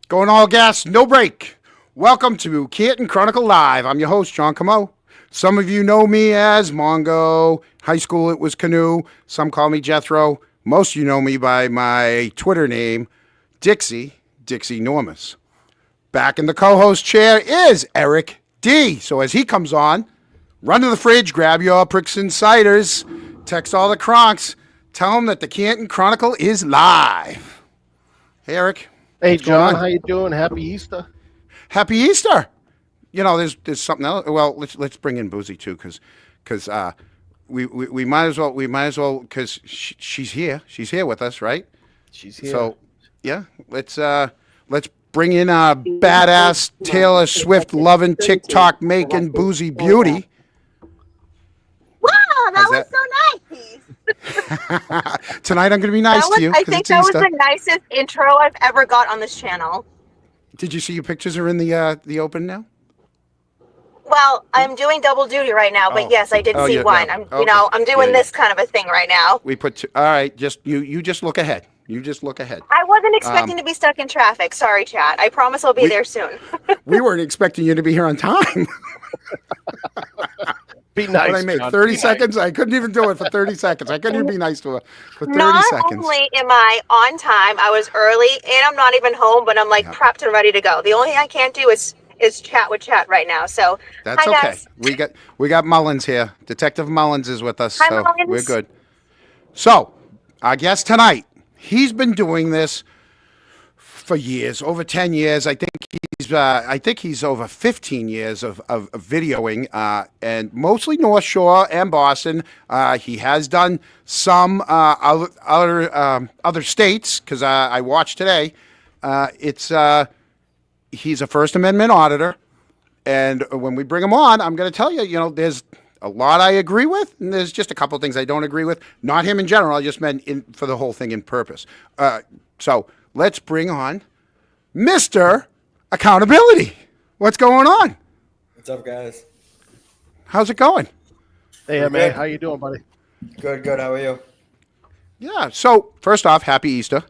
Going all gas, no break. Welcome to Canton Chronicle Live. I'm your host, John Camo. Some of you know me as Mongo. High school, it was Canoe. Some call me Jethro. Most of you know me by my Twitter name, Dixie Normus. Back in the co-host chair is Eric D. So as he comes on, run to the fridge, grab your pricks and ciders, text all the cronks, tell them that the Canton Chronicle is live. Hey, Eric. Hey, John, how you doing? Happy Easter. Happy Easter. You know, there's something else. Well, let's bring in Boozy too, because we might as well because she's here. She's here with us, right? She's here. So yeah, let's bring in a badass Taylor Swift loving TikTok making Boozy beauty. Wow, that was so nice. Tonight I'm going to be nice to you. I think that was the nicest intro I've ever got on this channel. Did you see your pictures are in the open now? Well, I'm doing double duty right now, but yes, I did see one. Yeah. I'm doing this kind of a thing right now. We put all right. Just you just look ahead. You just look ahead. I wasn't expecting to be stuck in traffic. Sorry, chat. I promise I'll be there soon. We weren't expecting you to be here on time. Be nice. What I made 30 seconds. Nice. I couldn't even do it for 30 seconds. I couldn't even be nice to her for 30 not seconds. Not only am I on time, I was early, and I'm not even home, but I'm prepped and ready to go. The only thing I can't do is chat with chat right now. So that's hi, okay. Guys. We got Mullins here. Detective Mullins is with us, hi, so Mullins. We're good. So our guest tonight, he's been doing this for years, over 10 years. I think he's over 15 years of videoing, and mostly North Shore and Boston. He has done some other states because I watched today. He's a First Amendment auditor, and when we bring him on, I'm going to tell you, there's a lot I agree with, and there's just a couple of things I don't agree with. Not him in general. I just meant for the whole thing in purpose. So let's bring on Mr. Accountability. What's going on? What's up, guys? How's it going? Hey, man. How you doing, buddy? Good. How are you? Yeah. So first off, happy Easter.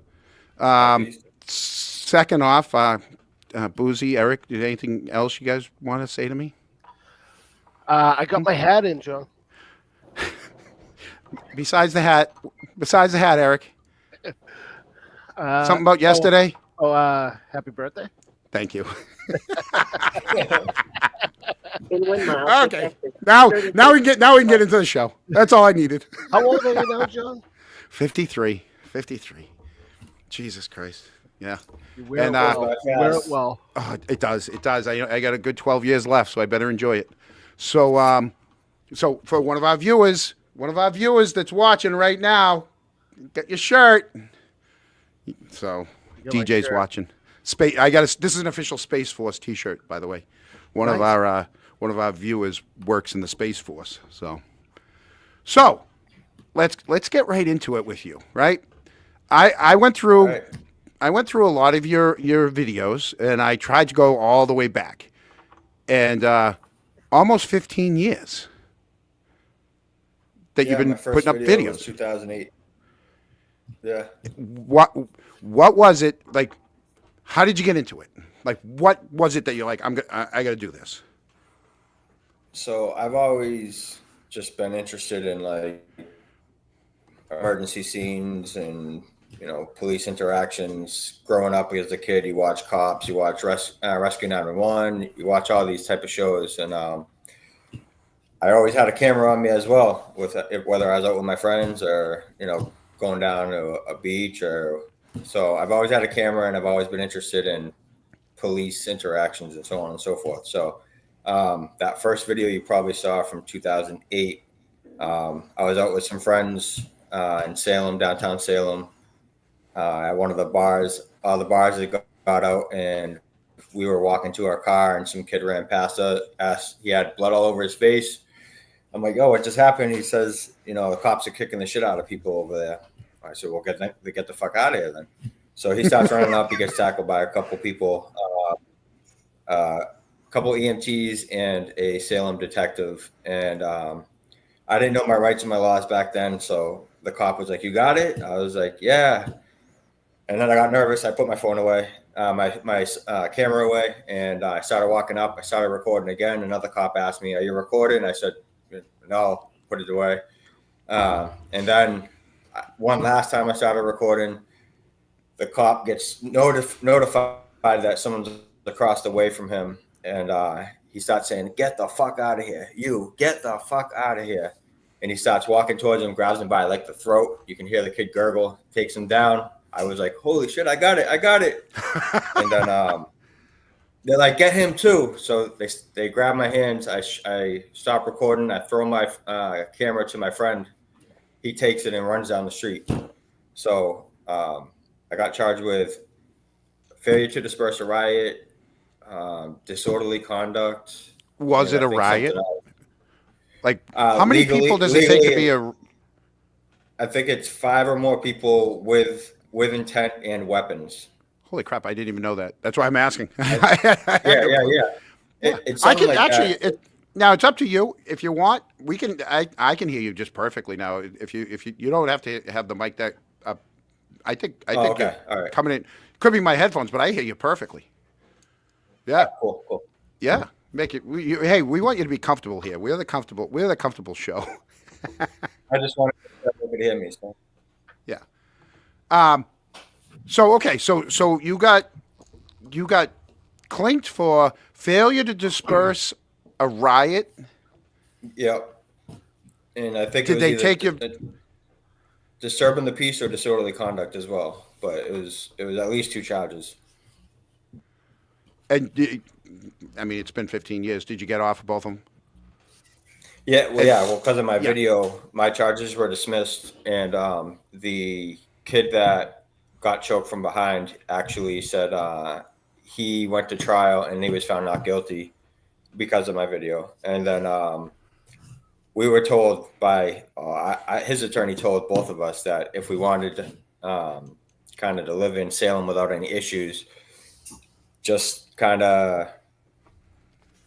Happy Easter. Second off, Boozy, Eric, did anything else you guys want to say to me? I got my hat in, John. Besides the hat, Eric. Something about yesterday? Happy birthday. Thank you. Okay. Now we can get into the show. That's all I needed. How old are you now, John? 53. Jesus Christ. Yeah. You wear it well. Oh, it does. I got a good 12 years left, so I better enjoy it. So for one of our viewers that's watching right now, get your shirt. So DJ's watching. This is an official Space Force T-shirt, by the way. One of our viewers works in the Space Force. So let's get right into it with you, right? I went through a lot of your videos, and I tried to go all the way back, and almost 15 years that you've been putting up videos. Was 2008. Yeah. What was it like? How did you get into it? Like, what was it that you're like, I got to do this? So I've always just been interested in like emergency scenes and police interactions. Growing up as a kid, you watch Cops, you watch Rescue 911, you watch all these type of shows, and I always had a camera on me as well, whether I was out with my friends or going down to a beach so I've always had a camera, and I've always been interested in police interactions and so on and so forth. So that first video you probably saw from 2008, I was out with some friends in Salem, downtown Salem, at one of the bars. All the bars that got out, and we were walking to our car, and some kid ran past us. He had blood all over his face. I'm like, "Oh, what just happened?" He says, "The cops are kicking the shit out of people over there." I said, "Well, get the fuck out of here then." So he starts running up. He gets tackled by a couple people, a couple EMTs and a Salem detective. And I didn't know my rights and my laws back then. So the cop was like, "You got it?" I was like, "Yeah." And then I got nervous. I put my phone away, my camera away, and I started walking up. I started recording again. Another cop asked me, "Are you recording?" I said, "No, put it away." And then one last time I started recording, the cop gets notified that someone's across the way from him, and he starts saying, "Get the fuck out of here! You get the fuck out of here!" And he starts walking towards him, grabs him by like the throat. You can hear the kid gurgle, takes him down. I was like, "Holy shit, I got it! And then they're like, "Get him too!" So they grab my hands. I stop recording. I throw my camera to my friend. He takes it and runs down the street. So I got charged with failure to disperse a riot, disorderly conduct. Was it I a think riot? something else. Like, how many people does it take to be a? I think it's 5 or more people with intent and weapons. Holy crap! I didn't even know that. That's why I'm asking. Yeah. It's I can like actually. Now it's up to you. If you want, we can. I can hear you just perfectly now. If you don't have to have the mic that up. I think okay. All right. Coming in could be my headphones, but I hear you perfectly. Yeah. Cool. Yeah. Make it. Hey, we want you to be comfortable here. We're the comfortable show. I just wanted to could hear me. So. Yeah. So okay. So you got clinked for failure to disperse a riot. Yep. And I think Did they take you? Disturbing the peace or disorderly conduct as well, but it was at least 2 charges. And I mean, it's been 15 years. Did you get off of both of them? Yeah, well, because of my video, my charges were dismissed, and the kid that got choked from behind actually said he went to trial and he was found not guilty because of my video. And then we were told by his attorney told both of us that if we wanted to kind of to live in Salem without any issues, just kind of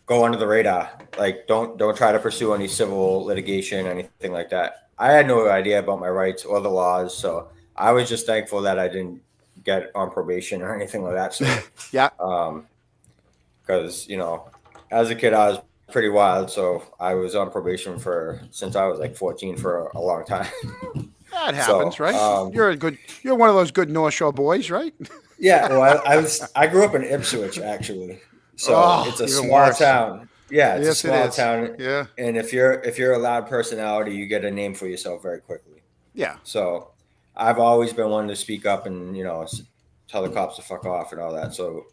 go under the radar. Like don't try to pursue any civil litigation, anything like that. I had no idea about my rights or the laws, so I was just thankful that I didn't get on probation or anything like that. So Yeah. Because as a kid I was pretty wild, so I was on probation since I was like 14 for a long time. That happens, So, right? You're one of those good North Shore boys, right? Yeah, well, I grew up in Ipswich actually, so it's a even small worse. town. Yeah, it's Yes, a it small is. town. Yeah. And if you're a loud personality, you get a name for yourself very quickly. Yeah. So I've always been one to speak up and tell the cops to fuck off and all that. So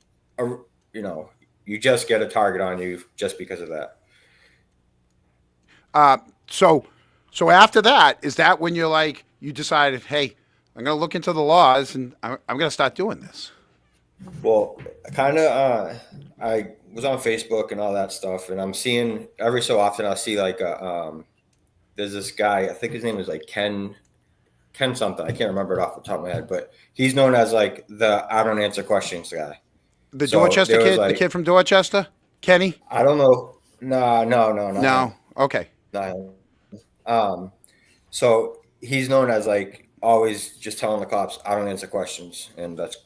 you just get a target on you just because of that. So after that, is that when you decided, hey, I'm going to look into the laws and I'm going to start doing this? Well, kind of. I was on Facebook and all that stuff, and I'm seeing every so often I'll see there's this guy. I think his name is like Ken something. I can't remember it off the top of my head, but he's known as like the I don't answer questions guy. The Dorchester kid, the kid from Dorchester, Kenny. I don't know. No. No. Okay. No. So he's known as like always just telling the cops I don't answer questions, and that's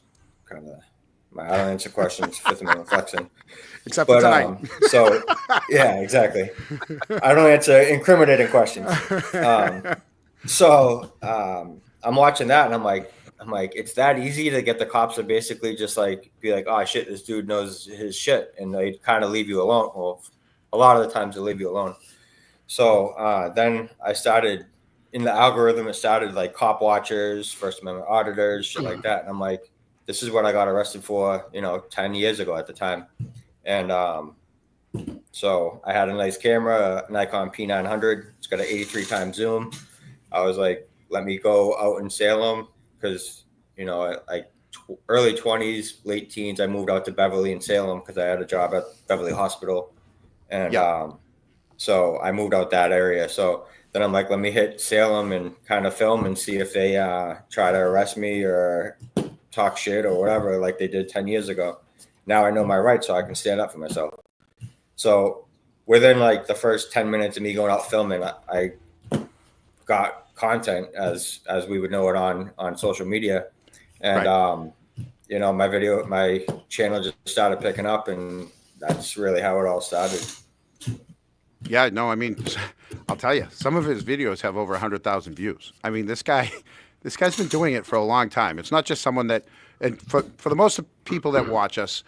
kind of my I don't answer questions Fifth Amendment flexing. Except for tonight. So yeah, exactly. I don't answer incriminating questions. I'm watching that and I'm like, it's that easy to get the cops to basically just like be like, oh shit, this dude knows his shit, and they kind of leave you alone. Well, a lot of the times they leave you alone. So then I started in the algorithm. It started like cop watchers, First Amendment auditors, shit like that. And I'm like, this is what I got arrested for, 10 years ago at the time. And so I had a nice camera, a Nikon P900. It's got an 83 times zoom. I was like, let me go out in Salem because, early 20s, late teens, I moved out to Beverly in Salem because I had a job at Beverly Hospital. And so I moved out that area. So then I'm like, let me hit Salem and kind of film and see if they try to arrest me or talk shit or whatever like they did 10 years ago. Now I know my rights, so I can stand up for myself. So within like the first 10 minutes of me going out filming, I got content as we would know it on social media. And Right. my channel just started picking up, and that's really how it all started. Yeah, no, I mean, I'll tell you, some of his videos have over 100,000 views. I mean, this guy's been doing it for a long time. It's not just someone that, and for the most people that watch us,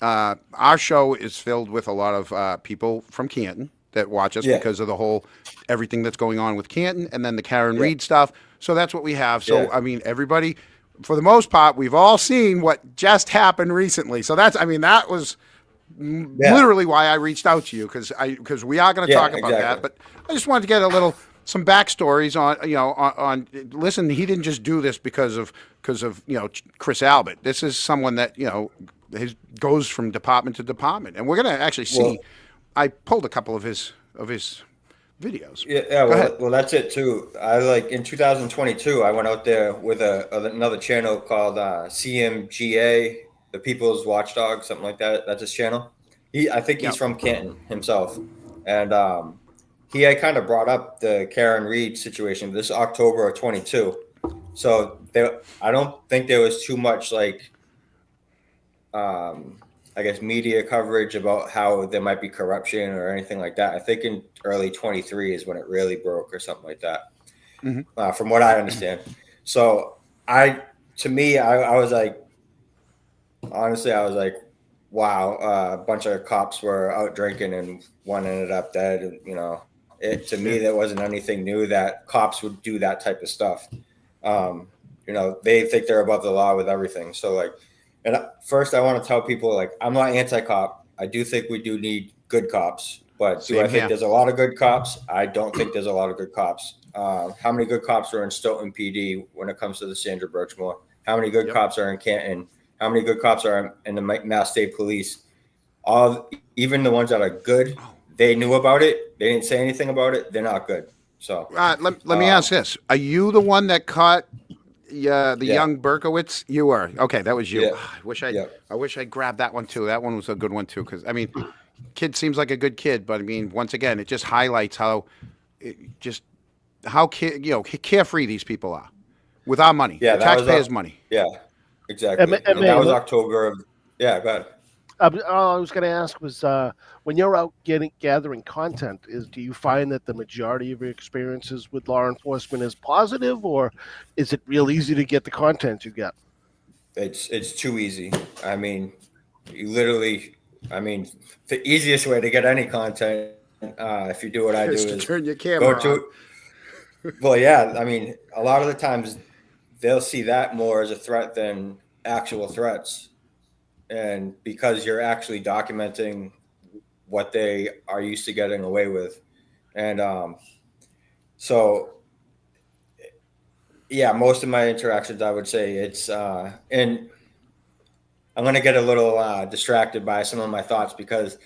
our show is filled with a lot of people from Canton that watch us Yeah. because of the whole everything that's going on with Canton, and then the Karen Yeah. Reed stuff. So that's what we have. So Yeah. I mean, everybody, for the most part, we've all seen what just happened recently. So that's, I mean, that was Yeah. literally why I reached out to you, because we are going to Yeah, talk about that. exactly. But I just wanted to get some backstories on listen. He didn't just do this because of Chris Albert. This is someone that goes from department to department, and we're going to actually see. Well- I pulled a couple of his videos. Yeah, Go ahead. well, that's it too. In 2022, I went out there with another channel called CMGA, the People's Watchdog, something like that. That's his channel. I think he's Yep. from Canton himself, and he had kind of brought up the Karen Reed situation this October of 22. So I don't think there was too much I guess media coverage about how there might be corruption or anything like that. I think in early 23 is when it really broke or something like that, from what I understand. So I was like, honestly, I was like, wow, a bunch of cops were out drinking and one ended up dead. And, to me, there wasn't anything new that cops would do that type of stuff. They think they're above the law with everything. So and first, I want to tell people, I'm not anti-cop. I do think we do need good cops, but do I think there's a lot of good cops? I don't think there's a lot of good cops. How many good cops are in Stoughton PD when it comes to the Sandra Birchmore? How many good cops are in Canton? How many good cops are in the Mass State Police? Even the ones that are good, they knew about it. They didn't say anything about it. They're not good. So let me ask this: are you the one that caught? The young Berkowitz, you were. Okay, that was you. Yeah. I wish I grabbed that one too. That one was a good one too, because I mean, kid seems like a good kid, but I mean, once again, it just highlights how carefree these people are with our money, the taxpayers' money. Yeah, exactly. And that was October of. Yeah, go ahead. All I was going to ask was, when you're out gathering content, do you find that the majority of your experiences with law enforcement is positive, or is it real easy to get the content you get? It's too easy. I mean, the easiest way to get any content, if you do what I do, is turn your camera on. Well, yeah. I mean, a lot of the times they'll see that more as a threat than actual threats. And because you're actually documenting what they are used to getting away with. And most of my interactions, I would say it's, and I'm going to get a little distracted by some of my thoughts because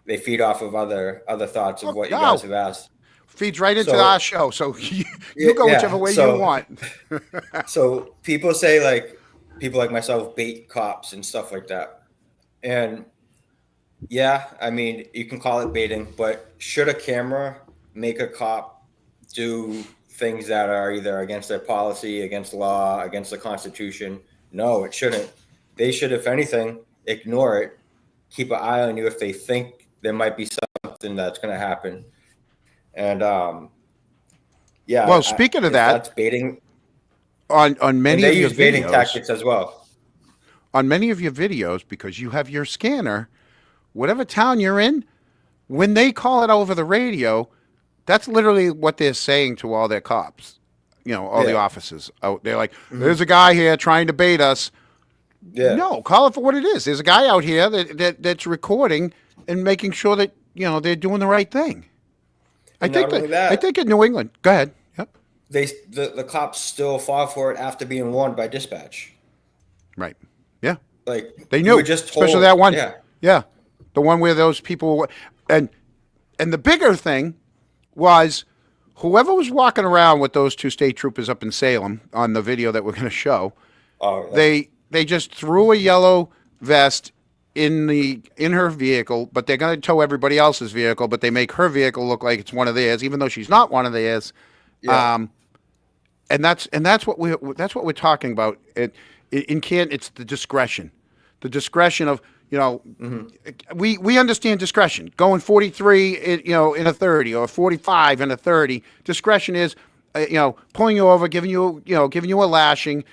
they feed off of other thoughts of what you guys have asked. Feeds right into our show. So you go whichever way you want. So people say people like myself bait cops and stuff like that. And yeah, I mean, you can call it baiting, but should a camera make a cop do things that are either against their policy, against law, against the Constitution? No, it shouldn't. They should, if anything, ignore it, keep an eye on you if they think there might be something that's going to happen. And well, speaking of that, that's baiting. On many of your videos, baiting tactics as well. On many of your videos, because you have your scanner, whatever town you're in, when they call it over the radio, that's literally what they're saying to all their cops, all the officers. They're like, there's a guy here trying to bait us. Yeah. No, call it for what it is. There's a guy out here that's recording and making sure that, they're doing the right thing. I think in New England, go ahead. Yep. The cops still fall for it after being warned by dispatch. Right. Yeah. They knew. Especially that one. Yeah. The one where those people and the bigger thing was whoever was walking around with those two state troopers up in Salem on the video that we're going to show. Oh, yeah. They just threw a yellow vest in her vehicle, but they're going to tow everybody else's vehicle, but they make her vehicle look like it's one of theirs, even though she's not one of theirs. Yeah. And that's what we're talking about. In Canton, it's the discretion of, you know, we understand discretion. Going 43, in a 30, or 45 in a 30. Discretion is, pulling you over, giving you a lashing,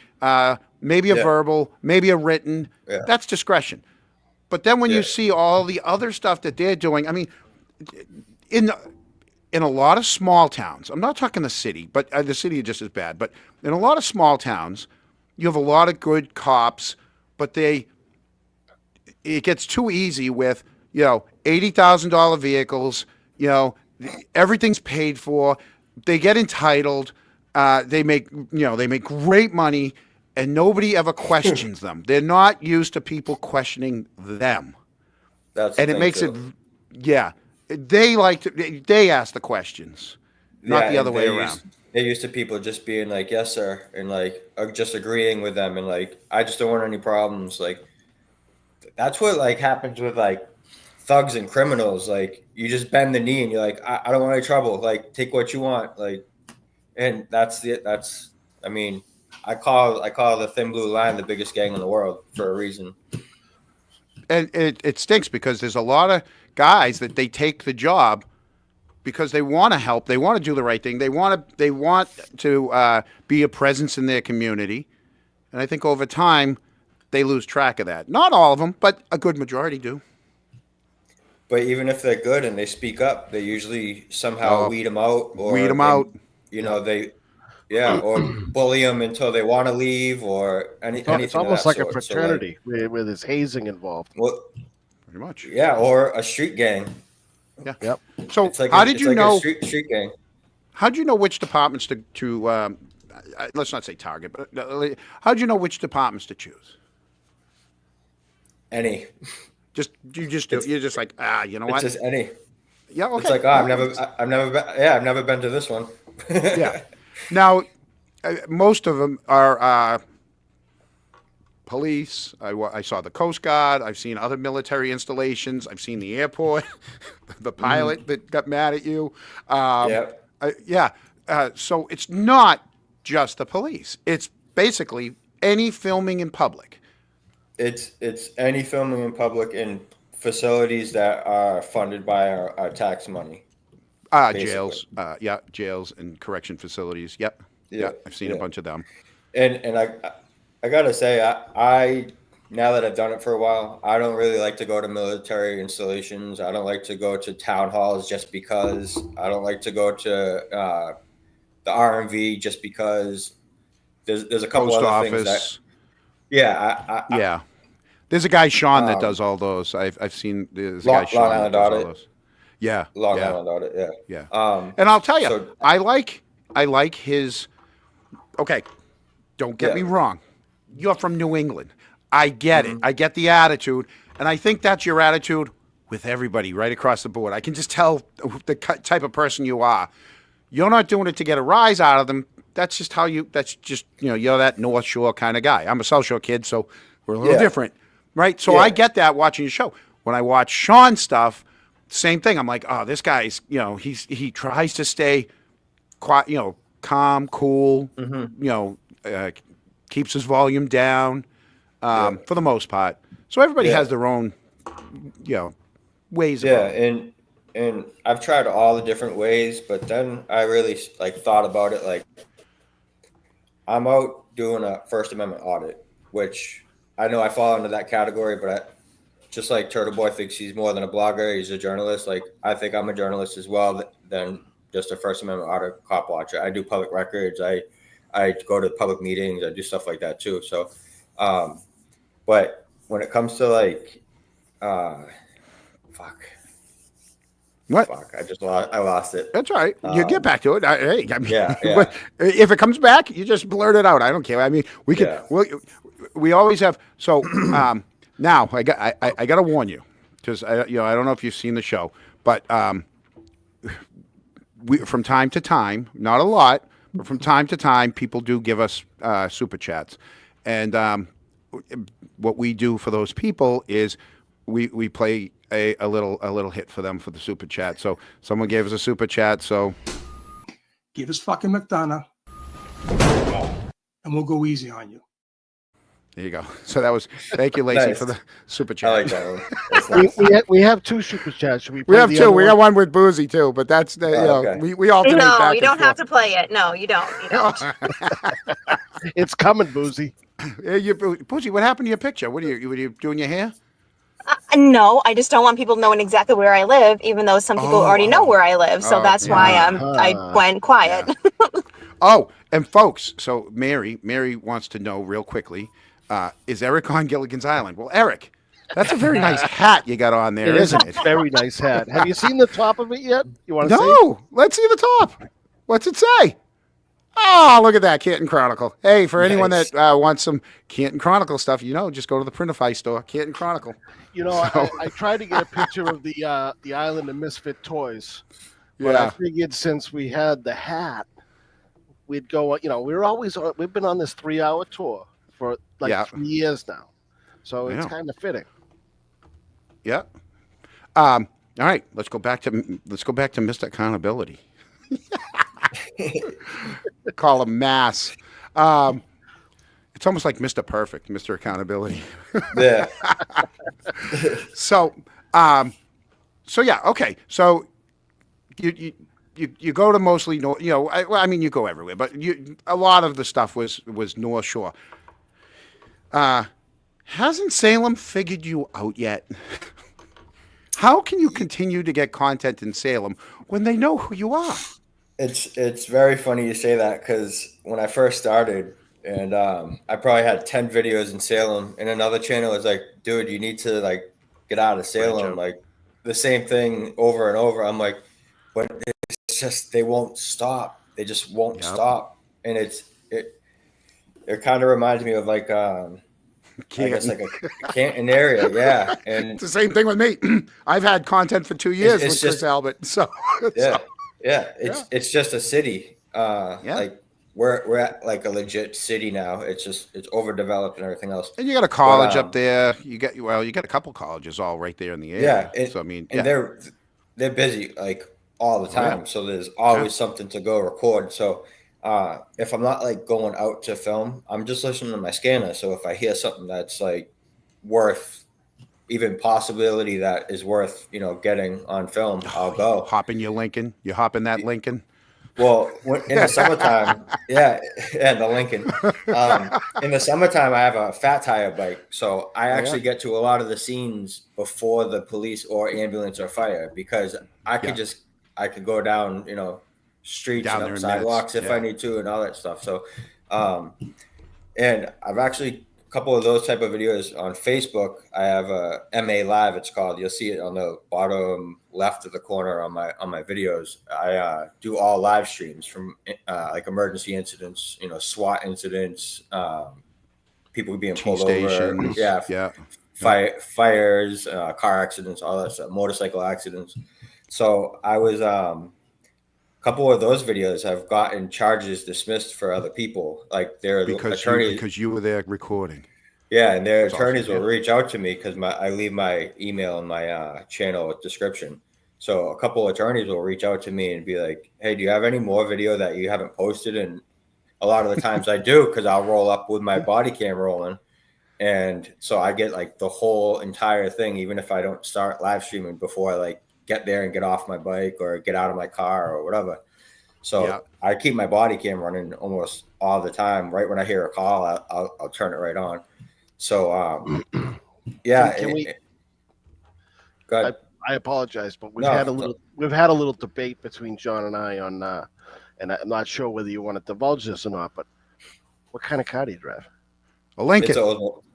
maybe a verbal, maybe a written. Yeah. That's discretion. But then when you see all the other stuff that they're doing, I mean, in a lot of small towns, I'm not talking the city, but the city is just as bad. But in a lot of small towns, you have a lot of good cops, but it gets too easy with, $80,000 vehicles, everything's paid for. They get entitled. They make great money, and nobody ever questions them. They're not used to people questioning them. And it makes it, they ask the questions, not the other way around. They're used to people just being like, yes, sir. And like, just agreeing with them. And like, I just don't want any problems. Like, that's what like happens with like thugs and criminals. Like, you just bend the knee and you're like, I don't want any trouble. Like, take what you want. Like, and I mean, I call the Thin Blue Line the biggest gang in the world for a reason. And it stinks because there's a lot of guys that they take the job because they want to help, they want to do the right thing, they want to be a presence in their community, and I think over time they lose track of that. Not all of them, but a good majority do. But even if they're good and they speak up, they usually somehow weed them out. Or bully them until they want to leave, or anything. It's almost like a fraternity with this hazing involved. Well, pretty much. Yeah, or a street gang. Yeah. Yep. So like how did you know? A street gang. How did you know which departments to let's not say target, but how did you know which departments to choose? Any. You're just like, you know what? It's just any. Yeah. Okay. It's like, I've never been to this one. Yeah. Now, most of them are police. I saw the Coast Guard. I've seen other military installations. I've seen the airport, the pilot that got mad at you. So it's not just the police. It's basically any filming in public. It's any filming in public in facilities that are funded by our tax money. Jails. Jails and correction facilities. Yep. Yeah. I've seen a bunch of them. And I gotta say, I now that I've done it for a while, I don't really like to go to military installations. I don't like to go to town halls just because. I don't like to go to the RMV just because. There's a couple Post other office. things that. There's a guy, Sean, that does all those. I've seen there's a guy, Sean, that does all those. Yeah. Long Island Audit. Yeah. And I'll tell you, I like his. Okay, don't get me wrong. You're from New England. I get it. I get the attitude, and I think that's your attitude with everybody right across the board. I can just tell the type of person you are. You're not doing it to get a rise out of them. That's just how you. That's just you're that North Shore kind of guy. I'm a South Shore kid, so we're a little different, right? So I get that watching your show. When I watch Sean's stuff, same thing. I'm like, oh, this guy's he tries to stay quiet, calm, cool, keeps his volume down for the most part. So everybody has their own, ways. And I've tried all the different ways, but then I really thought about it. Like, I'm out doing a First Amendment audit, which I know I fall into that category, but just like Turtle Boy thinks he's more than a blogger, he's a journalist. Like, I think I'm a journalist as well, than just a First Amendment audit cop watcher. I do public records. I go to public meetings. I do stuff like that too. So, but when it comes to What? Fuck, I lost it. That's all right. You get back to it. Yeah. If it comes back, you just blurt it out. I don't care. I mean, we can. Yeah. We always have. So now I got to warn you, because I don't know if you've seen the show, but we from time to time, not a lot, but from time to time, people do give us super chats, and what we do for those people is we play a little hit for them for the super chat. So someone gave us a super chat. So give us fucking McDonough, and we'll go easy on you. There you go. So that was, thank you, Lacey, Nice. for the super I chat. like that one. That's nice. We have two super chats. Should we We play have the two. other We one? got one with Boozy too, but that's the, Okay. we alternate No, back you and don't have forth. to play it. No, you don't. You don't. It's coming, Boozy. Boozy, what happened to your picture? What are you doing your hair? No, I just don't want people knowing exactly where I live, even though some people already know where I live. So that's why I went quiet. Yeah. Oh, and folks, so Mary wants to know real quickly, is Eric on Gilligan's Island? Well, Eric, that's a very nice hat you got on there, isn't it? Very nice hat. Have you seen the top of it yet? You want to see? No, let's see the top. What's it say? Oh, look at that, Canton Chronicle. Hey, for anyone Nice. that wants some Canton Chronicle stuff, just go to the Printify store, Canton Chronicle. I tried to get a picture of the Island of Misfit Toys, but I figured since we had the hat, we'd go. We've been on this 3-hour tour for 3 years now, so it's kind of fitting. Yeah. All right, let's go back to Mr. Accountability. Call him Mass. It's almost like Mr. Perfect, Mr. Accountability. Yeah. So yeah, okay. So you go to mostly North, you go everywhere, but a lot of the stuff was North Shore. Hasn't Salem figured you out yet? How can you continue to get content in Salem when they know who you are? It's very funny you say that, because when I first started, and I probably had 10 videos in Salem, and another channel was like, dude, you need to get out of Salem. Like the same thing over and over. I'm like, but it's just, they won't stop. They just won't stop. And it kind of reminds me of I guess like a Canton area. Yeah. And it's the same thing with me. I've had content for 2 years with Chris Albert. So it's just a city. Like we're at like a legit city now. It's overdeveloped and everything else. And you got a college up there. You got a couple colleges all right there in the area. Yeah. And they're busy like all the time. So there's always something to go record. So if I'm not going out to film, I'm just listening to my scanner. So if I hear something that's worth, even possibility that is worth, getting on film, I'll go. Hop in your Lincoln. You hop in that Lincoln. Well, in the summertime, the Lincoln. In the summertime, I have a fat tire bike, so I actually get to a lot of the scenes before the police or ambulance or fire, because I could go down, streets Down and there up in sidewalks minutes. if I need to, and all that stuff. So, and I've actually a couple of those type of videos on Facebook. I have a MA Live, it's called. You'll see it on the bottom left of the corner on my videos. I do all live streams from emergency incidents, SWAT incidents, people being pulled over, fires, car accidents, all that stuff, motorcycle accidents. So I was couple of those videos have gotten charges dismissed for other people, like their attorneys, because you were there recording. Yeah, and their attorneys will reach out to me because I leave my email in my channel description. So a couple of attorneys will reach out to me and be like, "Hey, do you have any more video that you haven't posted?" And a lot of the times I do, because I'll roll up with my body cam rolling, and so I get the whole entire thing, even if I don't start live streaming before I get there and get off my bike or get out of my car or whatever. So I keep my body cam running almost all the time. Right when I hear a call, I'll turn it right on. So Can we? Go ahead. I apologize, but we've had a little debate between John and I on, and I'm not sure whether you want to divulge this or not. But what kind of car do you drive? A Lincoln. It's an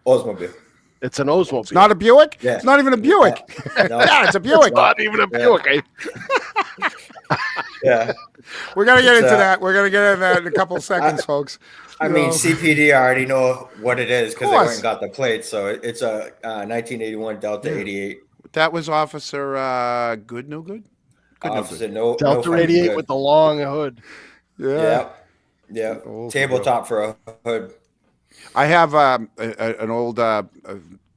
Oldsmobile. It's an Oldsmobile. It's not a Buick? Yeah. It's not even a Buick. No. Yeah, it's a Buick. It's not even a Buick. Yeah. We're going to get into that. We're going to get into that in a couple of seconds, folks. I mean, CPD, I already know what it is because they went and got the plates. So it's a 1981 Delta 88. That was Officer Good No Good? Officer Delta 88 with the long hood. Yeah. Yeah. Tabletop for a hood. I have an old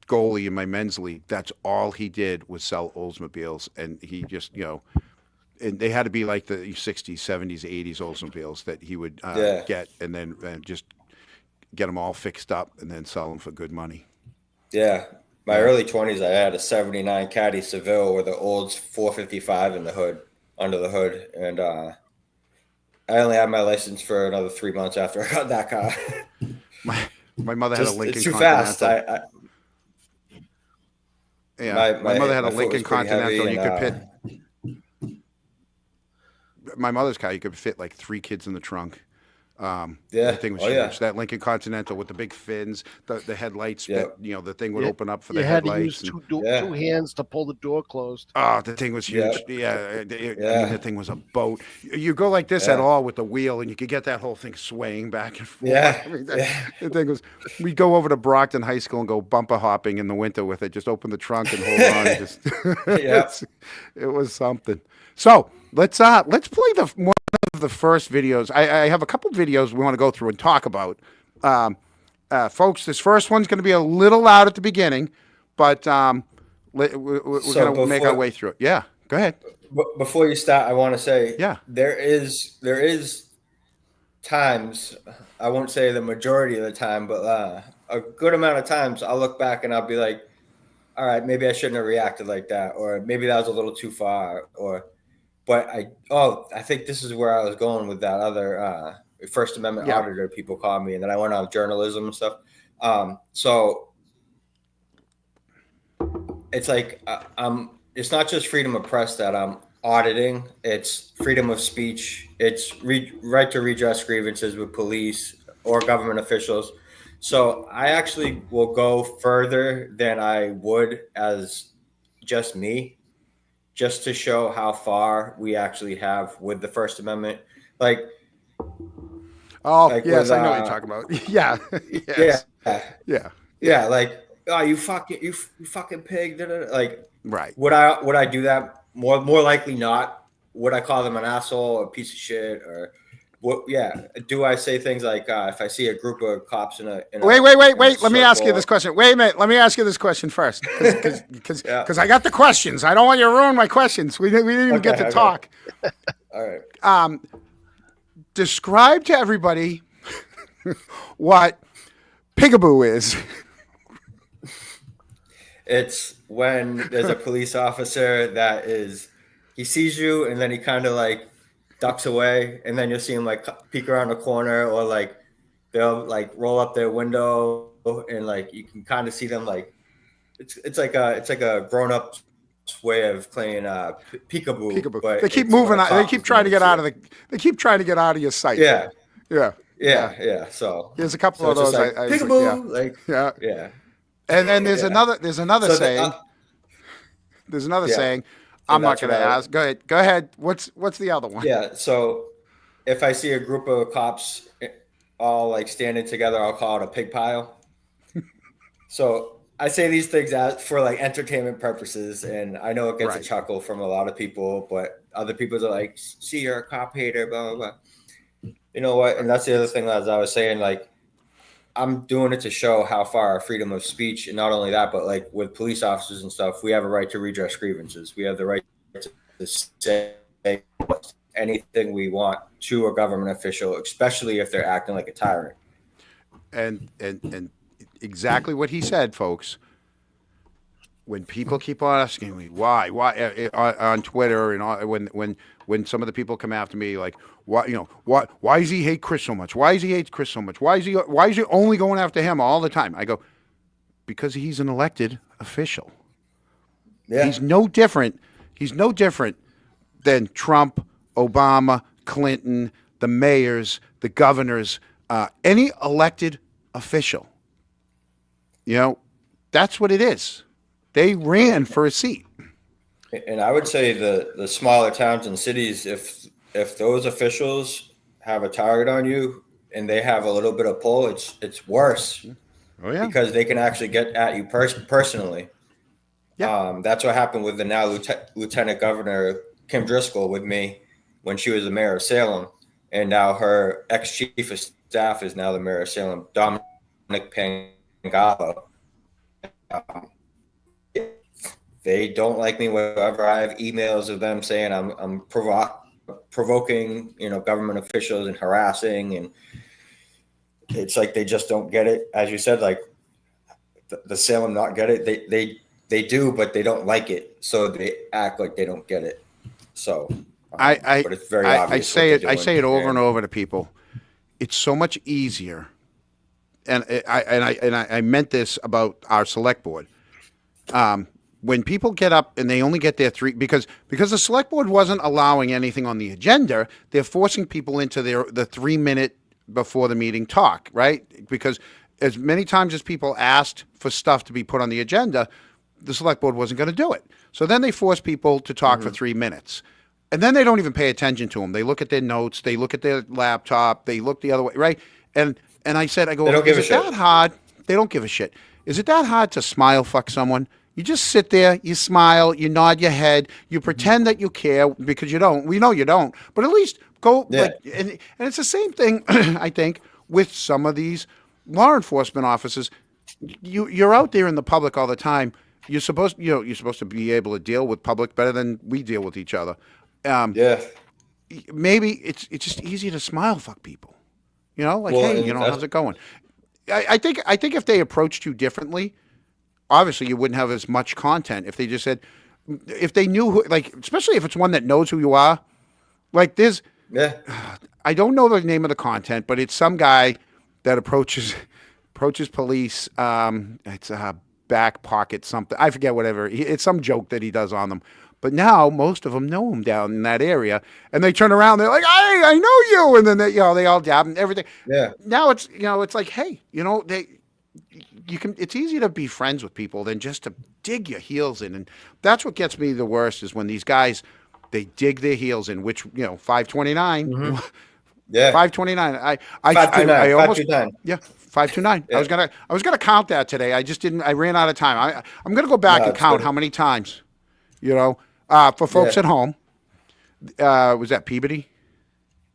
goalie in my men's league. That's all he did was sell Oldsmobiles. And he just, and they had to be like the 60s, 70s, 80s Oldsmobiles that he would get and then just get them all fixed up, and then sell them for good money. Yeah. My early 20s, I had a 79 Caddy Seville with an old 455 in the hood, under the hood. And I only had my license for another 3 months after I got that car. My mother had a Just, Lincoln it's too Continental. fast. My mother had a my foot Lincoln was pretty heavy Continental. You and, could fit my mother's car. You could fit like 3 kids in the trunk. Yeah. That thing was huge. Yeah. That Lincoln Continental with the big fins, the headlights. Yeah. The thing would open up for the You had to headlights. use two hands to pull the door closed. Oh, the thing was huge. Yeah. I mean, the thing was a boat. You go like this at all with the wheel, and you could get that whole thing swaying back and forth. Yeah. I mean, the thing was, we'd go over to Brockton High School and go bumper hopping in the winter with it. Just open the trunk and hold on. It was something. So let's play one of the first videos. I have a couple videos we want to go through and talk about. Folks, this first one's going to be a little loud at the beginning, but we're going to make our way through it. Yeah, go ahead. Before you start, I want to say, Yeah, there is times, I won't say the majority of the time, but a good amount of times I'll look back and I'll be like, all right, maybe I shouldn't have reacted like that, or maybe that was a little too far, but I think this is where I was going with that other First Amendment auditor people call me, and then I went on journalism and stuff. So it's like it's not just freedom of press that I'm auditing. It's freedom of speech. It's right to redress grievances with police or government officials. So I actually will go further than I would as just me, just to show how far we actually have with the First Amendment. Like, yes, I know what you're talking about. Yeah. Yes. Yeah. Like, oh, you fucking pig. Like, right. Would I do that? More likely not. Would I call them an asshole or a piece of shit or what? Yeah. Do I say things like if I see a group of cops in a wait. Let me ask you this question. Wait a minute. Let me ask you this question first, because I got the questions. I don't want you to ruin my questions. We didn't even get to talk. All right. Describe to everybody what pigaboo is. It's when there's a police officer he sees you and then he kind of like ducks away, and then you'll see him like peek around the corner, or like they'll like roll up their window and like you can kind of see them like it's like a grown up way of playing peekaboo. But they keep moving. They keep trying to get out of They keep trying to get out of your sight. Yeah. So there's a couple of those. Like, peekaboo. Yeah. And then there's another saying. There's another saying. I'm not going to ask. Go ahead. What's the other one? Yeah. So if I see a group of cops all like standing together, I'll call it a pig pile. So I say these things for like entertainment purposes, and I know it gets a chuckle from a lot of people, but other people are like, "See, you're a cop hater," blah blah blah. You know what? And that's the other thing, as I was saying, like, I'm doing it to show how far our freedom of speech, and not only that, but like with police officers and stuff, we have a right to redress grievances. We have the right to say anything we want to a government official, especially if they're acting like a tyrant. And exactly what he said, folks. When people keep on asking me why on Twitter, and when some of the people come after me like, why does he hate Chris so much? Why does he hate Chris so much? Why is he only going after him all the time? I go, because he's an elected official. Yeah. He's no different than Trump, Obama, Clinton, the mayors, the governors, any elected official. That's what it is. They ran for a seat. And I would say the smaller towns and cities, if those officials have a target on you and they have a little bit of pull, it's worse. Oh yeah, because they can actually get at you personally. Yeah, that's what happened with the now Lieutenant Governor Kim Driscoll with me when she was the mayor of Salem, and now her ex-chief of staff is now the mayor of Salem, Dominic Pangalo. They don't like me whenever I have emails of them saying I'm provoking, government officials and harassing, and it's like they just don't get it. As you said, like the Salem not get it. They do, but they don't like it, so they act like they don't get it. So, but it's very obvious. I say it over and over to people. It's so much easier, and I meant this about our select board. When people get up and they only get their three, because the select board wasn't allowing anything on the agenda, they're forcing people into the 3 minute before the meeting talk, right? Because as many times as people asked for stuff to be put on the agenda, the select board wasn't going to do it. So then they force people to talk for 3 minutes. And then they don't even pay attention to them. They look at their notes, they look at their laptop, they look the other way, right? And I said, I go, is it that hard? They don't give a shit. Is it that hard to smile fuck someone? You just sit there, you smile, you nod your head, you pretend that you care because you don't. We know you don't, but at least go. Yeah. Like, and it's the same thing, I think, with some of these law enforcement officers. You're out there in the public all the time. You're supposed to be able to deal with public better than we deal with each other. Yeah. Maybe it's just easy to smile fuck people. You know, like, Well, hey, how's it going? I think if they approached you differently, obviously you wouldn't have as much content if they just said, if they knew who, like, especially if it's one that knows who you are. Like I don't know the name of the content, but it's some guy that approaches police. It's a back pocket something. I forget whatever. It's some joke that he does on them. But now most of them know him down in that area, and they turn around. They're like, "Hey, I know you," and then they all dab and everything. Yeah. Now it's it's like, hey, it's easier to be friends with people than just to dig your heels in, and that's what gets me the worst is when these guys they dig their heels in, which 529. Yeah. 529. I 529. almost 529. yeah 529. Yeah. I was gonna count that today. I just didn't. I ran out of time. I'm gonna go back and count how many times. For folks at home, was that Peabody?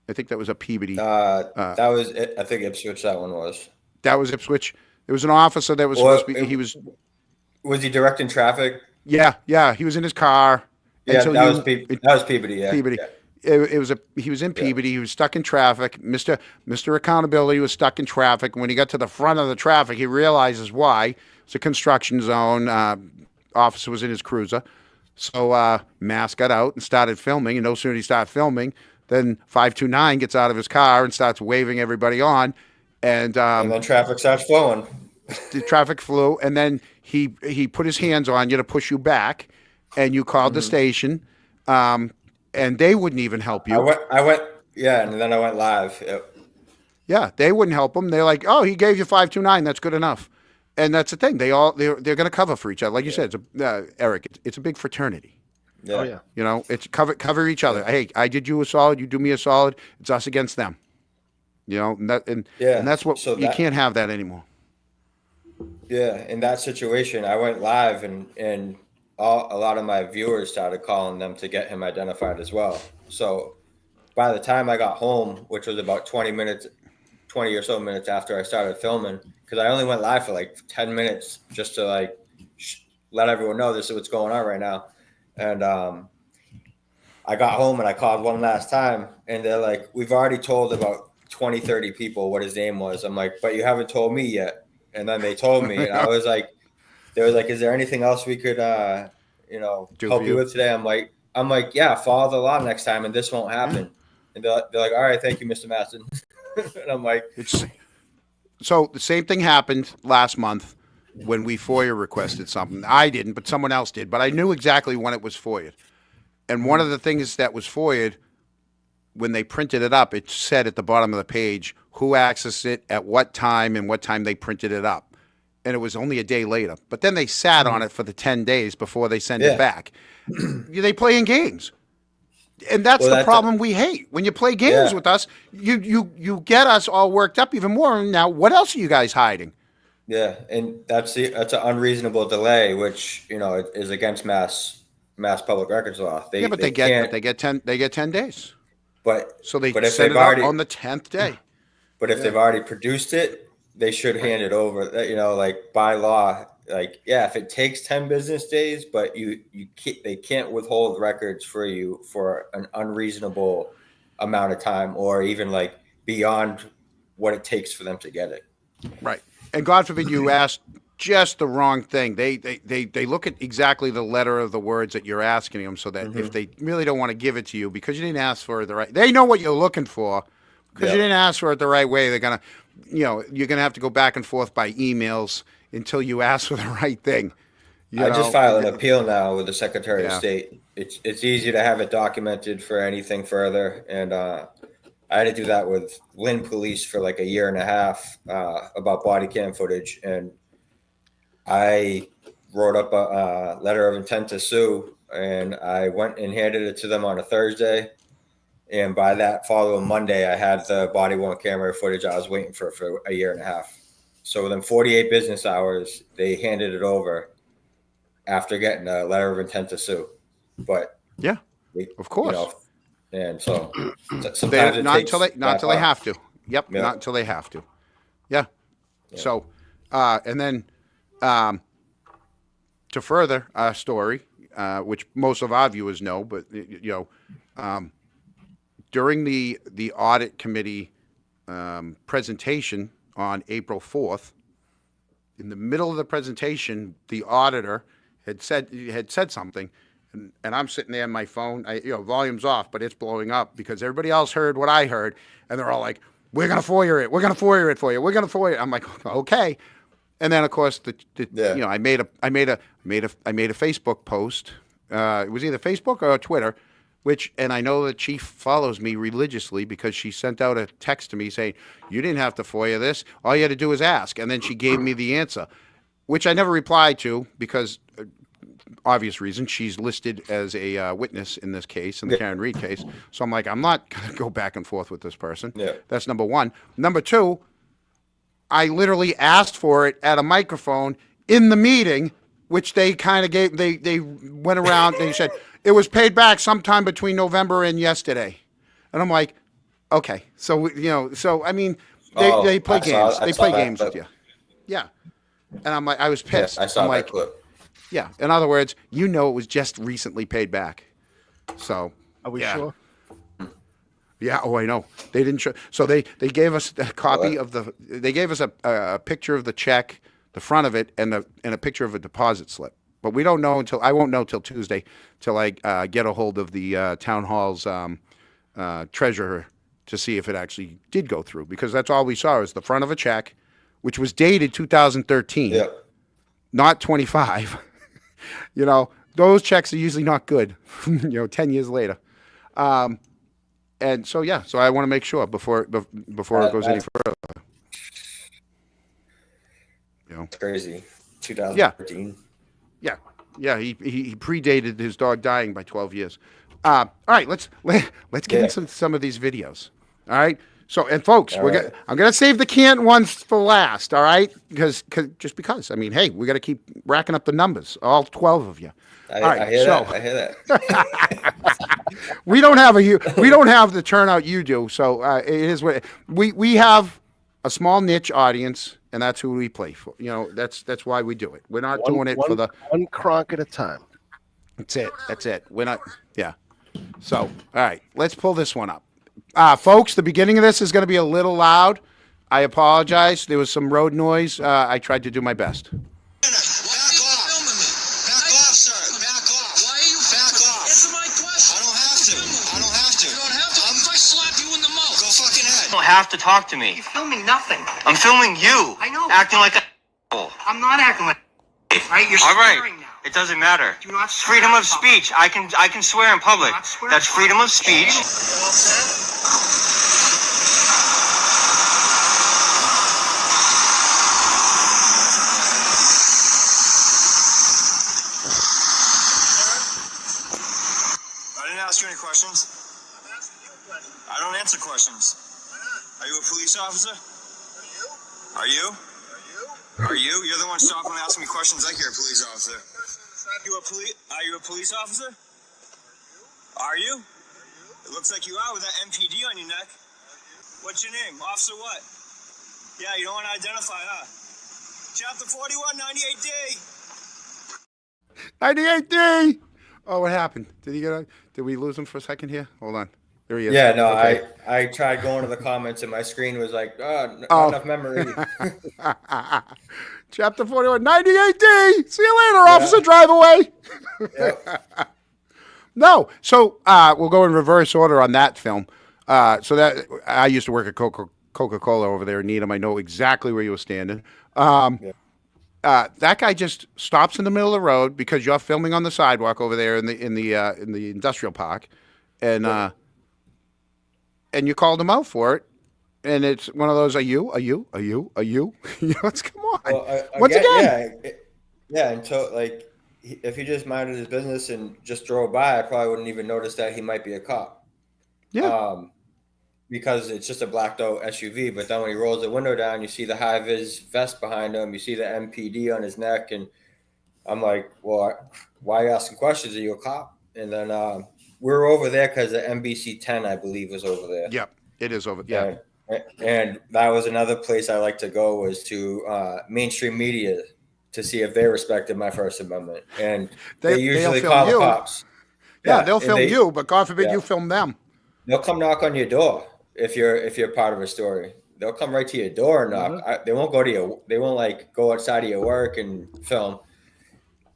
I think that was a Peabody. That was it. I think Ipswich. That one was. That was Ipswich. There was an officer that was supposed to be. He was. Was he directing traffic? Yeah. He was in his car. Yeah, that was Peabody. Yeah. Peabody. Yeah. He was in Peabody. He was stuck in traffic. Mr. Accountability was stuck in traffic. When he got to the front of the traffic, he realizes why. It's a construction zone. Officer was in his cruiser. So Mass got out and started filming. And no sooner he started filming, then 529 gets out of his car and starts waving everybody on. And then traffic starts flowing. The traffic flew. And then he put his hands on you to push you back. And you called the station. And they wouldn't even help you. I went, yeah, and then I went live. Yep. Yeah, they wouldn't help him. They're like, oh, he gave you 529. That's good enough. And that's the thing. They're going to cover for each other. Like you said, Eric, it's a big fraternity. Yeah. Oh yeah. It's cover each other. Hey, I did you a solid. You do me a solid. It's us against them. And that's what you can't have that anymore. Yeah, in that situation, I went live, and a lot of my viewers started calling them to get him identified as well. So by the time I got home, which was about 20 or so minutes after I started filming, because I only went live for like 10 minutes just to like let everyone know this is what's going on right now. And I got home and I called one last time, and they're like, we've already told about 20, 30 people what his name was. I'm like, but you haven't told me yet. And then they told me, and I was like, they were like, is there anything else we could, help you with today? I'm like, yeah, follow the law next time, and this won't happen. And they're like, all right, thank you, Mr. Maston. And I'm like, so the same thing happened last month when we FOIA requested something. I didn't, but someone else did. But I knew exactly when it was FOIA'd. And one of the things that was FOIA'd, when they printed it up, it said at the bottom of the page who accessed it, at what time, and what time they printed it up. And it was only a day later. But then they sat on it for the 10 days before they sent it back. They play in games. And that's the problem we hate. When you play games with us, you get us all worked up even more. Now, what else are you guys hiding? Yeah, and that's an unreasonable delay, which is against mass public records law. They get 10 days. But they set it up on the 10th day. But if they've already produced it, they should hand it over. Like by law, if it takes 10 business days, but they can't withhold records for you for an unreasonable amount of time, or even like beyond what it takes for them to get it. Right. And God forbid you ask just the wrong thing. They look at exactly the letter of the words that you're asking them, so that if they really don't want to give it to you because you didn't ask for it the right, they know what you're looking for because you didn't ask for it the right way. They're gonna, you're gonna have to go back and forth by emails until you ask for the right thing. I just filed an appeal now with the Secretary of Yeah. State. It's easy to have it documented for anything further, and I had to do that with Lynn Police for like a year and a half about body cam footage, and I wrote up a letter of intent to sue, and I went and handed it to them on a Thursday, and by that following Monday, I had the body-worn camera footage I was waiting for a year and a half. So within 48 business hours, they handed it over after getting a letter of intent to sue. But Yeah, of course. And so sometimes They, it not takes until they have to. Yep, Yep. not until they have to. Yeah. So, and then to further our story, which most of our viewers know, but during the audit committee presentation on April 4th, in the middle of the presentation, the auditor had said something, and I'm sitting there on my phone, volume's off, but it's blowing up because everybody else heard what I heard, and they're all like, "We're gonna FOIA it. We're gonna FOIA it for you. We're gonna FOIA it." I'm like, "Okay," and then of course I made a Facebook post. It was either Facebook or Twitter, and I know the chief follows me religiously because she sent out a text to me saying, "You didn't have to FOIA this. All you had to do was ask," and then she gave me the answer, which I never replied to because. Obvious reason, she's listed as a witness in this case, in the Karen Reed case. So I'm like, I'm not going to go back and forth with this person. Yeah. That's number one. Number two, I literally asked for it at a microphone in the meeting, which they kind of gave, they went around, they said, it was paid back sometime between November and yesterday. And I'm like, okay. So, I mean, they play games. They play games with you. Yeah. And I'm like, I was pissed. I saw I'm that like, clip. Yeah. In other words, it was just recently paid back. So. Are we sure? Yeah. Oh, I know. They didn't show. So they gave us a copy of they gave us a picture of the check, the front of it, and a picture of a deposit slip. But we don't know I won't know till Tuesday, till I get a hold of the town hall's treasurer to see if it actually did go through, because that's all we saw is the front of a check, which was dated 2013, not 25. Those checks are usually not good, 10 years later. And so, so I want to make sure before it goes any further. It's crazy. 2013. Yeah. He predated his dog dying by 12 years. All right, let's get into some of these videos. All right. So, and folks, I'm going to save the Canton ones for last. All right, because I mean, hey, we got to keep racking up the numbers, all 12 of you. I hear that. We don't have the turnout you do. So it is what we have, a small niche audience, and that's who we play for. That's why we do it. We're not doing it for the one cronk at a time. That's it. We're not. Yeah. So, all right, let's pull this one up. Folks, the beginning of this is going to be a little loud. I apologize. There was some road noise. I tried to do my best. Back off, sir. Back off. Why are you back off? Answer my question. I don't have to. I don't have to. You don't have to. If I slap you in the mouth, go fucking ahead. You don't have to talk to me. You're filming nothing. I'm filming you. I know. Acting like a I'm not acting like right? You're All right. swearing now. It doesn't matter. Do not swear Freedom in of public. speech. I can swear in public. Do not swear That's in freedom public. of speech. You know what I'm saying? I didn't ask you any questions. I don't answer questions. Are you a police officer? Are you? Are you? You're the one stopping and asking me questions like you're a police officer. Are you a police officer? Are you? It looks like you are with that MPD on your neck. What's your name? Officer what? Yeah, you don't want to identify, huh? Chapter 41, 98D. 98D. Oh, what happened? Did we lose him for a second here? Hold on. There he is. Yeah, no, Okay. I tried going to the comments and my screen was like, not Oh. enough memory. Chapter 41, 98D. See you later, Yeah. officer. Drive away. Yep. No. So we'll go in reverse order on that film. So that I used to work at Coca-Cola over there in Needham. I know exactly where you were standing. Yeah. That guy just stops in the middle of the road because you're filming on the sidewalk over there in the industrial park, and you called him out for it. And it's one of those, are you? You know, it's, come on. Well, Once again. Yeah. Until like, if he just minded his business and just drove by, I probably wouldn't even notice that he might be a cop. Yeah. Because it's just a blacked out SUV. But then when he rolls the window down, you see the high vis vest behind him. You see the MPD on his neck, and I'm like, well, why are you asking questions? Are you a cop? And then we were over there because the NBC 10, I believe, was over there. Yep. It is over. Yeah. And that was another place I like to go, was to mainstream media to see if they respected my First Amendment. And they usually call the cops. Yeah, they'll film you, but God forbid you film them. They'll come knock on your door if you're part of a story. They'll come right to your door and knock. Mm-hmm. They won't go to you. They won't like go outside of your work and film.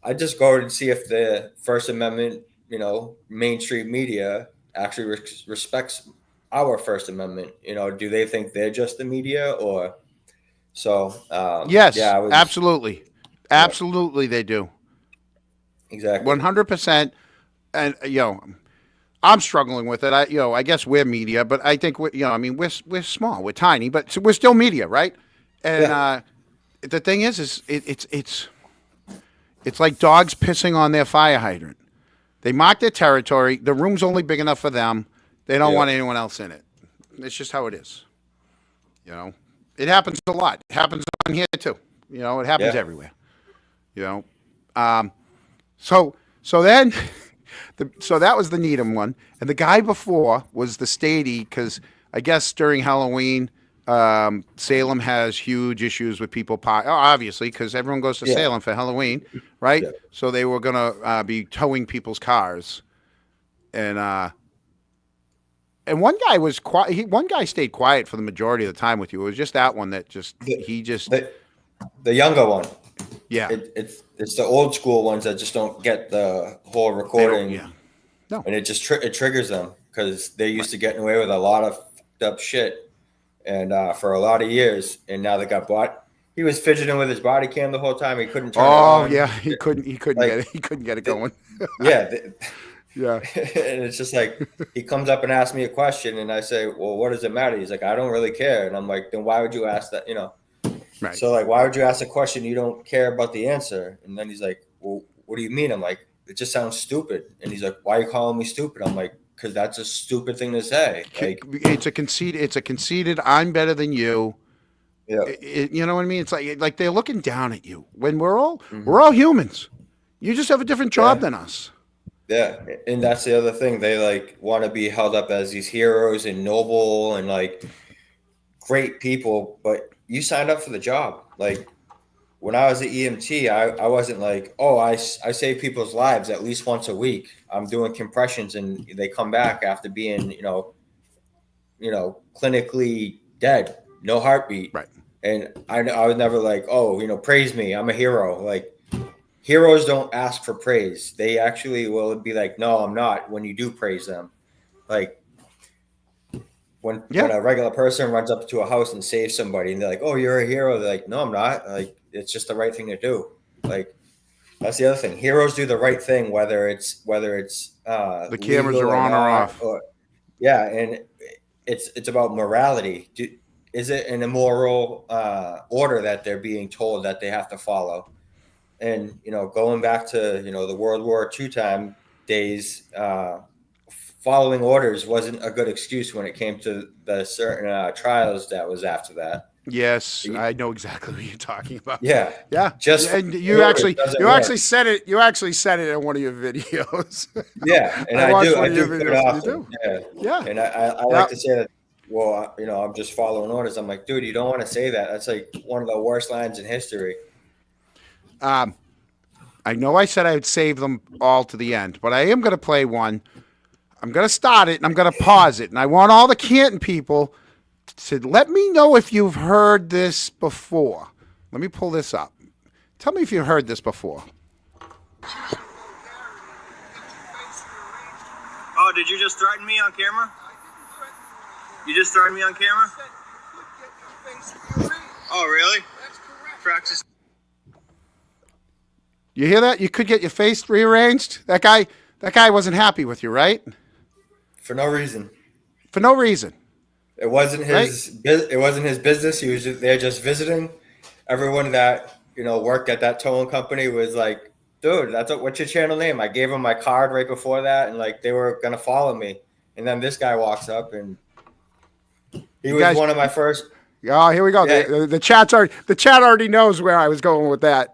I just go and see if the First Amendment, you know, mainstream media actually respects our First Amendment. You know, do they think they're just the media, or so? Yes, yeah, absolutely, absolutely, they do. Exactly, 100%. And I'm struggling with it. I guess we're media, but I think we're small, we're tiny, but we're still media, right? And the thing is it's like dogs pissing on their fire hydrant. They mark their territory. The room's only big enough for them. They don't want anyone else in it. It's just how it is. You know, it happens a lot. It happens on here too. You know, it happens everywhere. You know, so then, so that was the Needham one, and the guy before was the Stady, because I guess during Halloween, Salem has huge issues with people obviously, because everyone goes to Salem for Halloween, right? Yeah. So they were gonna be towing people's cars, and one guy was quiet. One guy stayed quiet for the majority of the time with you. It was just that one that the younger one. Yeah, it's the old school ones that just don't get the whole recording. Yeah, no, and it just it triggers them because they're used to getting away with a lot of fucked up shit, and for a lot of years, and now they got bought. He was fidgeting with his body cam the whole time. He couldn't turn it on. Oh yeah, he couldn't like, get it. He couldn't get it going. Yeah. Yeah. And it's just like, he comes up and asks me a question, and I say, well, what does it matter? He's like, I don't really care. And I'm like, then why would you ask that? You know? Right. So like, why would you ask a question you don't care about the answer? And then he's like, well, what do you mean? I'm like, it just sounds stupid. And he's like, why are you calling me stupid? I'm like, because that's a stupid thing to say. Like, it's a conceited, I'm better than you. Yeah. You know what I mean? It's like they're looking down at you when we're all humans. You just have a different job than us. Yeah, and that's the other thing. They like want to be held up as these heroes and noble and like great people, but you signed up for the job. Like when I was at EMT, I wasn't like, oh, I save people's lives at least once a week. I'm doing compressions and they come back after being, you know, clinically dead, no heartbeat. Right. And I was never like, oh, praise me, I'm a hero. Like, heroes don't ask for praise. They actually will be like, no, I'm not, when you do praise them. Like when a regular person runs up to a house and saves somebody and they're like, oh, you're a hero. They're like, no, I'm not. Like, it's just the right thing to do. Like, that's the other thing. Heroes do the right thing, whether it's the cameras are on or off. And it's about morality. Is it an immoral order that they're being told that they have to follow? And, going back to, the World War II time days, following orders wasn't a good excuse when it came to the certain trials that was after that. Yes, I know exactly what you're talking about. Yeah. Yeah. And you actually said it. You actually said it in one of your videos. Yeah. And I watched one of your videos. You do. Yeah. And I like to say that, well, I'm just following orders. I'm like, dude, you don't want to say that. That's like one of the worst lines in history. I know I said I would save them all to the end, but I am going to play one. I'm going to start it and I'm going to pause it. And I want all the Canton people to let me know if you've heard this before. Let me pull this up. Tell me if you've heard this before. Oh, did you just threaten me on camera? You just threatened me on camera? Oh, really? Practice. You hear that? You could get your face rearranged. That guy wasn't happy with you, right? For no reason. For no reason. It wasn't his. It wasn't his business. He was there just visiting. Everyone that worked at that towing company was like, "Dude, what's your channel name?" I gave him my card right before that, and like they were gonna follow me. And then this guy walks up, and he was one of my first. Oh, here we go. Yeah. The chat already knows where I was going with that.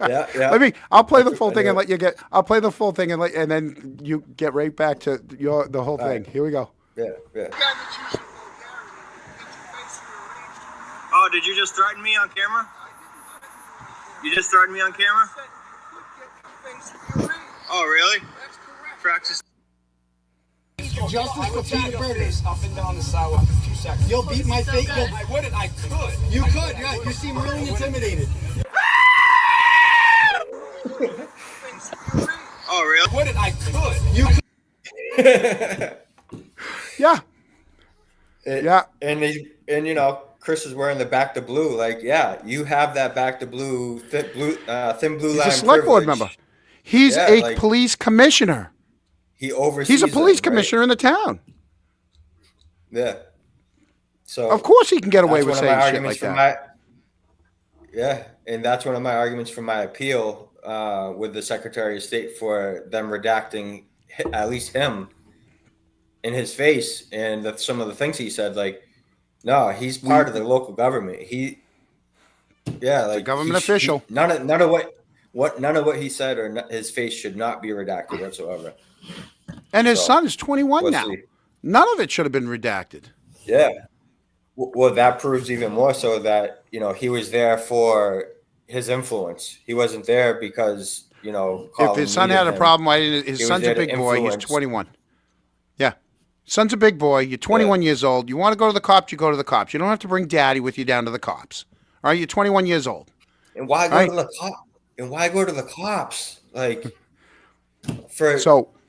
Yeah. I'll play the full thing and let you get. I'll play the full thing and then you get right back to the whole thing. Right. Here we go. Yeah. Oh, did you just threaten me on camera? You just threatened me on camera? Oh, really? Practice. Justice for Peter Burgers. Up and down the sidewalk for 2 seconds. You'll beat my face. I wouldn't. I could. You could. Yeah. You seem really intimidated. Oh, really? I wouldn't. I could. You could. Yeah. Yeah. And Chris is wearing the back to blue. Like, yeah, you have that back to blue, thin blue He's line a select board privilege. member. He's a police commissioner. He oversees. He's a police them, right? commissioner in the town. Yeah. So Of course he can get away that's with one of my saying shit arguments like for that. Yeah, and that's one of my arguments for my appeal with the Secretary of State for them redacting at least him in his face and some of the things he said. Like, no, he's part of the local government. A government official. None of what he said or his face should not be redacted whatsoever. And his son is 21 we'll now. see. None of it should have been redacted. Yeah. Well, that proves even more so that, he was there for his influence. He wasn't there because, If his son had a problem, why didn't his son's a big boy? He's 21. Yeah. Son's a big boy. You're 21 years old. You want to go to the cops, you go to the cops. You don't have to bring daddy with you down to the cops. All right, you're 21 years old. And why go to the cops? And why go to the cops? Like, for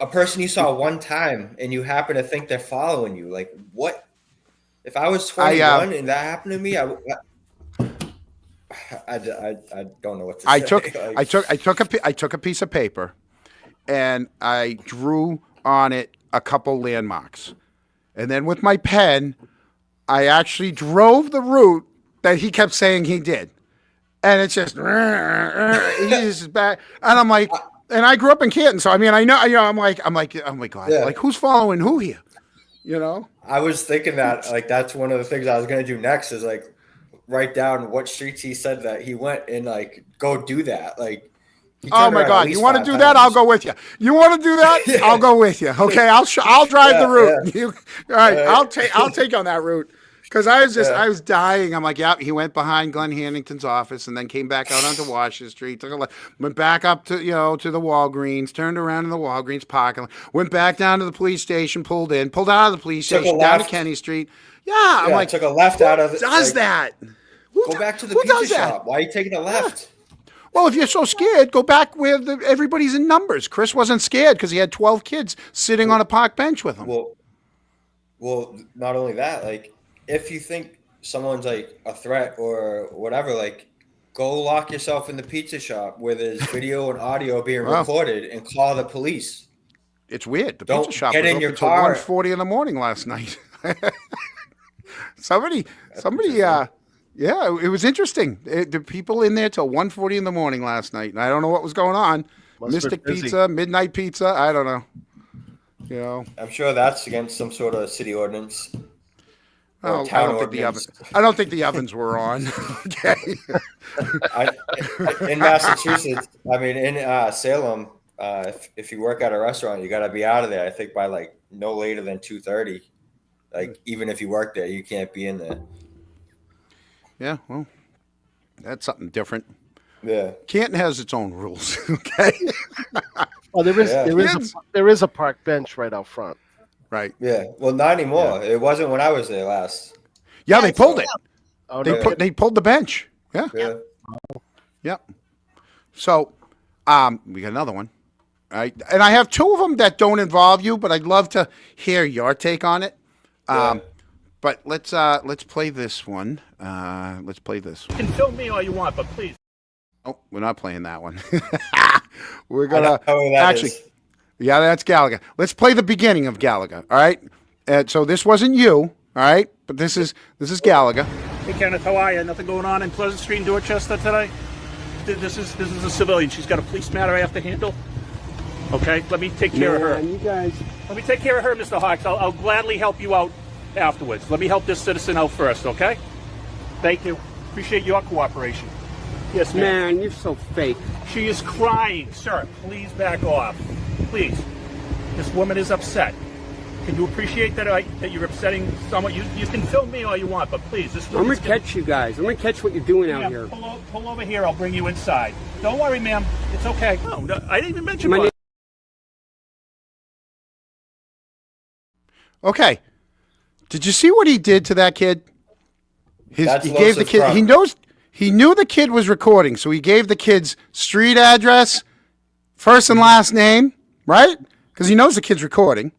a person you saw one time and you happen to think they're following you. Like, what? If I was 21 and that happened to me, I don't know what to say. I took a piece of paper and I drew on it a couple landmarks. And then with my pen, I actually drove the route that he kept saying he did. And it's just he's back. And I'm like, and I grew up in Canton, so I mean I know, I'm like, oh my God, like who's following who here? I was thinking that like that's one of the things I was gonna do next is like write down what streets he said that he went and like go do that. Like, oh my God, you want to do that? I'll go with you. You want to do that? Yeah. I'll go with you. Okay, I'll drive the route. Yeah. All right, I'll take on that route. Because I was dying. I'm like, yeah, he went behind Glenn Hannington's office and then came back out onto Washington Street, took a left, went back up to to the Walgreens, turned around in the Walgreens parking lot, went back down to the police station, pulled out of the police station, down to Kenny Street. Yeah, I'm like, took a left out of it. Does that? Go back to the pizza shop. Why are you taking a left? Well, if you're so scared, go back where everybody's in numbers. Chris wasn't scared because he had 12 kids sitting on a park bench with him. Well, not only that, like, if you think someone's like a threat or whatever, like go lock yourself in the pizza shop where there's video and audio being recorded and call the police. It's weird. The Don't pizza shop get was in your open till car. 1:40 in the morning last night. somebody, it was interesting. The people in there till 1:40 in the morning last night, and I don't know what was going on. Mystic Pizza, Midnight Pizza, I don't know. I'm sure that's against some sort of city ordinance. Oh, I don't think the ovens were on. Okay. In Massachusetts, I mean, in Salem, if you work at a restaurant, you got to be out of there. I think by like no later than 2:30. Like even if you work there, you can't be in there. Yeah, well, that's something different. Yeah, Canton has its own rules. Okay. Oh, there is Yeah. there is a park bench right out front. Right. Yeah. Well, not anymore. It wasn't when I was there last. Yeah, they pulled it. Oh, They no. they pulled the bench. Yeah. Yeah. Yep. So, we got another one. All right. And I have two of them that don't involve you, but I'd love to hear your take on it. Yeah. But let's play this one. Let's play this one. You can film me all you want, but please. Oh, we're not playing that one. We're I know gonna who that actually. is. Yeah, that's Gallagher. Let's play the beginning of Gallagher. All right. So this wasn't you. All right, but this is Gallagher. Hey Kenneth, how are you? Nothing going on in Pleasant Street in Dorchester today? This is a civilian. She's got a police matter I have to handle. Okay, let me take care of her. You guys. Let me take care of her, Mr. Hawks. I'll gladly help you out afterwards. Let me help this citizen out first, okay? Thank you. Appreciate your cooperation. Yes, ma'am. Man, you're so fake. She is crying. Sir, please back off. Please. This woman is upset. Can you appreciate that you're upsetting someone? You can film me all you want, but please, this I'm gonna woman's catch you guys. I'm gonna catch what you're doing out here. Pull over here. I'll bring you inside. Don't worry, ma'am. It's okay. No, I didn't even mention My my name- Okay. Did you see what he did to that kid? That's He gave the Los's kid. problem. He knew the kid was recording, so he gave the kid's street address, first and last name, right? Because he knows the kid's recording.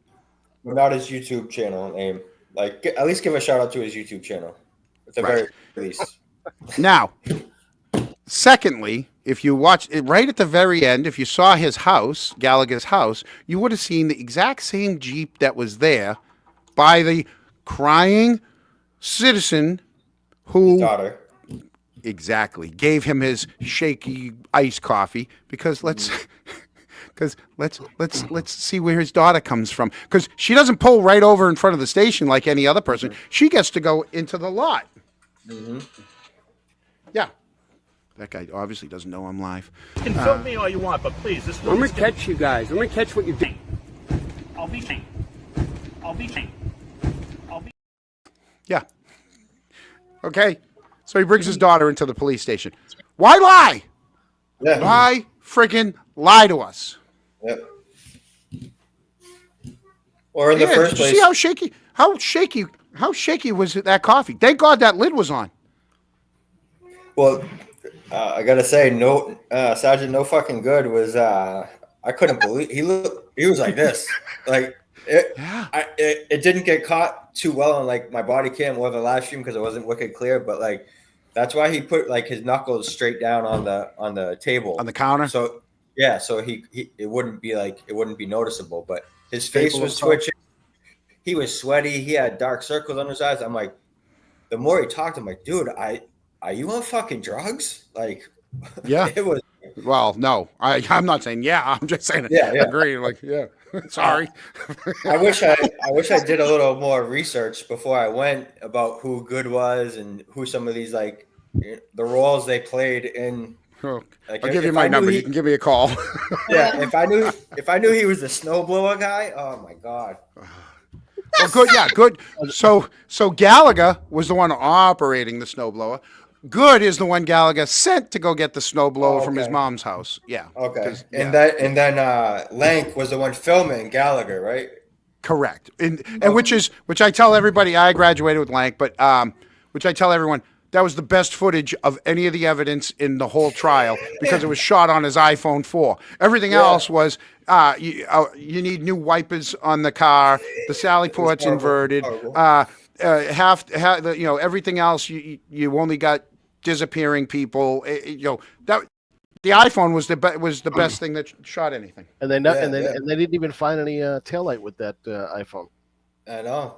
But not his YouTube channel name. Like, at least give a shout out to his YouTube channel, at the Right. very least. Now, secondly, if you watch it right at the very end, if you saw his house, Gallagher's house, you would have seen the exact same Jeep that was there by the crying citizen who Daughter. exactly gave him his shaky iced coffee because let's see where his daughter comes from, because she doesn't pull right over in front of the station like any other person. She gets to go into the lot. Yeah, that guy obviously doesn't know I'm live. You can film me all you want, but please, this I'm gonna woman's catch you guys. I'm gonna catch what you're doing. I'll be king. Yeah. Okay. So he brings his daughter into the police station. Why lie? Yeah. Why friggin' lie to us? Yep. Or in the Yeah, first did you place, see how shaky was that coffee? Thank God that lid was on. well, I gotta say, Sergeant No Fucking Good was. I couldn't believe he was like this, like it. Yeah. It didn't get caught too well on like my body cam or the live stream because it wasn't wicked clear, but like that's why he put like his knuckles straight down on the table On the counter? So yeah, so he it wouldn't be noticeable, but his face Staple was himself. twitching. He was sweaty. He had dark circles under his eyes. I'm like, the more he talked, I'm like, dude, are you on fucking drugs? Like, Yeah. it was. Well, no, I'm not saying yeah. I'm just saying Yeah, yeah. agree. Like, yeah, sorry. I wish I did a little more research before I went about who Good was and who some of these like the roles they played in. Oh, Like, I'll give you if my I knew number. he- You can give me a call. Yeah, if I knew he was the snowblower guy, oh my god. Well, good. Yeah, good. So Gallagher was the one operating the snowblower. Good is the one Gallagher sent to go get the snowblower from his okay. mom's house. Yeah. Okay, 'Cause, and yeah, then Lank was the one filming Gallagher, right? correct. And which I tell everybody. I graduated with Lank, but which I tell everyone that was the best footage of any of the evidence in the whole trial because it was shot on his iPhone 4. Everything else was you need new wipers on the car, the Sally port's horrible, inverted, horrible. everything else you only got disappearing people. That the iPhone was the best thing that shot anything. And they Yeah. they didn't even find any taillight with that iPhone. I know.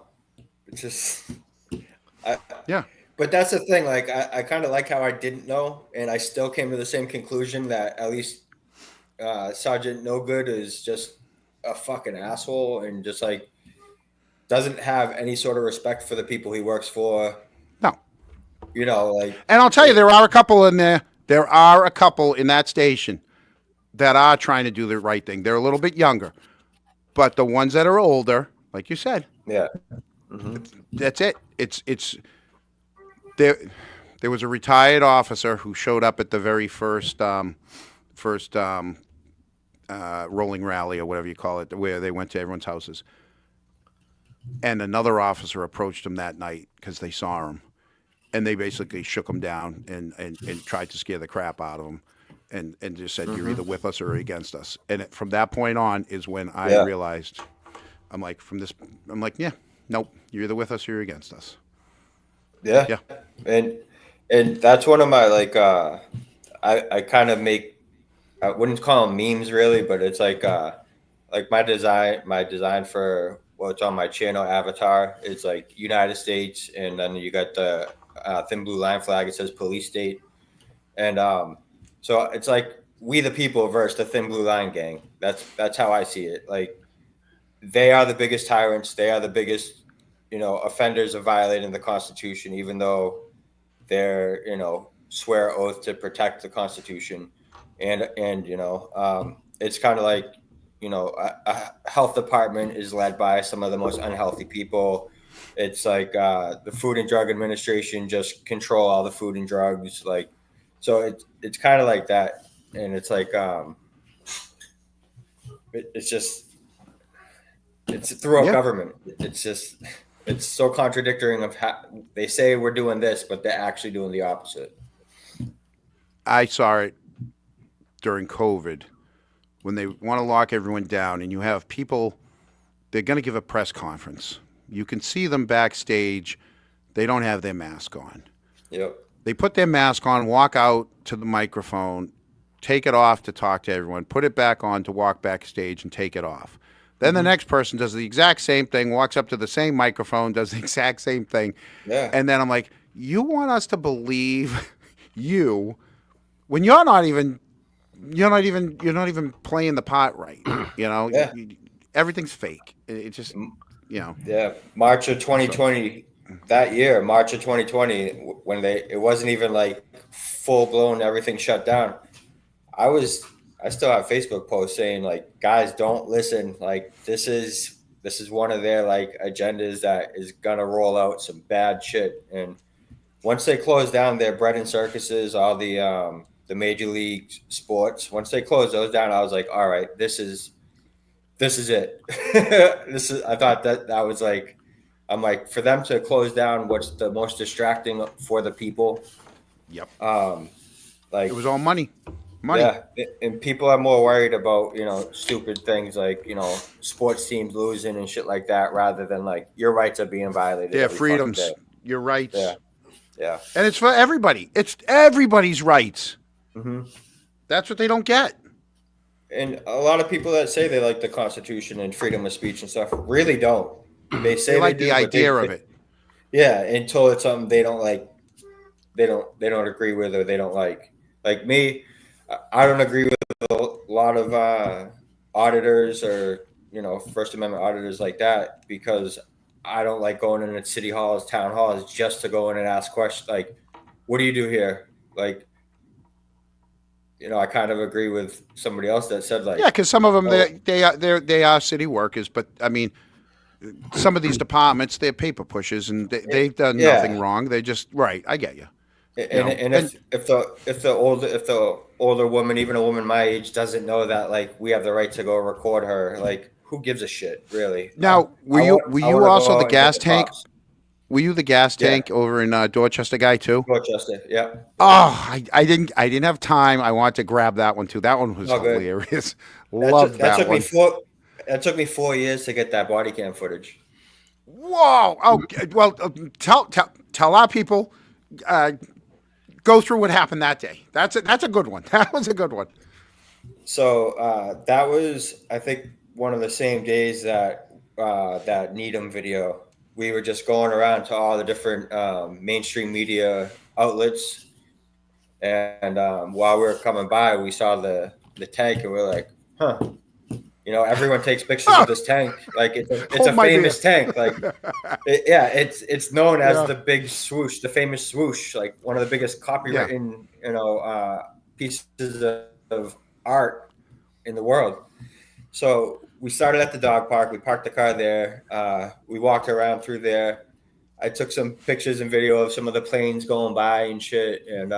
It's just, Yeah. but that's the thing. Like, I kind of like how I didn't know, and I still came to the same conclusion that at least Sergeant No Good is just a fucking asshole and just like doesn't have any sort of respect for the people he works for. No. You know, like, And I'll tell you, there are a couple in there. There are a couple in that station that are trying to do the right thing. They're a little bit younger, but the ones that are older, like you said, yeah, that's it. It's there. There was a retired officer who showed up at the very first rolling rally or whatever you call it, where they went to everyone's houses. And another officer approached him that night because they saw him, and they basically shook him down and tried to scare the crap out of him, and just said, "You're either with us or against us." And from that point on is when I realized, I'm like, yeah, nope, you're either with us or you're against us. Yeah. And that's one of my I kind of make, I wouldn't call them memes really, but it's like my design for what's on my channel avatar is like United States, and then you got the thin blue line flag. It says police state, and so it's like we the people versus the thin blue line gang. That's how I see it. Like they are the biggest tyrants. They are the biggest, offenders of violating the Constitution, even though they're, swear oath to protect the Constitution. And it's kind of like, a health department is led by some of the most unhealthy people. It's like the Food and Drug Administration just control all the food and drugs. Like, so it's kind of like that. And it's like, it's through a government. It's so contradictory of how they say we're doing this, but they're actually doing the opposite. I saw it during COVID when they want to lock everyone down, and you have people, they're going to give a press conference. You can see them backstage. They don't have their mask on. Yep. They put their mask on, walk out to the microphone, take it off to talk to everyone, put it back on to walk backstage and take it off. Then the next person does the exact same thing, walks up to the same microphone, does the exact same thing. Yeah. And then I'm like, you want us to believe you when you're not even playing the part right. Yeah. Everything's fake. It just, Yeah. March of 2020, that year, March of 2020, when it wasn't even like full blown, everything shut down. I still have Facebook posts saying like, guys, don't listen. Like this is one of their like agendas that is gonna roll out some bad shit. And once they close down their bread and circuses, all the major league sports, once they close those down, I was like, all right, this is it. I thought that was like, I'm like, for them to close down what's the most distracting for the people. Yep. Like it was all money. Yeah, and people are more worried about, stupid things like, sports teams losing and shit like that, rather than like your rights are being violated. Yeah, freedoms, your rights. Yeah. And it's for everybody. It's everybody's rights. Mm-hmm. That's what they don't get. And a lot of people that say they like the Constitution and freedom of speech and stuff really don't. They say they like do, the idea of it. Yeah, until it's something they don't like. They don't agree with, or they don't like. Like me, I don't agree with a lot of auditors or First Amendment auditors like that, because I don't like going into city halls, town halls, just to go in and ask questions. Like, what do you do here? Like, I kind of agree with somebody else that said like, because some of them they are city workers, but I mean, some of these departments they're paper pushers and they've done nothing wrong. They just right. I get you. And if the older woman, even a woman my age, doesn't know that like we have the right to go record her, like who gives a shit, really? Now, were you also the gas tank? Were you the gas tank over in Dorchester guy too? Dorchester, yeah. Oh, I didn't have time. I wanted to grab that one too. That one was hilarious. Loved that one. That took me 4 years to get that body cam footage. Whoa! Oh, well, tell our people. Go through what happened that day. That's a good one. That was a good one. So that was, I think, one of the same days that that Needham video. We were just going around to all the different mainstream media outlets, and while we were coming by, we saw the tank, and we're like, huh. Everyone takes pictures of this tank. Like it's a famous tank. Like, it's known as the big swoosh, the famous swoosh, like one of the biggest copywritten, pieces of art in the world. So we started at the dog park. We parked the car there. We walked around through there. I took some pictures and video of some of the planes going by and shit. And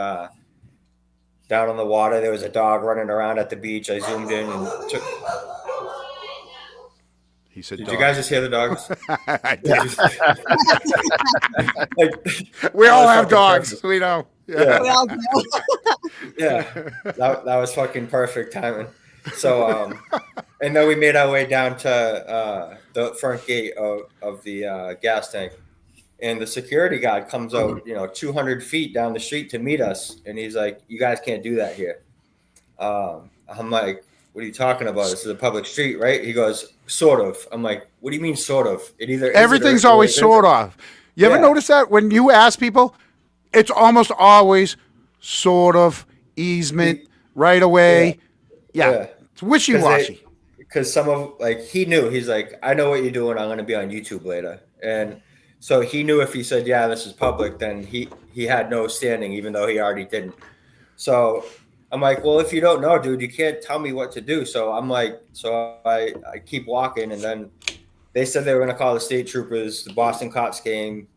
down on the water. There was a dog running around at the beach. I zoomed in and took. He said, Did dog. you guys just hear the dogs? I did. Like, We all that was have fucking dogs. perfect. We know. Yeah. We all do. Yeah, that was fucking perfect timing. So, and then we made our way down to the front gate of the gas tank, and the security guard comes out, 200 feet down the street to meet us, and he's like, "You guys can't do that here." I'm like, "What are you talking about? This is a public street, right?" He goes, "Sort of." I'm like, "What do you mean, sort of? It either is Everything's it or always it sort isn't." of. You ever Yeah. notice that when you ask people, it's almost always sort of, easement, right away. Yeah. It's wishy-washy. Because some of he knew, he's like, "I know what you're doing. I'm going to be on YouTube later." And so he knew if he said, "Yeah, this is public," then he had no standing, even though he already didn't. So I'm like, "Well, if you don't know, dude, you can't tell me what to do." So I'm like, I keep walking, and then they said they were going to call the state troopers. The Boston cops came.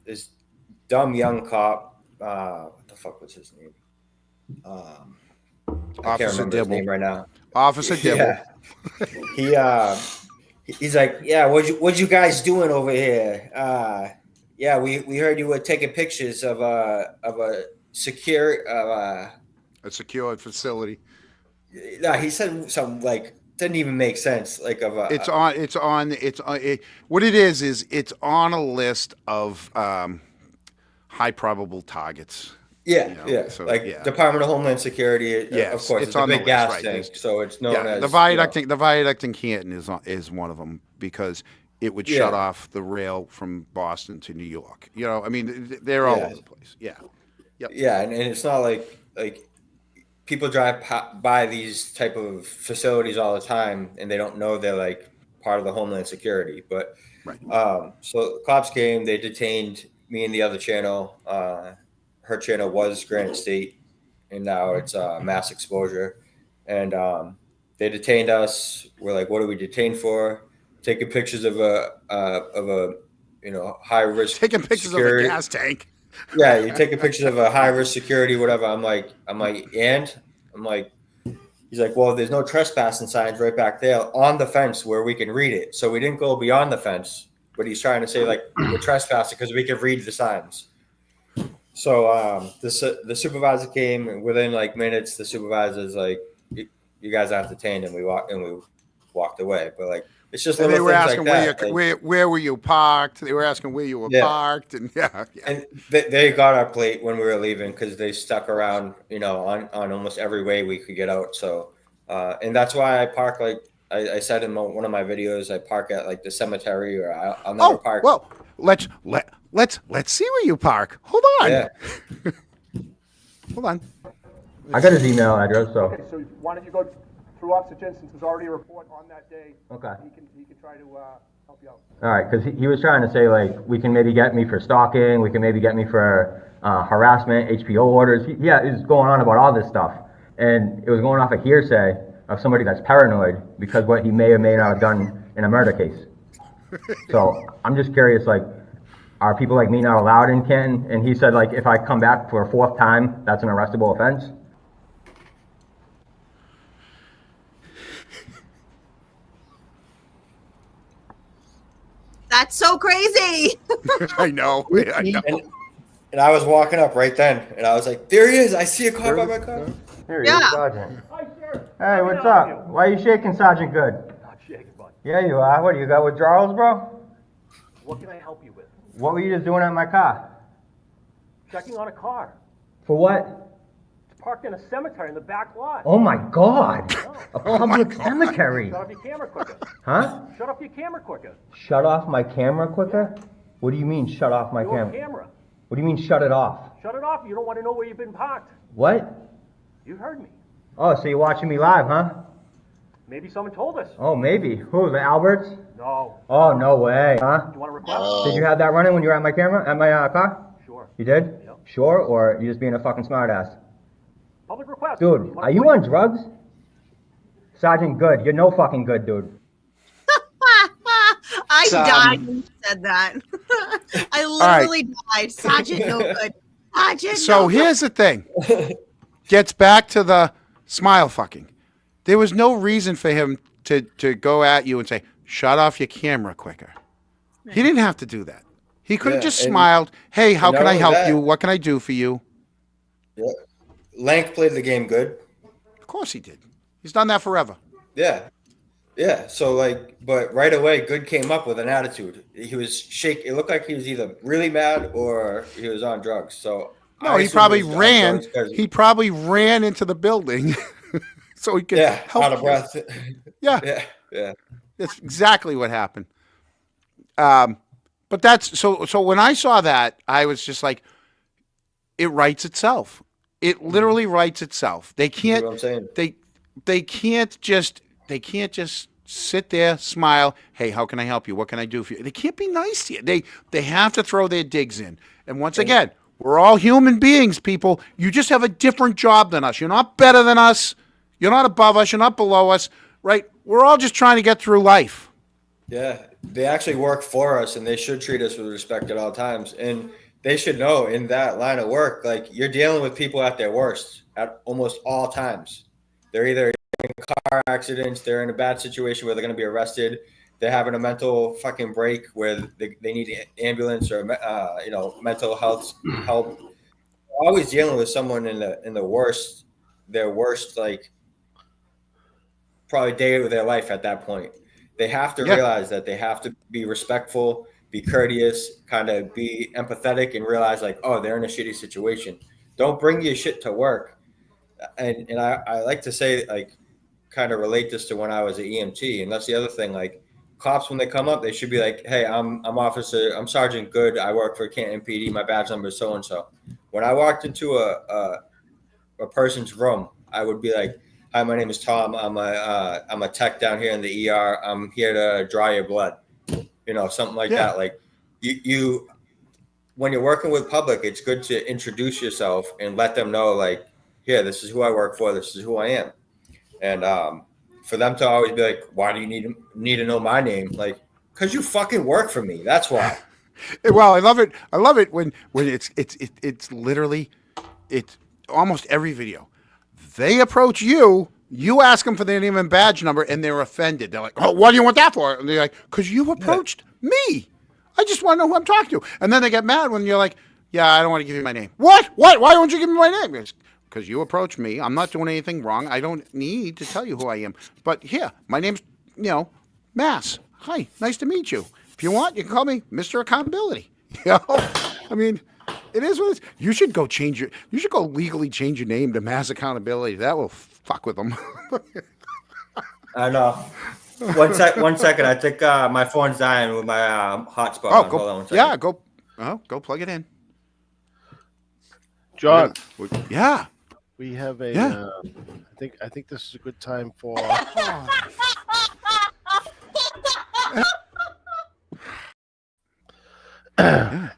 This dumb young cop, what the fuck was his name? I can't Officer remember his Dibble. name right now. Officer Dibble. Yeah. He's like, "Yeah, what you guys doing over here? Yeah, we heard you were taking pictures of a secure A secured facility. no, he said something didn't even make sense. What it is it's on a list of high probable targets. yeah. so, Department of Homeland Security, Yes, of course, it's it's a on the big list, gas right. tank, so it's known Yeah, as the viaduct in Canton is one of them because it would shut Yeah. off the rail from Boston to New York. I mean, they're all Yeah. over the place. Yeah. Yep. Yeah, and it's not like people drive by these type of facilities all the time, and they don't know they're part of the Homeland Security. But Right. So the cops came, they detained me and the other channel. Her channel was Granite State, and now it's mass exposure. And they detained us. We're like, "What are we detained for?" Taking pictures of a high risk. Taking pictures security. of a gas tank. Yeah, you're taking pictures of a high risk security, whatever. I'm like, he's like, "Well, there's no trespassing signs right back there on the fence where we can read it." So we didn't go beyond the fence, but he's trying to say we're trespassing because we can read the signs. So the supervisor came, and within minutes, the supervisor's like, "You guys are detained," and we walked away. But it's just And they little were things asking like that. where were you parked? They were asking where you were parked, and yeah. And they got our plate when we were leaving because they stuck around, on almost every way we could get out. So, and that's why I park I said in one of my videos, I park at the cemetery, or I'll never park. Well, let's see where you park. Hold on. Yeah. Hold on. I got his email address, so. Okay, so why don't you go through Officer Jensen, there's already a report on that day. Okay. He can try to help you out. All right, because he was trying to say, we can maybe get me for stalking, we can maybe get me for harassment, HPO orders. He was going on about all this stuff. And it was going off a hearsay of somebody that's paranoid because what he may or may not have done in a murder case. So I'm just curious, are people like me not allowed in Canton? And he said, if I come back for a fourth time, that's an arrestable offense. That's so crazy. I know. And I was walking up right then, and I was like, "There he is! I see a car by my car." Here he is, Yeah. Sergeant. Hi, sir. Hey, what's up? Why are you shaking, Sergeant Good? Not shaking, bud. Yeah, you are. What, you got withdrawals, bro? What can I help you with? What were you just doing at my car? Checking on a car. For what? It's parked in a cemetery in the back lot. Oh my God! A public cemetery. Shut off your camera quicker. Huh? Shut off your camera quicker. Shut off my camera quicker? What do you mean, shut off my Your camera? camera. What do you mean, shut it off? Shut it off. You don't want to know where you've been parked. What? You heard me. Oh, so you're watching me live, huh? Maybe someone told us. Oh, maybe. Who, the Alberts? No. Oh, no way, huh? You want to request? Did you have that running when you were at my car? Sure. You did? Yep. Sure, or you just being a fucking smartass? Public request. Dude, are you on drugs? Sergeant Good, you're no fucking good, dude. I died when you said that. I literally died. Sergeant, no good. So here's the thing. Gets back to the smile fucking. There was no reason for him to go at you and say, shut off your camera quicker. He didn't have to do that. He could have just smiled. Hey, how can I help you? What can I do for you? Yeah. Lank played the game good. Of course he did. He's done that forever. Yeah. Yeah. So but right away, Good came up with an attitude. He was It looked like he was either really mad or he was on drugs. So no, he probably ran. He probably ran into the building so he could help out of breath. Yeah. Yeah. That's exactly what happened. But that's so when I saw that, I was just like, it writes itself. It literally writes itself. They can't. You know what I'm saying? They can't just sit there, smile. Hey, how can I help you? What can I do for you? They can't be nice to you. They have to throw their digs in. And once again, we're all human beings, people. You just have a different job than us. You're not better than us. You're not above us. You're not below us. Right? We're all just trying to get through life. Yeah, they actually work for us, and they should treat us with respect at all times. And they should know in that line of work, like you're dealing with people at their worst at almost all times. They're either in car accidents, they're in a bad situation where they're going to be arrested, they're having a mental fucking break where they need ambulance or mental health help. They're always dealing with someone in their worst like probably day of their life at that point. They have to realize that they have to be respectful, be courteous, kind of be empathetic, and realize like, oh, they're in a shitty situation. Don't bring your shit to work. And I like to say, like, kind of relate this to when I was an EMT. And that's the other thing. Like, cops, when they come up, they should be like, hey, I'm Sergeant Good. I work for Canton PD. My badge number is so-and-so. When I walked into a person's room, I would be like, hi, my name is Tom. I'm a tech down here in the ER. I'm here to draw your blood. Something like that. Like you, when you're working with public, it's good to introduce yourself and let them know, like, here, this is who I work for. This is who I am. And for them to always be like, why do you need to know my name? Like, because you fucking work for me. That's why. Well, I love it. I love it when it's literally, it's almost every video. They approach you, you ask them for their name and badge number, and they're offended. They're like, oh, what do you want that for? And they're like, because you approached me. I just want to know who I'm talking to. And then they get mad when you're like, yeah, I don't want to give you my name. What? Why won't you give me my name? Because you approached me. I'm not doing anything wrong. I don't need to tell you who I am. But here, my name's, Mass. Hi, nice to meet you. If you want, you can call me Mr. Accountability. I mean... It is what it is. You should go legally change your name to Mass Accountability. That will fuck with them. I know. One second. I think my phone's dying with my hotspot. Oh, on. Hold on 1 second. Yeah, go plug it in. John. Yeah. We have a. Yeah. I think this is a good time for.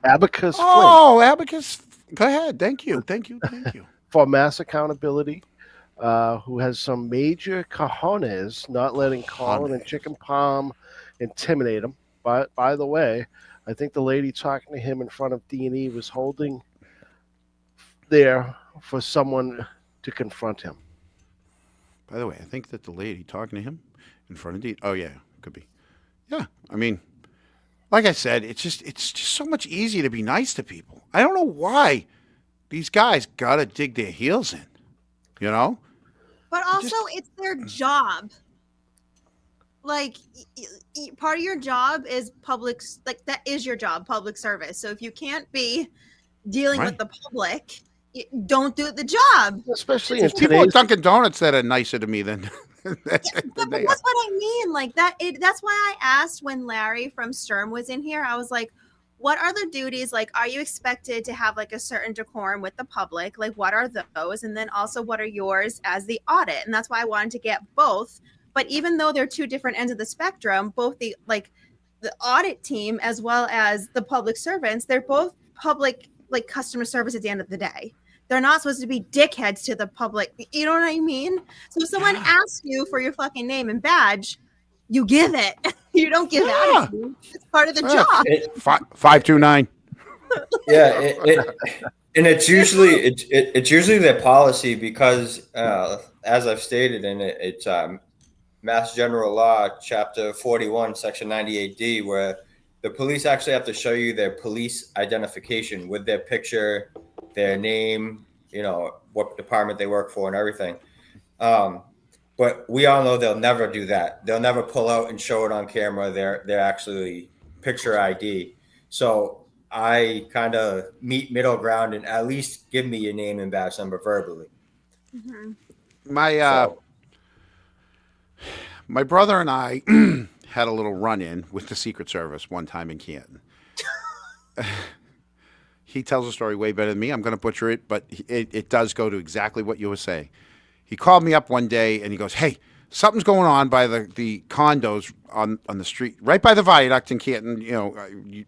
Abacus. Oh, Abacus. Go ahead. Thank you. For Mass Accountability, who has some major cojones, not letting Colin and Chicken Palm intimidate him. By the way, I think the lady talking to him in front of D&E was holding there for someone to confront him. By the way, I think that the lady talking to him in front of D. Oh yeah, could be. Yeah, I mean. Like I said, it's just so much easier to be nice to people. I don't know why these guys gotta dig their heels in, But also, it's their job. Like, part of your job is that is your job, public service. So if you can't be dealing with the public, don't do the job. Especially in people at Dunkin' Donuts that are nicer to me than. But that's what I mean. Like that. That's why I asked when Larry from Sturm was in here. I was like, "What are the duties? Like, are you expected to have like a certain decorum with the public? Like, what are those? And then also, what are yours as the audit?" And that's why I wanted to get both. But even though they're two different ends of the spectrum, both the audit team as well as the public servants, they're both public customer service at the end of the day. They're not supposed to be dickheads to the public. You know what I mean? So if someone asks you for your fucking name and badge, you give it. You don't give attitude. It's part of the job. 529. Yeah, And it's usually it's usually their policy because, as I've stated in it, it's Mass General Law, Chapter 41, Section 98D, where the police actually have to show you their police identification with their picture, their name, what department they work for, and everything. But we all know they'll never do that. They'll never pull out and show it on camera. They're actually picture ID. So I kind of meet middle ground and at least give me your name and badge number verbally. My brother and I had a little run-in with the Secret Service one time in Canton. He tells the story way better than me. I'm going to butcher it, but it does go to exactly what you were saying. He called me up one day and he goes, "Hey, something's going on by the condos on the street, right by the viaduct in Canton.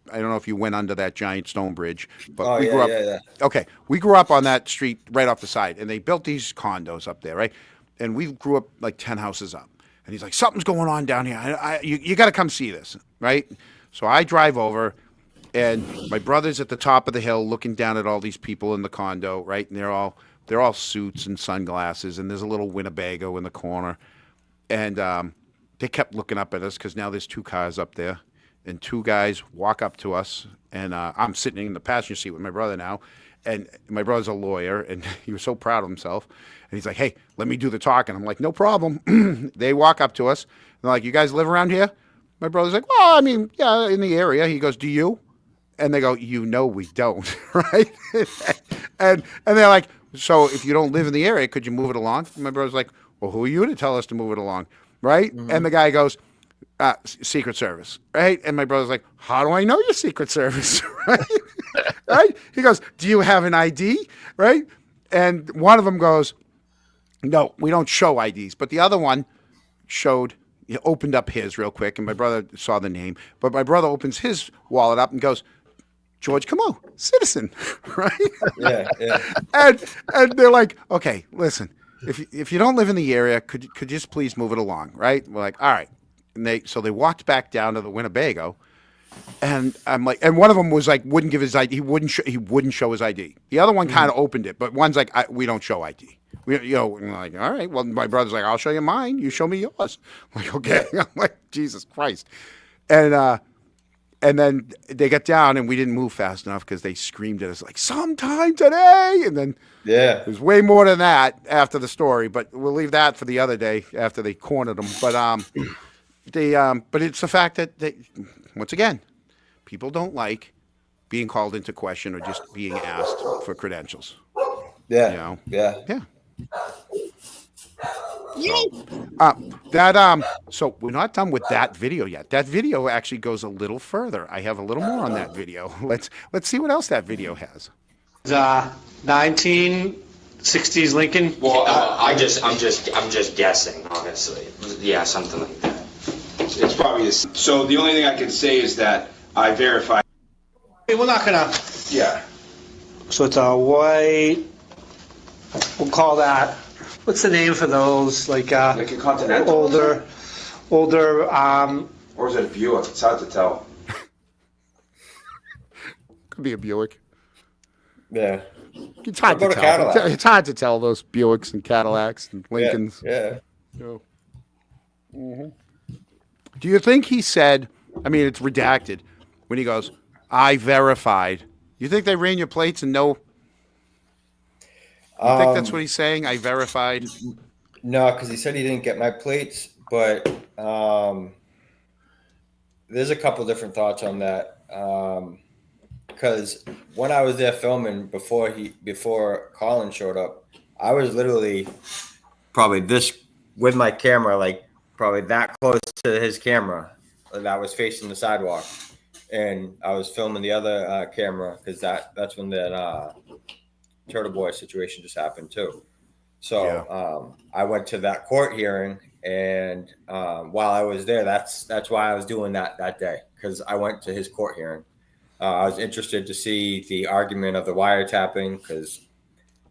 I don't know if you went under that giant stone bridge, but we grew up. Yeah. Okay, we grew up on that street right off the side, and they built these condos up there, right? And we grew up like 10 houses up. And he's like, something's going on down here. You got to come see this, right? So I drive over, and my brother's at the top of the hill looking down at all these people in the condo, right? And they're all suits and sunglasses, and there's a little Winnebago in the corner. And they kept looking up at us because now there's 2 cars up there, and 2 guys walk up to us, and I'm sitting in the passenger seat with my brother now, and my brother's a lawyer, and he was so proud of himself. And he's like, "Hey, let me do the talking." I'm like, "No problem." They walk up to us. They're like, "You guys live around here?" My brother's like, "Well, I mean, yeah, in the area." He goes, "Do you?" And they go, we don't, right? and they're like, "So if you don't live in the area, could you move it along?" And my brother's like, "Well, who are you to tell us to move it along?" Right? Mm-hmm. And the guy goes, Secret Service, right? And my brother's like, "How do I know you're Secret Service?" Right? Right? He goes, "Do you have an ID?" Right? And one of them goes, "No, we don't show IDs." But the other one opened up his real quick, and my brother saw the name. But my brother opens his wallet up and goes, "George Camo, citizen," right? Yeah. And they're like, "Okay, listen, if you don't live in the area, could you just please move it along?" Right? We're like, "All right." And they walked back down to the Winnebago, and I'm like, and one of them was like, wouldn't give his ID. He wouldn't show his ID. The other one kind of opened it, but one's like, "We don't show ID." And I'm like, "All right." Well, my brother's like, "I'll show you mine. You show me yours." I'm like, "Okay." I'm like, Jesus Christ. And then they got down, and we didn't move fast enough because they screamed at us like, "Sometime today." And then there's way more than that after the story, but we'll leave that for the other day after they cornered them. But it's the fact that once again, people don't like being called into question or just being asked for credentials. Yeah. So we're not done with that video yet. That video actually goes a little further. I have a little more on that video. Let's see what else that video has. 1960s Lincoln. Well, I'm just guessing, honestly. Yeah, something like that. It's probably this. So the only thing I can say is that I verified. We're not gonna. Yeah. So it's a white. We'll call that. What's the name for those? Like a Continental. Older. Or is it a Buick? It's hard to tell. Could be a Buick. Yeah. It's hard to tell. It's hard to tell those Buicks and Cadillacs and Lincolns. Yeah. Mm-hmm. Do you think he said, I mean, it's redacted, when he goes, "I verified"? You think they ran your plates and no? You think that's what he's saying? I verified? No, because he said he didn't get my plates, but there's a couple different thoughts on that. Because when I was there filming before Colin showed up, I was literally probably this with my camera, like probably that close to his camera that was facing the sidewalk, and I was filming the other camera because that's when that Turtle Boy situation just happened too. So I went to that court hearing, and while I was there, that's why I was doing that day, because I went to his court hearing. I was interested to see the argument of the wiretapping, because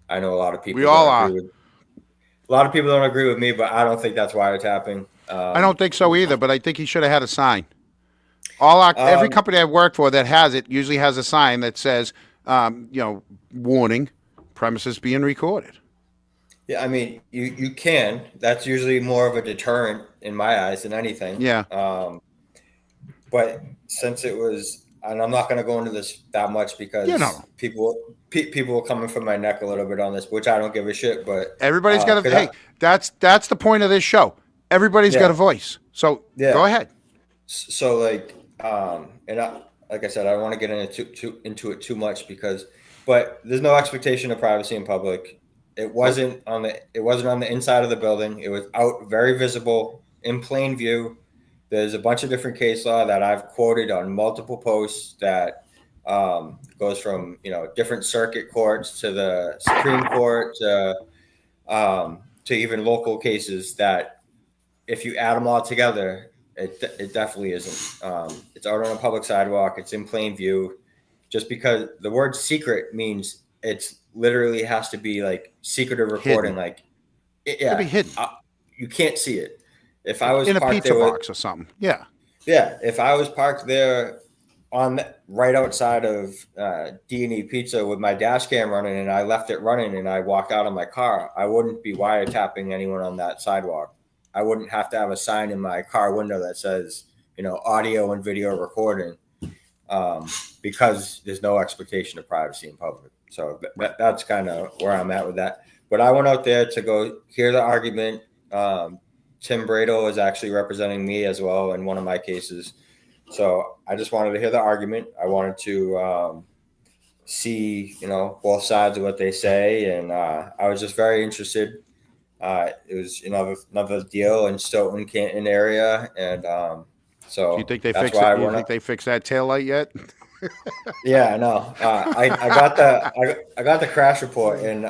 I know a lot of people. We all are. A lot of people don't agree with me, but I don't think that's wiretapping. I don't think so either, but I think he should have had a sign. Every company I've worked for that has it usually has a sign that says warning, premises being recorded. Yeah, I mean, you can. That's usually more of a deterrent in my eyes than anything. Yeah. But since it was, and I'm not going to go into this that much because people are coming from my neck a little bit on this, which I don't give a shit. But everybody's got a hey. That's the point of this show. Everybody's got a voice. So go ahead. So like, like I said, I don't want to get into it too much but there's no expectation of privacy in public. It wasn't on the inside of the building. It was out, very visible, in plain view. There's a bunch of different case law that I've quoted on multiple posts that goes from different circuit courts to the Supreme Court to even local cases that if you add them all together, it definitely isn't. It's out on a public sidewalk. It's in plain view. Just because the word secret means it's literally has to be like secretive recording. Hidden. It'll be hidden. You can't see it. If I was in a parked pizza there box or something, yeah. If I was parked there right outside of D&E Pizza with my dash cam running and I left it running and I walked out of my car, I wouldn't be wiretapping anyone on that sidewalk. I wouldn't have to have a sign in my car window that says, audio and video recording, because there's no expectation of privacy in public. So that's kind of where I'm at with that. But I went out there to go hear the argument. Tim Brado is actually representing me as well in one of my cases. So I just wanted to hear the argument. I wanted to see, both sides of what they say. And I was just very interested. It was another deal in Stoughton, Canton area. And so do you think they that's fixed why it? You think they fixed that taillight yet? Yeah, no. I got the crash report, and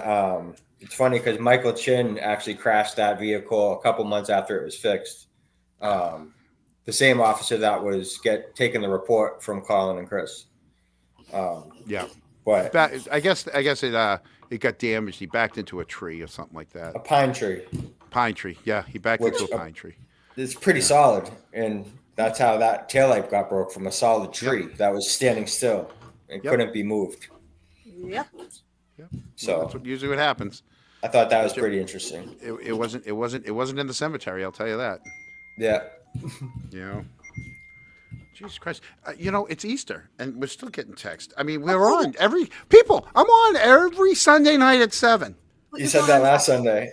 it's funny because Michael Chin actually crashed that vehicle a couple months after it was fixed. The same officer that was taking the report from Colin and Chris. Yeah, but I guess it got damaged. He backed into a tree or something like that. A pine tree. Pine tree. Yeah, he backed into a pine tree. It's pretty solid, and that's how that taillight got broke, from a solid tree that was standing still and couldn't be moved. Yep. So that's usually what happens. I thought that was pretty interesting. It wasn't in the cemetery. I'll tell you that. Yeah. Jesus Christ. It's Easter and we're still getting text. I mean, we're on I'm on every Sunday night at 7. You said that last Sunday.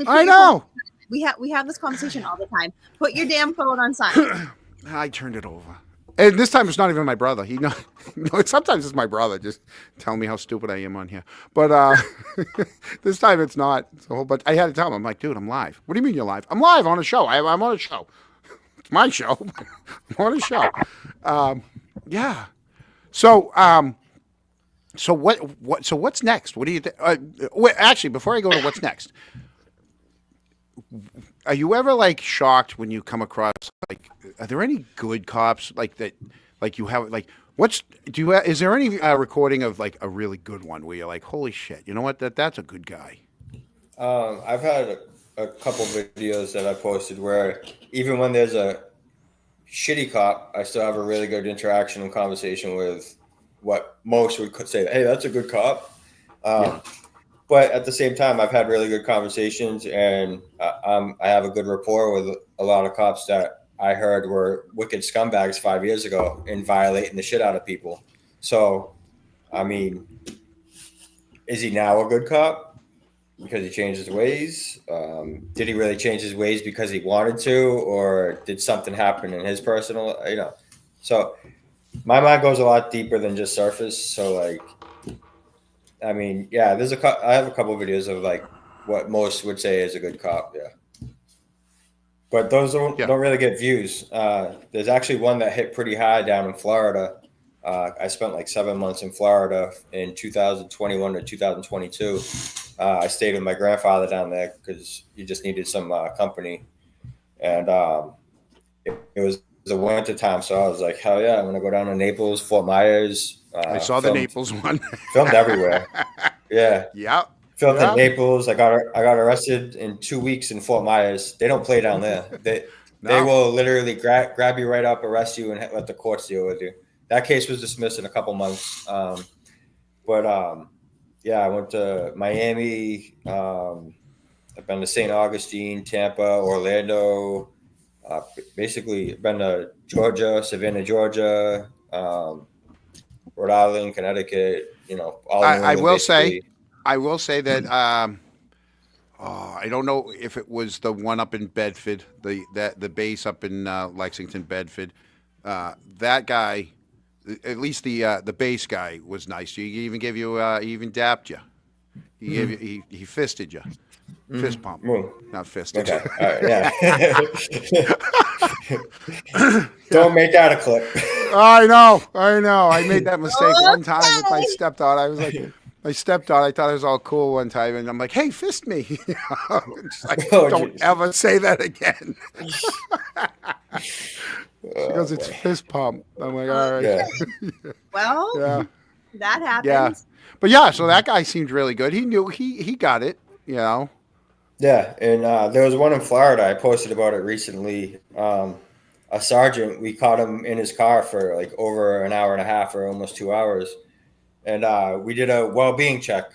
I know. We have this conversation all the time. Put your damn phone on silent. I turned it over. And this time it's not even my brother. Sometimes it's my brother just telling me how stupid I am on here. But this time it's not. But I had to tell him, I'm like, dude, I'm live. What do you mean you're live? I'm live on a show. I'm on a show. It's my show. I'm on a show. Yeah. So what's next? What do you think? Actually, before I go to what's next, are you ever shocked when you come across are there any good cops that you have is there any recording of a really good one where you're like, holy shit, you know what, that's a good guy? I've had a couple videos that I posted where even when there's a shitty cop, I still have a really good interaction and conversation with what most would say, hey, that's a good cop. But at the same time, I've had really good conversations, and I have a good rapport with a lot of cops that I heard were wicked scumbags 5 years ago and violating the shit out of people. So, I mean, is he now a good cop because he changed his ways? Did he really change his ways because he wanted to, or did something happen in his personal, So my mind goes a lot deeper than just surface. So, I mean, yeah, I have a couple of videos of what most would say is a good cop. Yeah. But those don't really get views. There's actually one that hit pretty high down in Florida. I spent 7 months in Florida in 2021 to 2022. I stayed with my grandfather down there because he just needed some company. And it was the winter time. So I was like, hell yeah, I'm going to go down to Naples, Fort Myers. I saw the Naples one. Filmed everywhere. Yeah. Yeah. Filmed in Naples. I got arrested in 2 weeks in Fort Myers. They don't play down there. They will literally grab you right up, arrest you, and let the courts deal with you. that case was dismissed in a couple months. Yeah, I went to Miami. I've been to St. Augustine, Tampa, Orlando. Basically, been to Georgia, Savannah, Georgia, Rhode Island, Connecticut. All of New I England, will say, basically. that I don't know if it was the one up in Bedford, the base up in Lexington, Bedford. That guy, at least the base guy, was nice. He even gave you, he even dapped you. He gave you, he fisted you, fist pump, not fisted. Okay, all right, yeah. Don't make that a clip. I know. I made that mistake one time with my stepdaughter. I was like, my stepdaughter, I thought it was all cool one time, and I'm like, hey, fist me. It's like, don't ever say that again. She goes, it's fist pump. I'm like, all right. Yeah. Well, Yeah. that happens. Yeah. But yeah, so that guy seemed really good. He knew he got it, Yeah, and there was one in Florida. I posted about it recently. A sergeant, we caught him in his car for like over an hour and a half or almost 2 hours, and we did a well-being check.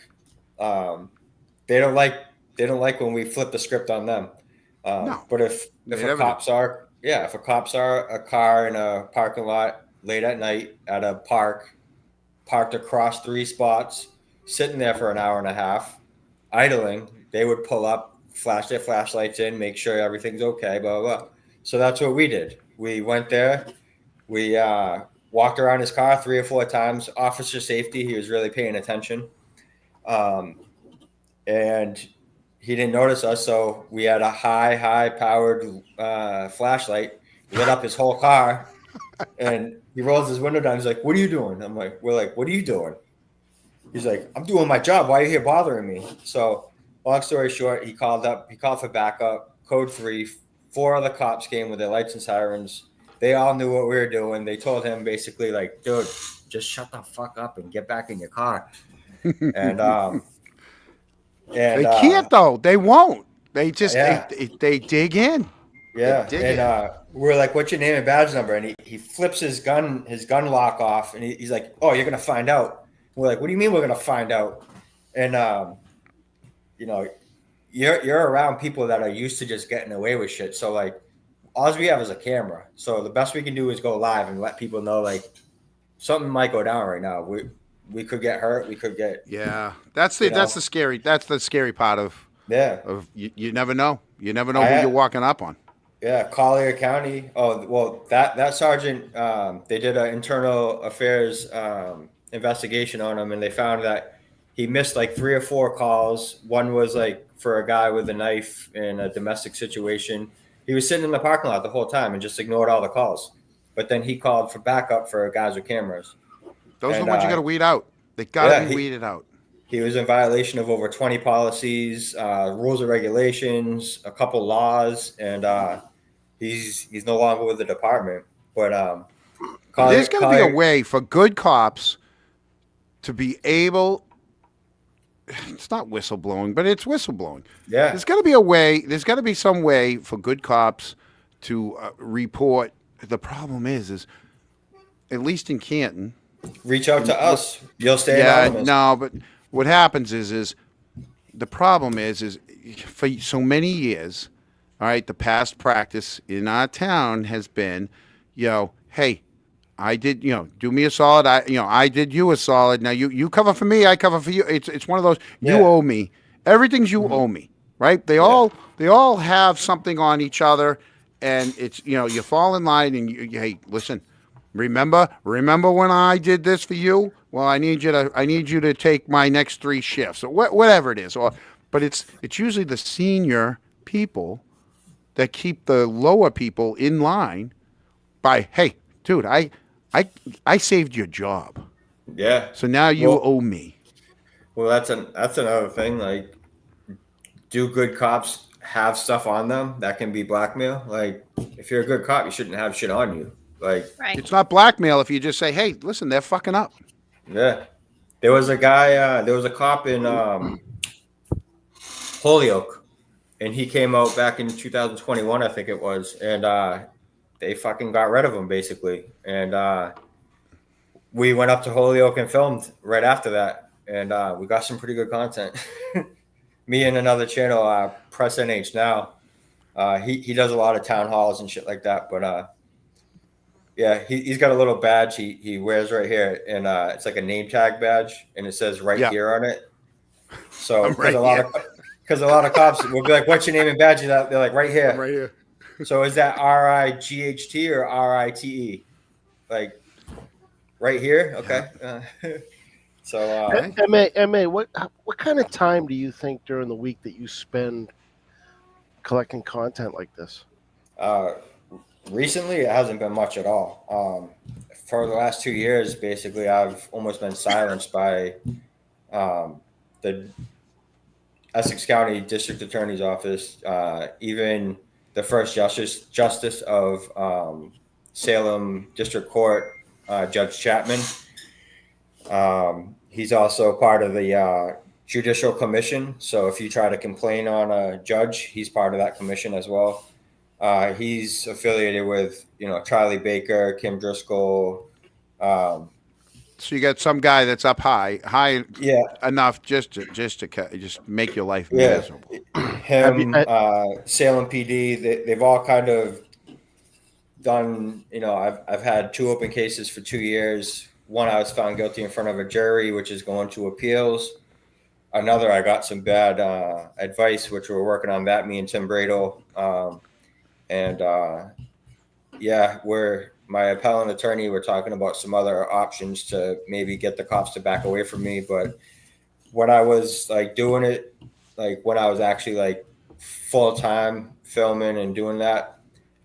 They don't like when we flip the script on them. No. But if a cop's are a car in a parking lot late at night at a park, parked across 3 spots, sitting there for an hour and a half, idling, they would pull up, flash their flashlights in, make sure everything's okay, blah, blah, blah. So that's what we did. We went there. We walked around his car 3 or 4 times. Officer safety, he was really paying attention. And he didn't notice us, so we had a high-powered flashlight, lit up his whole car, and he rolls his window down. He's like, what are you doing? We're like, what are you doing? He's like, I'm doing my job. Why are you here bothering me? So long story short, he called for backup, code 3, 4 other cops came with their lights and sirens. They all knew what we were doing. They told him basically like, dude, just shut the fuck up and get back in your car. And they can't though. They won't. They just they dig in. Yeah. They dig And we're like, what's your name and badge number? And he flips his gun lock off, and he's like, oh, you're gonna find out. We're like, what do you mean we're gonna find out? And you're around people that are used to just getting away with shit. So like, all we have is a camera. So the best we can do is go live and let people know like something might go down right now. We could get hurt. We could get That's the scary part of you never know. You never know who you're walking up on. Yeah, Collier County. Oh well, that sergeant. They did an internal affairs investigation on him, and they found that he missed like 3 or 4 calls. One was like for a guy with a knife in a domestic situation. He was sitting in the parking lot the whole time and just ignored all the calls. But then he called for backup for guys with cameras. Those are the ones you got to weed out. They got to be weeded out. He was in violation of over 20 policies, rules and regulations, a couple laws, and he's no longer with the department. But there's going to be a way for good cops to be able. It's not whistleblowing, but it's whistleblowing. Yeah. There's got to be a way. There's got to be some way for good cops to report. The problem is at least in Canton. Reach out to us. You'll stay anonymous. No, but what happens is the problem is for so many years, all right, the past practice in our town has been, hey, I did, do me a solid. I did you a solid. Now you cover for me, I cover for you. It's one of those, you owe me. Everything's you owe me, right? They all have something on each other, and it's, you fall in line and hey, listen, remember when I did this for you? Well, I need you to take my next 3 shifts or whatever it is. But it's usually the senior people that keep the lower people in line by, hey, dude, I saved your job. Yeah. So now you owe me. Well, that's another thing. Like, do good cops have stuff on them that can be blackmail? Like, if you're a good cop, you shouldn't have shit on you. Like, it's not blackmail if you just say, hey, listen, they're fucking up. Yeah. There was a guy, there was a cop in Holyoke, and he came out back in 2021, I think it was, and they fucking got rid of him, basically. And we went up to Holyoke and filmed right after that, and we got some pretty good content. Me and another channel, Press NH Now. He does a lot of town halls and shit like that, but yeah, he's got a little badge he wears right here, and it's like a name tag badge, and it says right here on it. So because a lot of cops will be like, "What's your name and badge?" They're like, "Right here." I'm right here. So is that RIGHT or RITE? Like right here? Okay. So Ma, what kind of time do you think during the week that you spend collecting content like this? Recently, it hasn't been much at all. For the last 2 years, basically, I've almost been silenced by the Essex County District Attorney's Office, even the first justice of Salem District Court, Judge Chapman. He's also part of the Judicial Commission. So if you try to complain on a judge, he's part of that commission as well. He's affiliated with, Charlie Baker, Kim Driscoll. So you got some guy that's up high Yeah. enough just to make your life miserable. Him, Salem PD, they've all kind of done, I've had 2 open cases for 2 years. One, I was found guilty in front of a jury, which is going to appeals. Another, I got some bad advice, which we're working on that, me and Tim Bradle. My appellant attorney, we're talking about some other options to maybe get the cops to back away from me. But when I was doing it, when I was actually full time filming and doing that,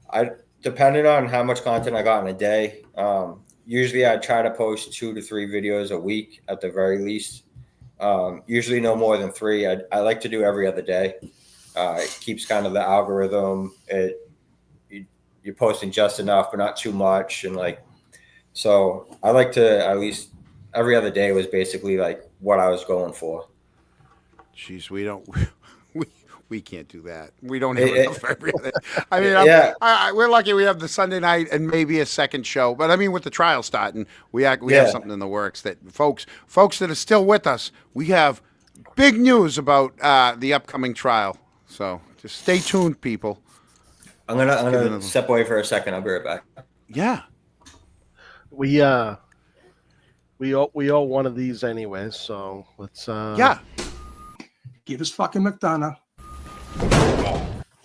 I depended on how much content I got in a day. Usually I try to post 2 to 3 videos a week at the very least. Usually no more than 3. I like to do every other day. It keeps kind of the algorithm. You're posting just enough, but not too much. And so I like to at least every other day was basically what I was going for. Jeez, we can't do that. We don't have enough for everything. I mean, we're lucky we have the Sunday night and maybe a second show. But I mean, with the trial starting, we have something in the works that folks that are still with us, we have big news about the upcoming trial. So just stay tuned, people. I'm gonna step away for a second. I'll be right back. Yeah. We owe one of these anyways, so let's Give us fucking McDonough,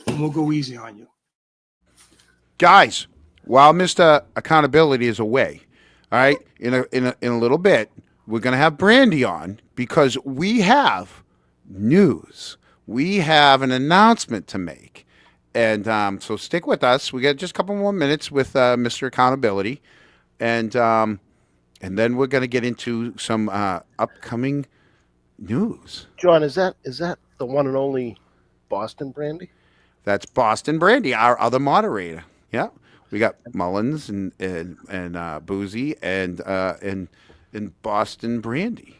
and we'll go easy on you. Guys, while Mr. Accountability is away, all right, in a little bit, we're gonna have Brandy on because we have news. We have an announcement to make. And so stick with us. We got just a couple more minutes with Mr. Accountability. And then we're going to get into some upcoming news. John, is that the one and only Boston Brandy? That's Boston Brandy, our other moderator. Yeah. We got Mullins and Boozy and Boston Brandy.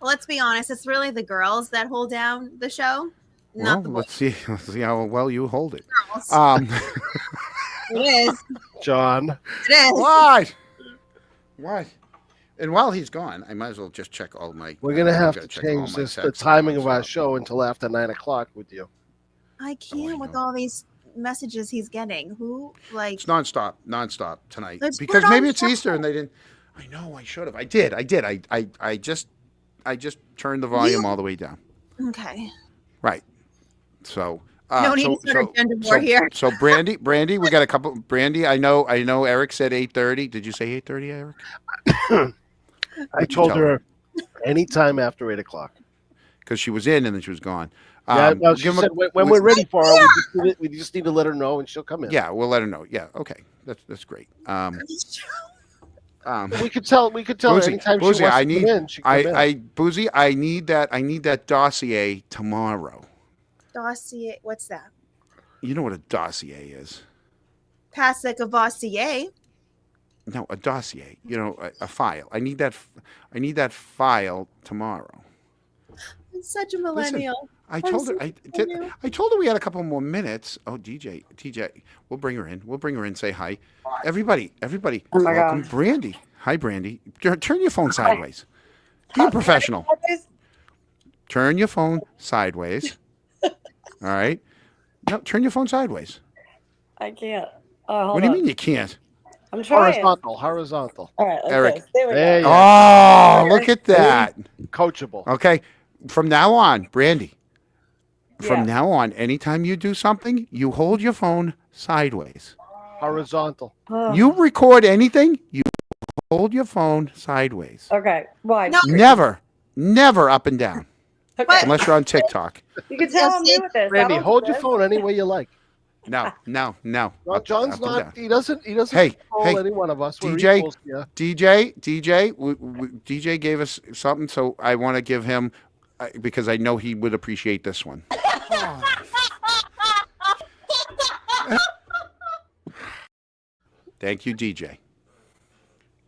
Well, let's be honest. It's really the girls that hold down the show. Not the boys. Let's see how well you hold it. It is. John. It is. What? And while he's gone, I might as well just check all my. We're gonna have to change the timing of our show until after 9:00 with you. I can't with all these messages he's getting. It's nonstop tonight Let's because put it maybe on it's Easter and they didn't. I know I should have. I did. I just turned the volume all the way down. Okay. Right. So no need to start a gender war here. So Brandy, we got a couple. Brandy, I know. Eric said 8:30. Did you say 8:30, Eric? I told her anytime after 8:00. Because she was in and then she was gone. She said when we're ready for her, we just need to let her know and she'll come in. Yeah, we'll let her know. Yeah, okay, that's great. We could tell her anytime Boozy, she wants to come in. She can come in. Boozy, I need that dossier tomorrow. Dossier, what's that? You know what a dossier is? Pass like a dossier. No, a dossier. A file. I need that file tomorrow. I'm such a millennial. Listen, I told her we had a couple more minutes. Oh, TJ, we'll bring her in. Say hi. Everybody, Oh my welcome God. Brandy. Hi, Brandy. Turn your phone sideways. Be a professional. Turn your phone sideways. All right. No, turn your phone sideways. I can't. Oh, What do you mean you can't? I'm trying. Horizontal. All right, like Eric. this. There we There go. you Oh, go. look at that. Coachable. Okay. From now on, Brandy, from Yeah. now on, anytime you do something, you hold your phone sideways. Horizontal. You record anything, you hold your phone sideways. Okay. Why? No. Never up and down. Okay. Unless you're on TikTok. You can tell I'm new with this. Randy, I don't hold do your this. phone any way you like. No. Well, John's and not. down. He doesn't Hey, control any one of us. We're DJ, equals here. DJ gave us something, so I want to give him because I know he would appreciate this one. Thank you, DJ.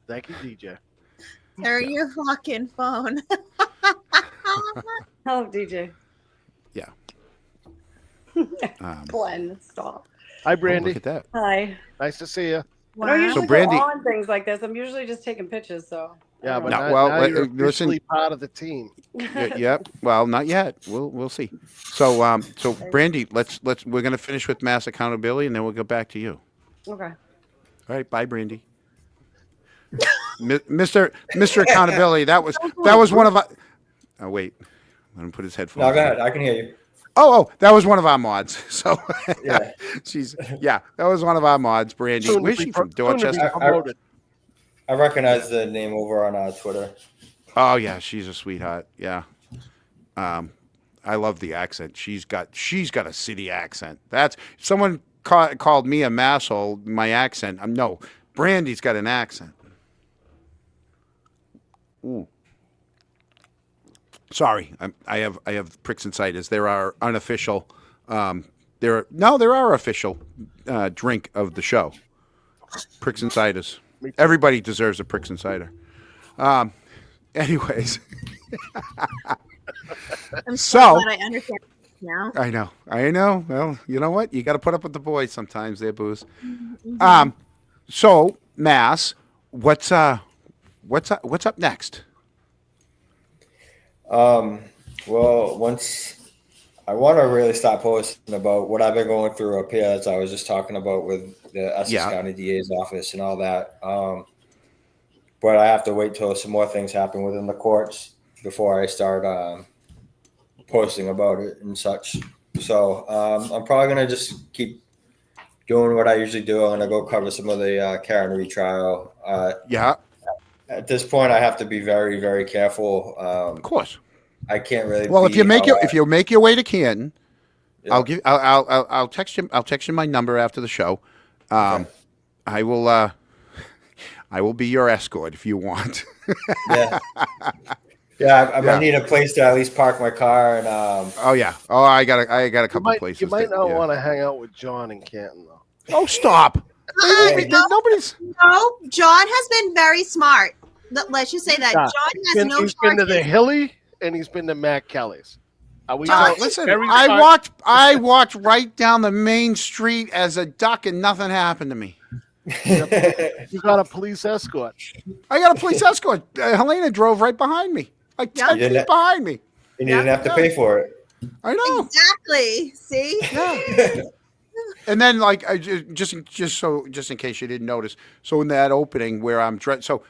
Thank you, DJ. Turn your fucking phone. Hello, DJ. Yeah. Glenn, stop. Hi, Brandy. Look at that. Hi. Nice to see you. I don't usually Brandy- go on things like this. I'm usually just taking pictures. So. Yeah, but No, now, well, now you're listen- officially part of the team. Yep. Well, not yet. We'll see. So Brandy, let's we're gonna finish with mass accountability, and then we'll go back to you. Okay. All right. Bye, Brandy. Mr. Accountability. That was one of our. Oh wait, let him put his headphones. No, go on. ahead. I can hear you. Oh, that was one of our mods. So Yeah. that was one of our mods, Brandy. Soon to Where's be she from? pro- soon to be Dorchester. promoted. I recognize the name over on Twitter. Oh yeah, she's a sweetheart. Yeah. I love the accent. She's got a city accent. That's someone called me a masshole. My accent. No, Brandy's got an accent. Ooh. Sorry, I have pricks and ciders. There are unofficial. There are official drink of the show. Pricks and ciders. Everybody deserves a pricks and cider. Anyways. I'm So- glad I understand now. I know. Well, you know what? You got to put up with the boys sometimes. They're booze. Mm-hmm. So Mass, what's up next? Well, once I want to really start posting about what I've been going through up here, as I was just talking about with the Essex County DA's office and all that. But I have to wait till some more things happen within the courts before I start posting about it and such. So I'm probably gonna just keep doing what I usually do. I'm gonna go cover some of the Karen retrial. Yeah. At this point, I have to be very, very careful. Of course. I can't really. Well, if you make how if you make your way to Canton, Yeah. I'll text you. I'll text you my number after the show. Okay. I will be your escort if you want. Yeah. Yeah, I might need a place to at least park my car and. Oh yeah. Oh, I got a couple places. You might that- not yeah. want to hang out with John in Canton, though. Oh, stop! Nobody's. No, John has been very smart. Let's just say that Yeah. John has no He's been to the charges. Hilly and he's been to Matt Kelly's. Are we John, talking Listen, very I smart? walked right down the main street as a duck, and nothing happened to me. You got a police escort. I got a police escort. Helena drove right behind me, like 10 You feet didn't- behind me. And you didn't have to pay for it. I know. Exactly. See? And then, like, just in case you didn't notice, so in that opening where I'm dressed, so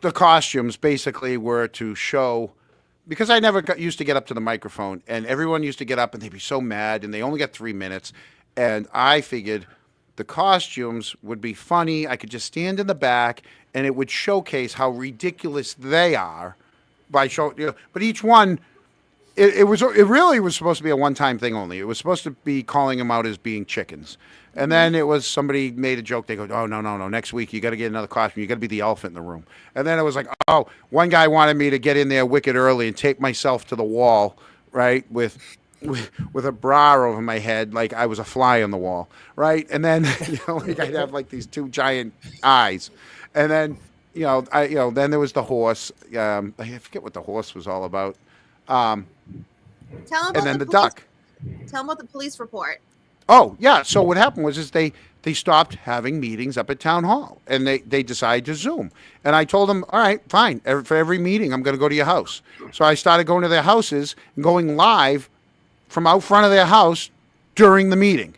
the costumes basically were to show, because I never used to get up to the microphone, and everyone used to get up and they'd be so mad, and they only got 3 minutes, and I figured the costumes would be funny. I could just stand in the back, and it would showcase how ridiculous they are by showing. But each one. It really was supposed to be a one-time thing only. It was supposed to be calling them out as being chickens. And then it was somebody made a joke. They go, oh, no. Next week, you got to get another costume. You got to be the elephant in the room. And then it was like, oh, one guy wanted me to get in there wicked early and tape myself to the wall, right, with a bra over my head like I was a fly on the wall, right? And then, like I'd have like these two giant eyes. And then, then there was the horse. I forget what the horse was all about. Tell him about And then the police- duck. Tell him about the police report. Oh yeah. So what happened was they they stopped having meetings up at town hall, and they decided to Zoom. And I told them, all right, fine. For every meeting, I'm going to go to your house. So I started going to their houses and going live from out front of their house during the meeting.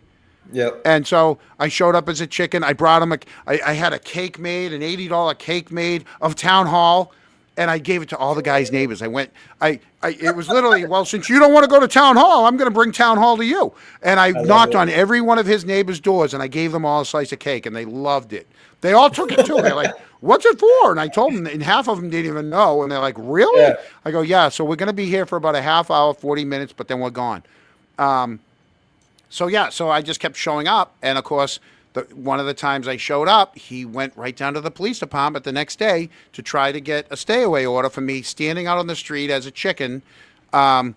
Yep. And so I showed up as a chicken. I brought them I had a cake made, an $80 cake made of town hall, and I gave it to all the guys' neighbors. It was literally, well, since you don't want to go to town hall, I'm going to bring town hall to you. And I knocked on every one of his neighbors' doors, and I gave them all a slice of cake, and they loved it. They all took it too. They're like, what's it for? And I told them, and half of them didn't even know. And they're like, really? Yeah. I go, yeah. So we're going to be here for about a half hour, 40 minutes, but then we're gone. So I just kept showing up. And of course, one of the times I showed up, he went right down to the police department the next day to try to get a stay away order for me standing out on the street as a chicken. And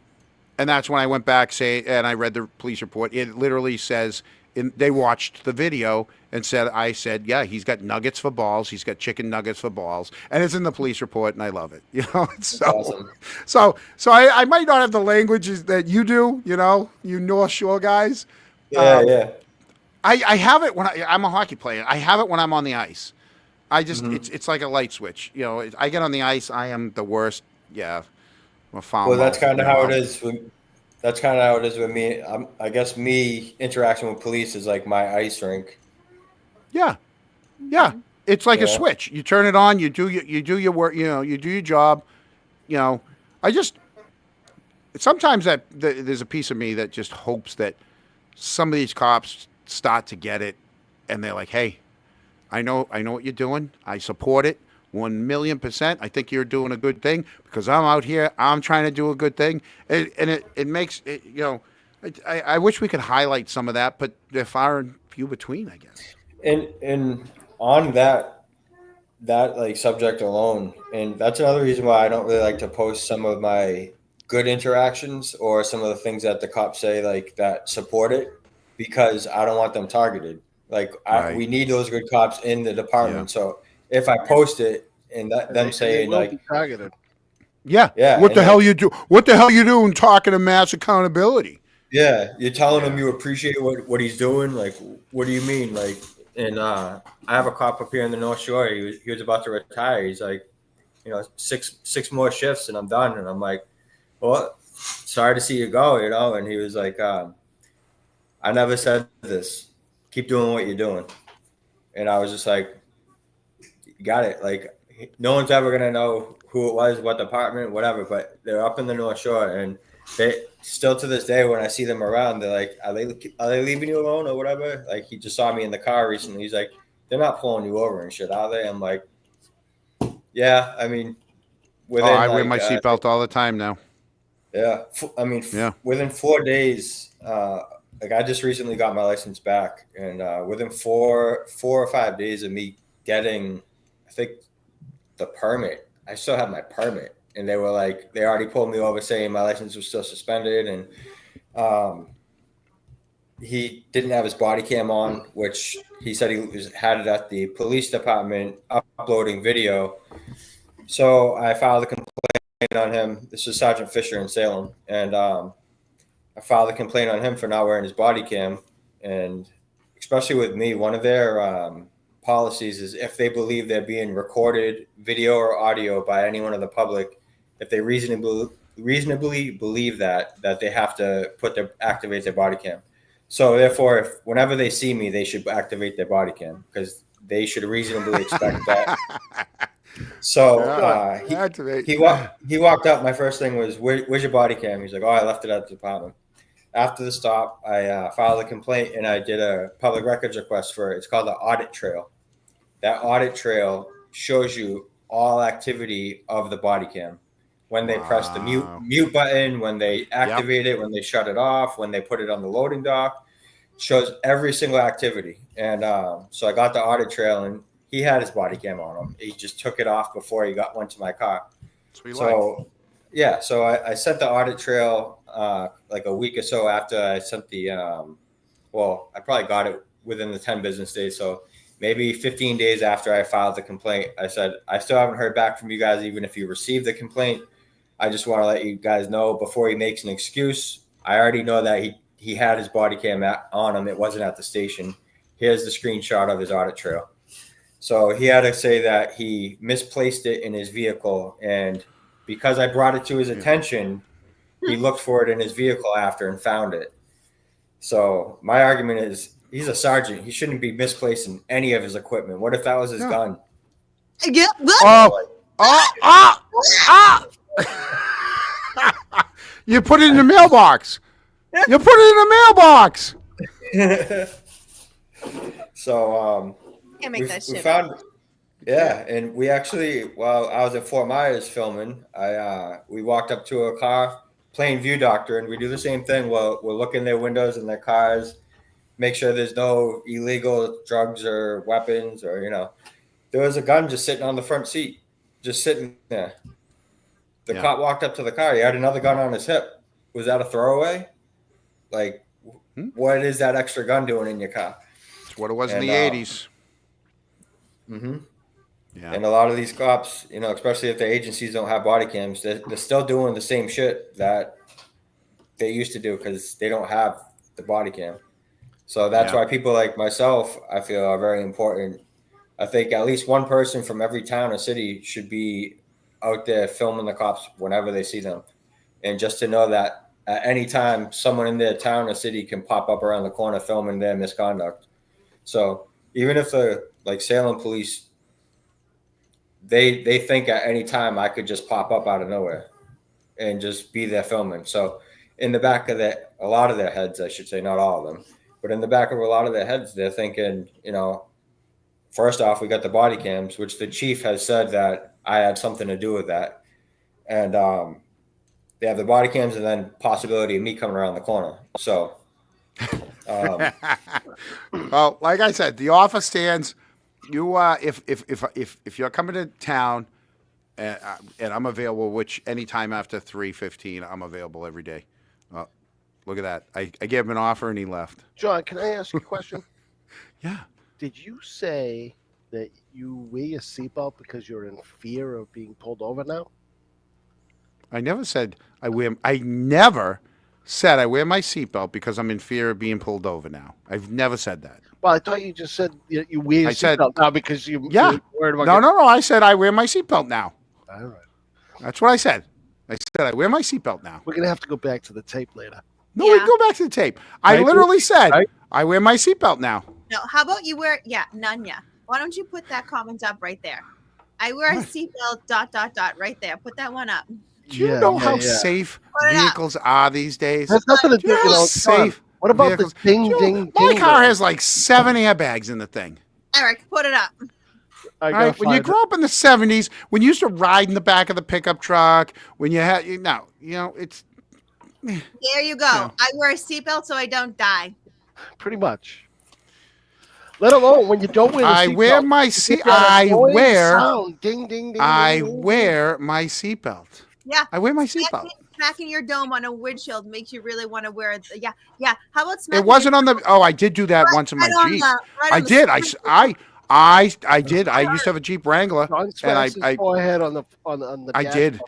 that's when I went back and I read the police report. It literally says, they watched the video and I said, yeah, he's got nuggets for balls. He's got chicken nuggets for balls. And it's in the police report, and I love it. It's awesome. So I might not have the languages that you do, you North Shore guys. Yeah. I have it when I'm a hockey player. I have it when I'm on the ice. I just, it's like a light switch. I get on the ice, I am the worst. Yeah. I'm a foul. Well, that's kind of how it is. That's kind of how it is with me. I guess me interaction with police is like my ice rink. Yeah. It's like a switch. You turn it on. You do your work. You do your job. Sometimes there's a piece of me that just hopes that some of these cops start to get it, and they're like, "Hey, I know what you're doing. I support it 1,000,000%. I think you're doing a good thing because I'm out here. I'm trying to do a good thing, and it makes it. I wish we could highlight some of that, but they're far and few between, I guess. And on that like subject alone, and that's another reason why I don't really like to post some of my good interactions or some of the things that the cops say like that support it, because I don't want them targeted. Like we need those good cops in the department. Yeah. So if I post it and them saying like targeted. Yeah. What the hell you do? What the hell you doing talking to mass accountability? Yeah, you're telling him you appreciate what he's doing. Like, what do you mean? Like, and I have a cop up here in the North Shore. He was about to retire. He's like, six more shifts and I'm done. And I'm like, well, sorry to see you go. And he was like, I never said this. Keep doing what you're doing. And I was just like, you got it. Like, no one's ever gonna know who it was, what department, whatever. But they're up in the North Shore, and they still to this day when I see them around, they're like, are they leaving you alone or whatever? Like, he just saw me in the car recently. He's like, they're not pulling you over and shit, are they? I'm like, yeah. I mean, I wear my seatbelt all the time now. Yeah, I mean, within 4 days, like I just recently got my license back, and within four or 5 days of me getting, I think, the permit, I still have my permit. And they were like, they already pulled me over saying my license was still suspended. And he didn't have his body cam on, which he said had it at the police department uploading video. So I filed a complaint on him. This is Sergeant Fisher in Salem. And I filed a complaint on him for not wearing his body cam. And especially with me, one of their policies is if they believe they're being recorded video or audio by anyone of the public, if they reasonably believe that they have to activate their body cam. So therefore, whenever they see me, they should activate their body cam because they should reasonably expect that. So he walked up. My first thing was, where's your body cam? He's like, oh, I left it at the department. After the stop, I filed a complaint and I did a public records request for it. It's called the Audit Trail. That Audit Trail shows you all activity of the body cam. When they press the mute button, when they activate it, when they shut it off, when they put it on the loading dock, shows every single activity. And so I got the Audit Trail, and he had his body cam on him. He just took it off before he went to my car. So I sent the Audit Trail like a week or so after I sent the I probably got it within the 10 business days. So maybe 15 days after I filed the complaint, I said, I still haven't heard back from you guys, even if you received the complaint. I just want to let you guys know before he makes an excuse. I already know that he had his body cam on him. It wasn't at the station. here's the screenshot of his audit trail. So he had to say that he misplaced it in his vehicle, and because I brought it to his attention, he looked for it in his vehicle after and found it. So my argument is, he's a sergeant. He shouldn't be misplacing any of his equipment. What if that was his gun? Yeah, You put it in the mailbox. You put it in the mailbox. So Can't make that we shit found, yeah, and we actually, while I was at Fort Myers filming, we walked up to a car, plain view doctor, and we do the same thing. We'll look in their windows and their cars, make sure there's no illegal drugs or weapons, or there was a gun just sitting on the front seat, just sitting there. The cop walked up to the car. He had another gun on his hip. Was that a throwaway? Like, what is that extra gun doing in your car? That's what it was in the 80s. Mm-hmm. Yeah. And a lot of these cops, especially if the agencies don't have body cams, they're still doing the same shit that they used to do because they don't have the body cam. So that's why people like myself, I feel, are very important. I think at least one person from every town or city should be out there filming the cops whenever they see them. And just to know that at any time, someone in their town or city can pop up around the corner filming their misconduct. So even if the Salem police, they think at any time I could just pop up out of nowhere and just be there filming. So in the back of a lot of their heads, I should say, not all of them, but in the back of a lot of their heads, they're thinking, first off, we got the body cams, which the chief has said that I had something to do with that. And they have the body cams and then possibility of me coming around the corner. So, well, like I said, the offer stands. You, if you're coming to town, and I'm available, which anytime after 3:15, I'm available every day. Look at that. I gave him an offer and he left. John, can I ask you a question? Yeah. Did you say that you wear your seatbelt because you're in fear of being pulled over now? I never said I never said I wear my seatbelt because I'm in fear of being pulled over now. I've never said that. Well, I thought you just said you wear your seatbelt now because you're worried about No. I said I wear my seatbelt now. All right. That's what I said. I said I wear my seatbelt now. We're going to have to go back to the tape later. No, we can go back to the tape. I literally said I wear my seatbelt now. No, how about you wear, Nunya. Why don't you put that comment up right there? I wear a seatbelt, ... right there. Put that one up. Do you know how safe vehicles are these days? There's nothing to do, safe. What about vehicles? the ding? My car has like 7 airbags in the thing. Eric, put it up. All right, when you grew up in the 70s, when you used to ride in the back of the pickup truck, when you had, it's. There you go. I wear a seatbelt so I don't die. Pretty much. Let alone when you don't wear a seatbelt. I wear my seat. I wear my seatbelt. Yeah. I wear my seatbelt. Smacking your dome on a windshield makes you really want to wear it. Yeah. How about smacking? It wasn't on the. Oh, I did do that once in my Jeep. I did. I did. I used to have a Jeep Wrangler, and I forehead on the. I did.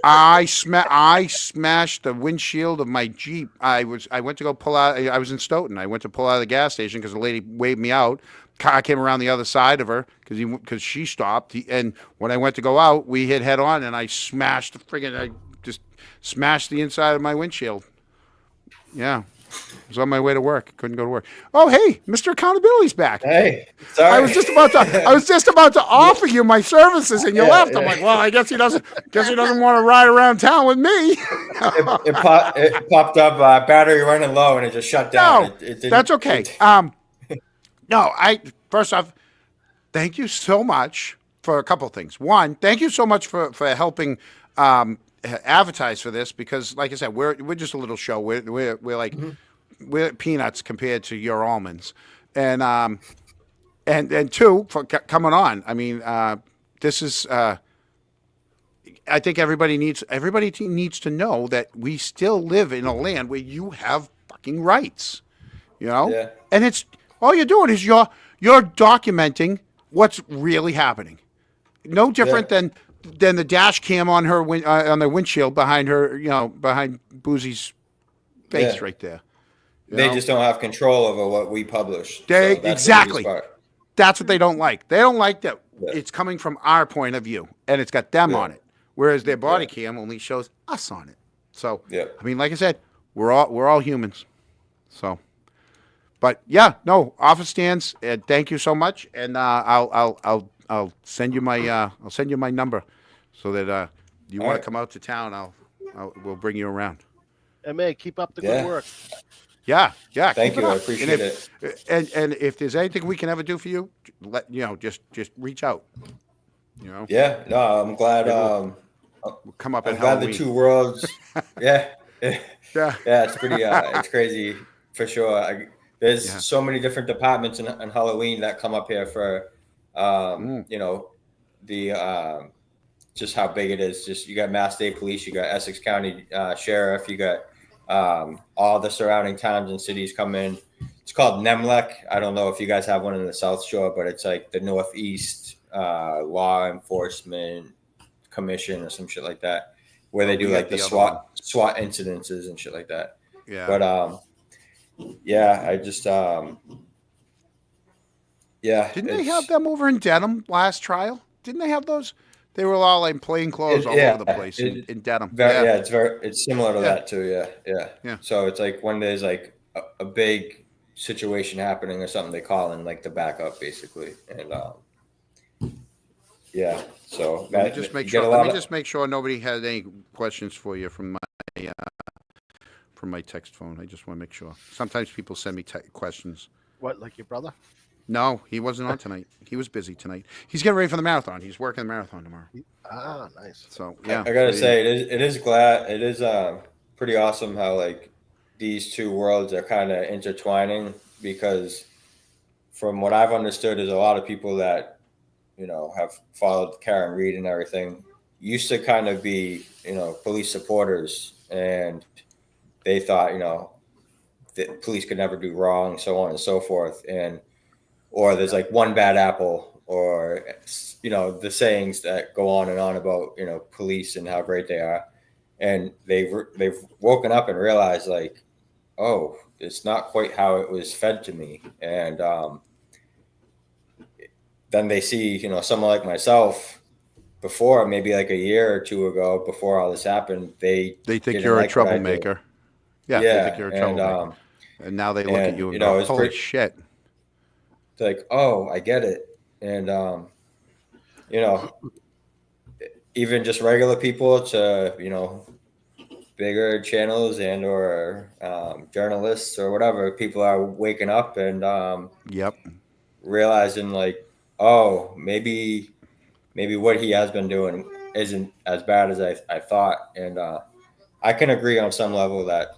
I smashed the windshield of my Jeep. I went to go pull out. I was in Stoughton. I went to pull out of the gas station because the lady waved me out. Car came around the other side of her because she stopped. And when I went to go out, we hit head on, and I smashed the friggin'. I just smashed the inside of my windshield. Yeah. I was on my way to work. Couldn't go to work. Oh, hey, Mr. Accountability's back. Hey, sorry. I was just about to offer you my services, and you left. I'm like, well, I guess he doesn't want to ride around town with me. it popped up battery running low, and it just shut down. No, that's okay. No, first off, thank you so much for a couple of things. One, thank you so much for helping advertise for this because, like I said, we're just a little show. We're like we're peanuts compared to your almonds, and two for coming on. I mean, this is. I think everybody needs to know that we still live in a land where you have fucking rights, Yeah. And it's all you're doing is you're documenting what's really happening. No different than the dash cam on her on the windshield behind her, behind Boozy's face right there. They just don't have control over what we publish. They so that's exactly. The biggest part. That's what they don't like. They don't like that it's coming from our point of view and it's got them on it, whereas their body cam only shows us on it. So, I mean, like I said, we're all humans. So, but yeah, no, office stands. And thank you so much, and I'll send you my number, so that you want to come out to town. We'll bring you around. MA, keep up the good work. Yeah. Thank keep you. it I up. appreciate it. And if there's anything we can ever do for you, just reach out. Yeah. No, I'm glad. We'll come up. I'm at glad Halloween. the two worlds. Yeah. Yeah. It's pretty. It's crazy for sure. There's so many different departments in Halloween that come up here for, the just how big it is. Just you got Mass State Police, you got Essex County Sheriff, you got all the surrounding towns and cities come in. It's called NEMLEC. I don't know if you guys have one in the South Shore, but it's like the Northeast Law Enforcement Commission or some shit like that, where they do like the SWAT incidences and shit like that. Yeah. But I just Didn't they have them over in Dedham last trial? Didn't they have those? They were all in plain clothes all over the place in Dedham. It's similar to that too. Yeah. So it's like when there's like a big situation happening or something, they call in like the backup basically, and So let me just make sure nobody has any questions for you from my text phone. I just want to make sure. Sometimes people send me questions. What, like your brother? No, he wasn't on tonight. He was busy tonight. He's getting ready for the marathon. He's working the marathon tomorrow. Ah, nice. So yeah, I gotta say it is pretty awesome how like these two worlds are kind of intertwining, because from what I've understood is a lot of people that have followed Karen Reed and everything used to kind of be police supporters, and they thought that police could never do wrong, so on and so forth, or there's like one bad apple, or the sayings that go on and on about police and how great they are, and they've woken up and realized like, oh, it's not quite how it was fed to me, and then they see someone like myself before, maybe like a year or two ago, before all this happened, they think you're a troublemaker. Yeah, they think you're a troublemaker, and now they look at you and go, holy shit. It's like, oh, I get it. And, even just regular people to, bigger channels and or journalists or whatever, people are waking up and realizing like, oh, maybe what he has been doing isn't as bad as I thought. And I can agree on some level that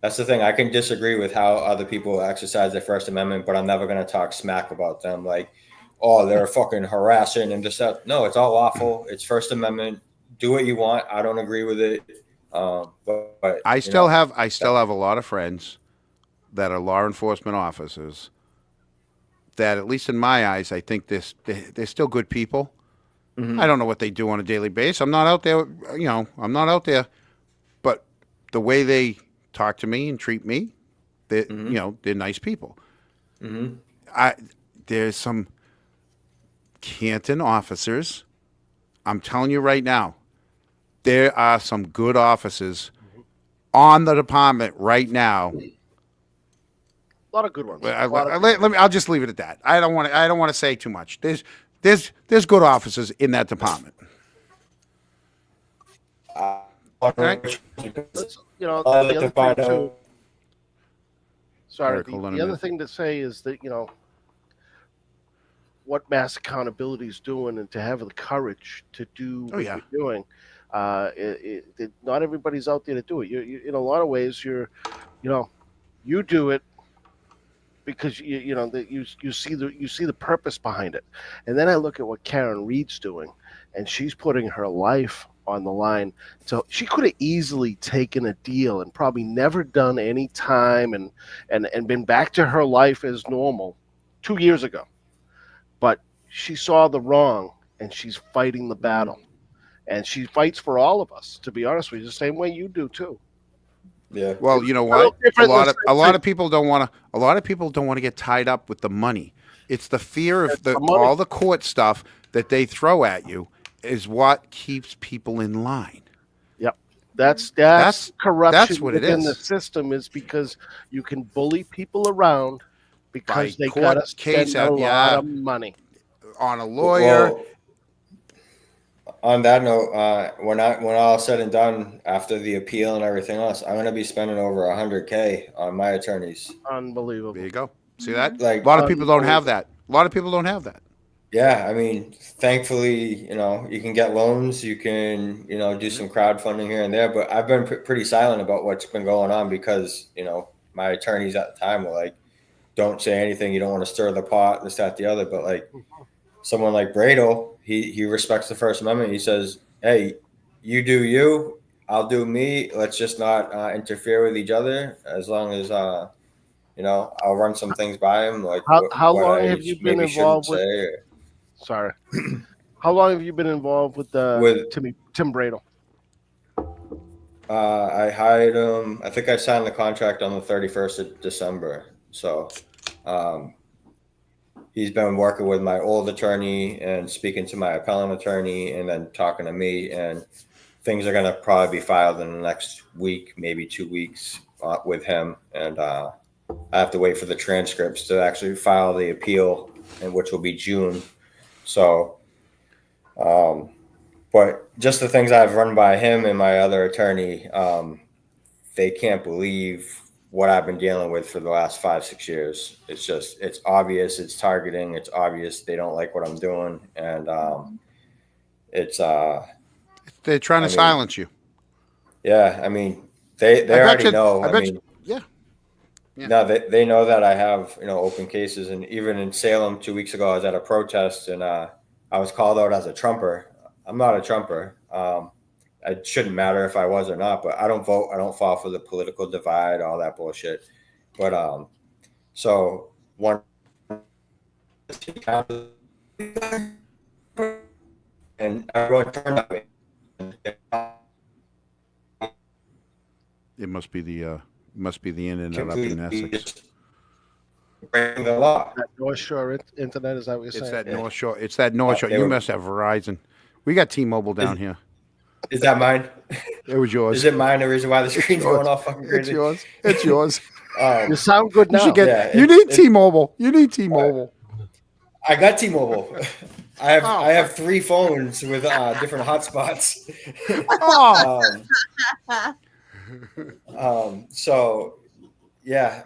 that's the thing. I can disagree with how other people exercise their First Amendment, but I'm never going to talk smack about them. Like, oh, they're fucking harassing and just that. No, it's all lawful. It's First Amendment. Do what you want. I don't agree with it. But I still have a lot of friends that are law enforcement officers that, at least in my eyes, I think they're still good people. Mm-hmm. I don't know what they do on a daily basis. I'm not out there, I'm not out there. But the way they talk to me and treat me, they're nice people. Mm-hmm. There's some Canton officers. I'm telling you right now, there are some good officers on the department right now. A lot of good ones. I'll just leave it at that. I don't want to say too much. There's good officers in that department. Right? The other thing to say is that what mass accountability is doing, and to have the courage to do what you're doing. Not everybody's out there to do it. You in a lot of ways, you do it because you see the purpose behind it. And then I look at what Karen Reed's doing, and she's putting her life on the line. So she could have easily taken a deal and probably never done any time and been back to her life as normal 2 years ago. But she saw the wrong, and she's fighting the battle. And she fights for all of us, to be honest with you, the same way you do too. Yeah. Well, you know a little what? different A lot of people don't want to. A lot of people don't want to get tied up with the money. It's the fear of the money. all the court stuff that they throw at you is what keeps people in line. Yep. That's corruption that's what it within the is. system is because you can bully people around because By they court gotta case, spend a lot yeah. of money On a lawyer. Well, on that note, when all said and done, after the appeal and everything else, I'm gonna be spending over $100K on my attorneys. Unbelievable. There you go. See that? Like a lot of people don't have that. A lot of people don't have that. Yeah, I mean, thankfully, you can get loans, you can, do some crowdfunding here and there, but I've been pretty silent about what's been going on because, my attorneys at the time were like, don't say anything, you don't want to stir the pot, this, that, the other. But like someone like Bradle, he respects the First Amendment. He says, hey, you do you, I'll do me. Let's just not interfere with each other as long as, I'll run some things by him. Like how what long I have you been maybe shouldn't involved with? say or, Sorry. How long have you been involved with Tim Bradle? I hired him. I think I signed the contract on the 31st of December. So he's been working with my old attorney and speaking to my appellant attorney and then talking to me. And things are going to probably be filed in the next week, maybe 2 weeks with him. And I have to wait for the transcripts to actually file the appeal, and which will be June. So, but just the things I've run by him and my other attorney, they can't believe what I've been dealing with for the last 5-6 years. It's obvious, it's targeting, it's obvious they don't like what I'm doing. And they're trying to silence you. Yeah. I mean, they already know. Yeah. No, they know that I have, open cases. And even in Salem 2 weeks ago, I was at a protest and I was called out as a Trumper. I'm not a Trumper. It shouldn't matter if I was or not, but I don't vote. I don't fall for the political divide, all that bullshit. But so one and everyone turned on me. It must be the internet up in Essex. Breaking the law. That North Shore internet, is that what you're saying? It's that North Shore. It's that North Shore. You must have Verizon. We got T-Mobile down here. Is that mine? It was yours. Is it mine? The reason why the screen's going off fucking crazy? It's yours. It's yours. You sound good now. You need T-Mobile. You need T-Mobile. I got T-Mobile. I have 3 phones with different hotspots. So yeah.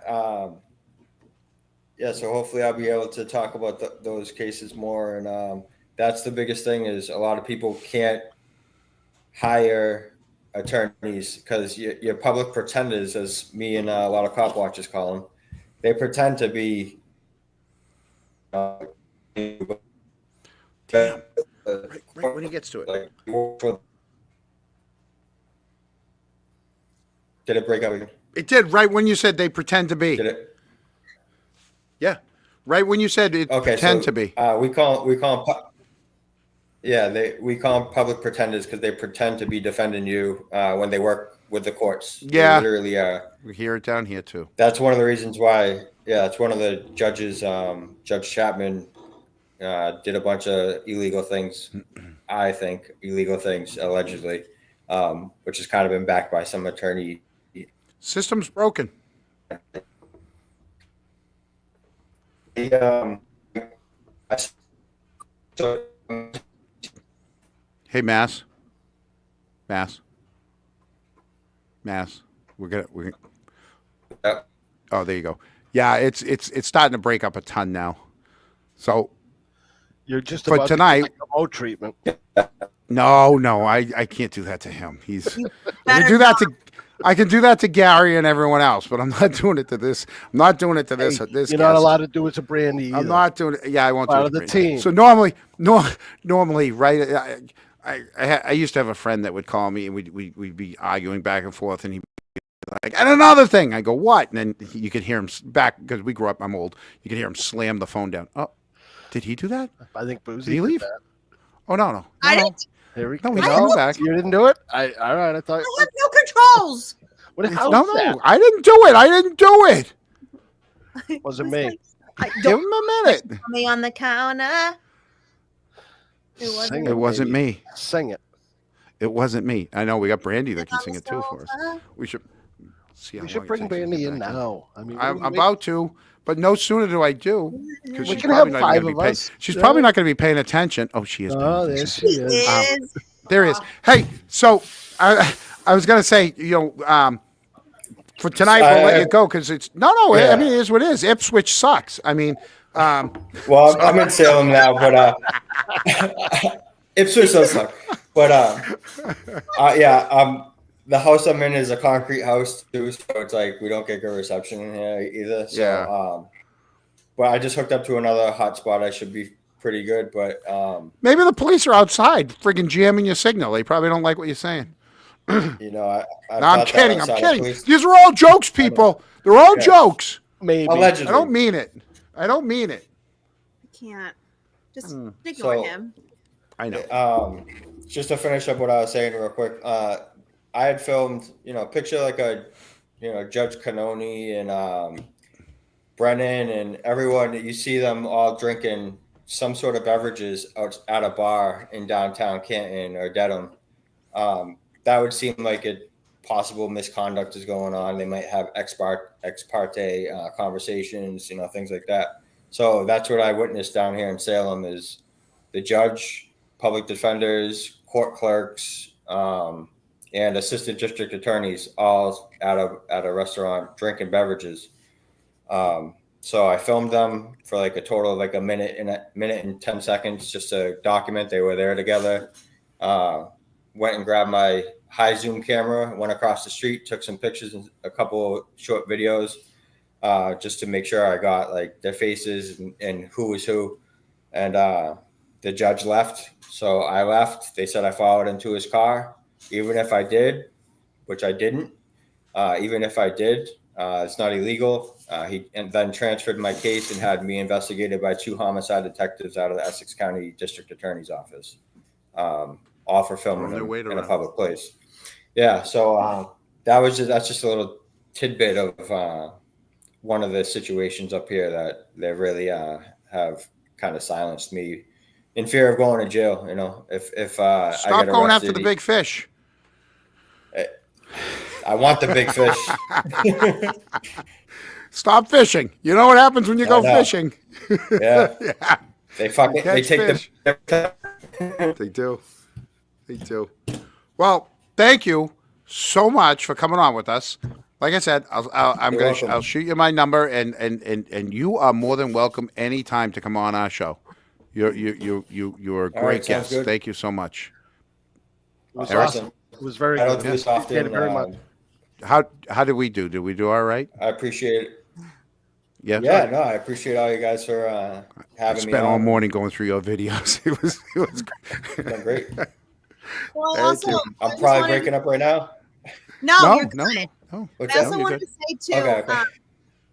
So hopefully I'll be able to talk about those cases more. And that's the biggest thing is a lot of people can't hire attorneys because you're public pretenders, as me and a lot of cop watchers call them. They pretend to be. Damn. Right when he gets to it. Did it break up again? It did, right when you said they pretend to be. Did it? Yeah. Right when you said it pretend to be. We call them we call them public pretenders because they pretend to be defending you when they work with the courts. Yeah. They literally are. We hear it down here too. That's one of the reasons why. Yeah, that's one of the judges. Judge Chapman did a bunch of illegal things. I think illegal things allegedly, which has kind of been backed by some attorney. System's broken. Hey, Mass. We're gonna. Oh, there you go. Yeah, it's starting to break up a ton now. So you're just for about tonight. to get like a treatment. No, I can't do that to him. I can do that to Gary and everyone else, but I'm not doing it to this. I'm not doing it to this. Hey, this you're guest. not allowed to do it to Brandy either. I'm not doing it. Yeah, I won't do Part it of to the Brandy. team. So normally, right? I used to have a friend that would call me and we'd be arguing back and forth, and he'd be like, and another thing. I go, what? And then you could hear him back because we grew up. I'm old. You could hear him slam the phone down. Oh, did he do that? I think Boozy did he leave? That. Oh no. I didn't. Here we go. go. He's coming back. You didn't do it. All right. I thought. I have no controls. How's No, that? I didn't do it. I didn't do it. Wasn't me. Give him a minute. Me on the counter. Sing It wasn't baby. me. Sing it. It wasn't me. I know we got Brandy that can sing it too for us. We should see how We long should it bring takes to Brandy get in back now. I mean, I'm about to, but no sooner do I do because We she's can probably have not even 5 going to of be paying. us. She's Yeah. probably not going to be paying attention. Oh, she is. Paying Oh, there attention. she is. There is. Hey, so I was going to say, for tonight we'll let you go because it's no. Yeah. I mean, it is what it is. Ipswich sucks. I mean, well, I'm in Salem now, but Ipswich does suck. But the house I'm in is a concrete house too, so it's like we don't get good reception in here either. So, Yeah. But I just hooked up to another hotspot. I should be pretty good, but maybe the police are outside, friggin' jamming your signal. They probably don't like what you're saying. I No, I'm thought that kidding. I'm outside of kidding. police- These are all jokes, people. They're all Yeah. jokes. Maybe. Allegedly. I don't mean it. I don't mean it. I can't. Just Hmm. ignore So- him. I know. Just to finish up what I was saying real quick, I had filmed, picture like a, Judge Canoni and Brennan and everyone that you see them all drinking some sort of beverages out at a bar in downtown Canton or Dedham. That would seem like a possible misconduct is going on. They might have ex parte conversations, things like that. So that's what I witnessed down here in Salem is the judge, public defenders, court clerks, and assistant district attorneys all at a restaurant drinking beverages. So I filmed them for like a total of like a minute and 10 seconds just to document they were there together. Went and grabbed my high zoom camera, went across the street, took some pictures and a couple of short videos just to make sure I got like their faces and who was who. And the judge left. So I left. They said I followed into his car. Even if I did, which I didn't, even if I did, it's not illegal. He then transferred my case and had me investigated by 2 homicide detectives out of the Essex County District Attorney's Office, all for filming them in a public place. Yeah, so that's just a little tidbit of one of the situations up here that they really have kind of silenced me in fear of going to jail. If I Stop get going after arrested, the big fish. I want the big fish. Stop fishing. You know what happens when you go know. fishing. Yeah. Yeah. They Catch take fish. They do. They do. Well, thank you so much for coming on with us. Like I said, I'll shoot you my number, and you are more than welcome anytime to come on our show. You're a great right, sounds guest. good. Thank you so much. It was Eric? awesome. It was very I don't good. do this Appreciate often. it very much. How did we do? Did we do all right? I appreciate it. Yeah. Yeah, no, I appreciate all you guys for I having me spent all on. morning going through your videos. It was Done great. Well, Thank also, you. I I'm just probably wanted- breaking up right now. No, you're no, good. no. What's I that? also you're wanted good. to say too, Okay.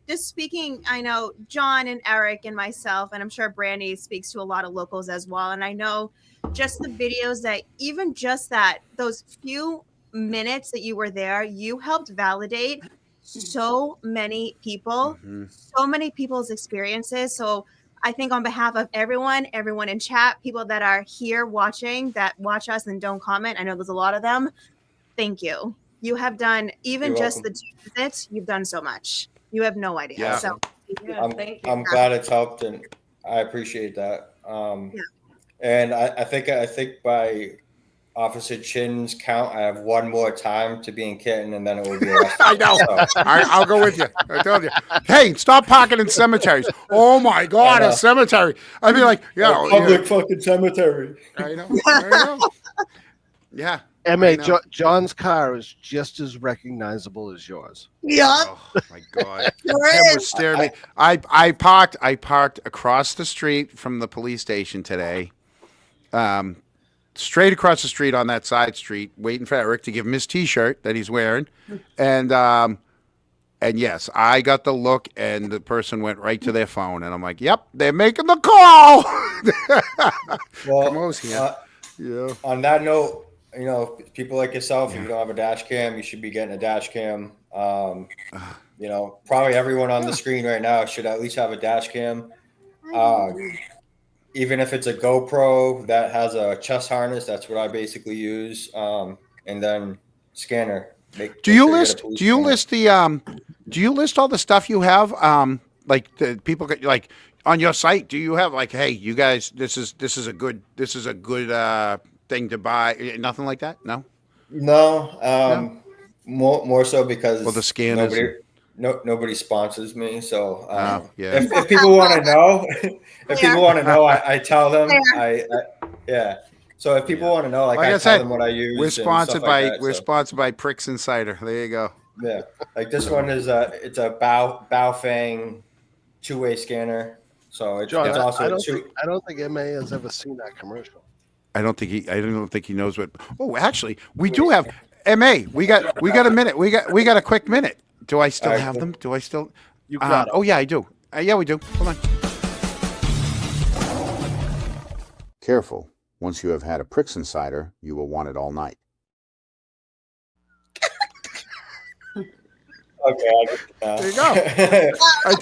just speaking, I know John and Eric and myself, and I'm sure Brandy speaks to a lot of locals as well. And I know just the videos that even just that, those few minutes that you were there, you helped validate so many people, so many people's experiences. So I think on behalf of everyone in chat, people that are here watching, that watch us and don't comment, I know there's a lot of them. Thank you. You have done, even You're just welcome. the 2 visits, you've done so much. You have no idea. Yeah. So Thank you. I'm glad it's helped, and I appreciate that. And I think by Officer Chin's count, I have one more time to be in Canton, and then it will be arrested. I know. I'll go with you. I told you. Hey, stop parking in cemeteries. Oh my God, I a know. cemetery. I'd be like, A public fucking cemetery. I know. I know. Yeah. Ma, I know. John's car is just as recognizable as yours. yeah. Oh my God. Him was staring at me. I parked across the street from the police station today. Straight across the street on that side street, waiting for Eric to give him his T-shirt that he's wearing, and yes, I got the look, and the person went right to their phone, and I'm like, "Yep, they're making the call." Well, Camo's here. Yeah. on that note, you know, people like yourself, if you don't have a dash cam, you should be getting a dash cam. You know, probably everyone on the screen right now should at least have a dash cam. Even if it's a GoPro that has a chest harness, that's what I basically use. And then scanner. Do you list all the stuff you have? Like the people get like on your site, do you have like, hey, you guys, this is a good thing to buy? Nothing like that? No? No. More so because the scanners nobody sponsors me. So yeah. if people want to know, I tell them. Yeah. So if people want to know, I tell them what I use. We're sponsored by we're sponsored by Pricks Insider. There you go. Yeah, like this one is it's a Baofeng two-way scanner. So it's also I don't think MA has ever seen that commercial. I don't think he knows what. Oh, actually, we do have MA. We got a minute. We got a quick minute. Do I still have them? Do I still? You got Oh yeah, I do. Yeah, we do. Hold on. Careful. Once you have had a Pricks Insider, you will want it all night. Okay. There you go. I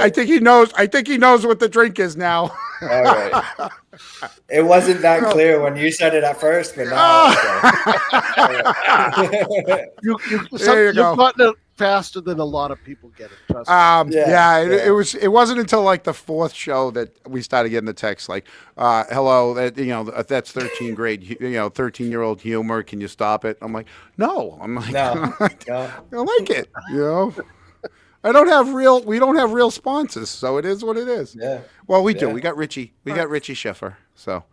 think he knows. I think he knows what the drink is now. All right. It wasn't that clear when you said it at first, but now. You've go. gotten it faster than a lot of people get it. Trust me. It wasn't until like the fourth show that we started getting the text like, hello, that's 13-year-old humor. Can you stop it? I'm like, no. I'm like, no. I like it. We don't have real sponsors, so it is what it is. Yeah. Well, we do. We got Richie Schiffer. So,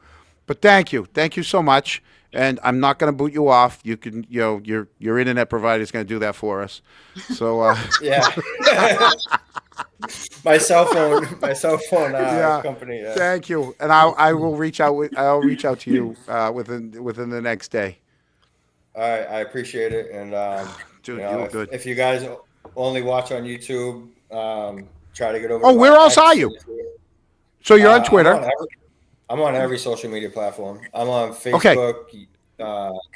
but thank you so much. And I'm not going to boot you off. You can, your internet provider is going to do that for us. So, yeah. my cell phone company. Yeah. Thank you. And I will reach out. I'll reach out to you within the next day. All right, I appreciate it. And dude, you look good. If you guys only watch on YouTube, try to get over. Oh, where else are you? So you're on Twitter. I'm on every social media platform. I'm on Facebook,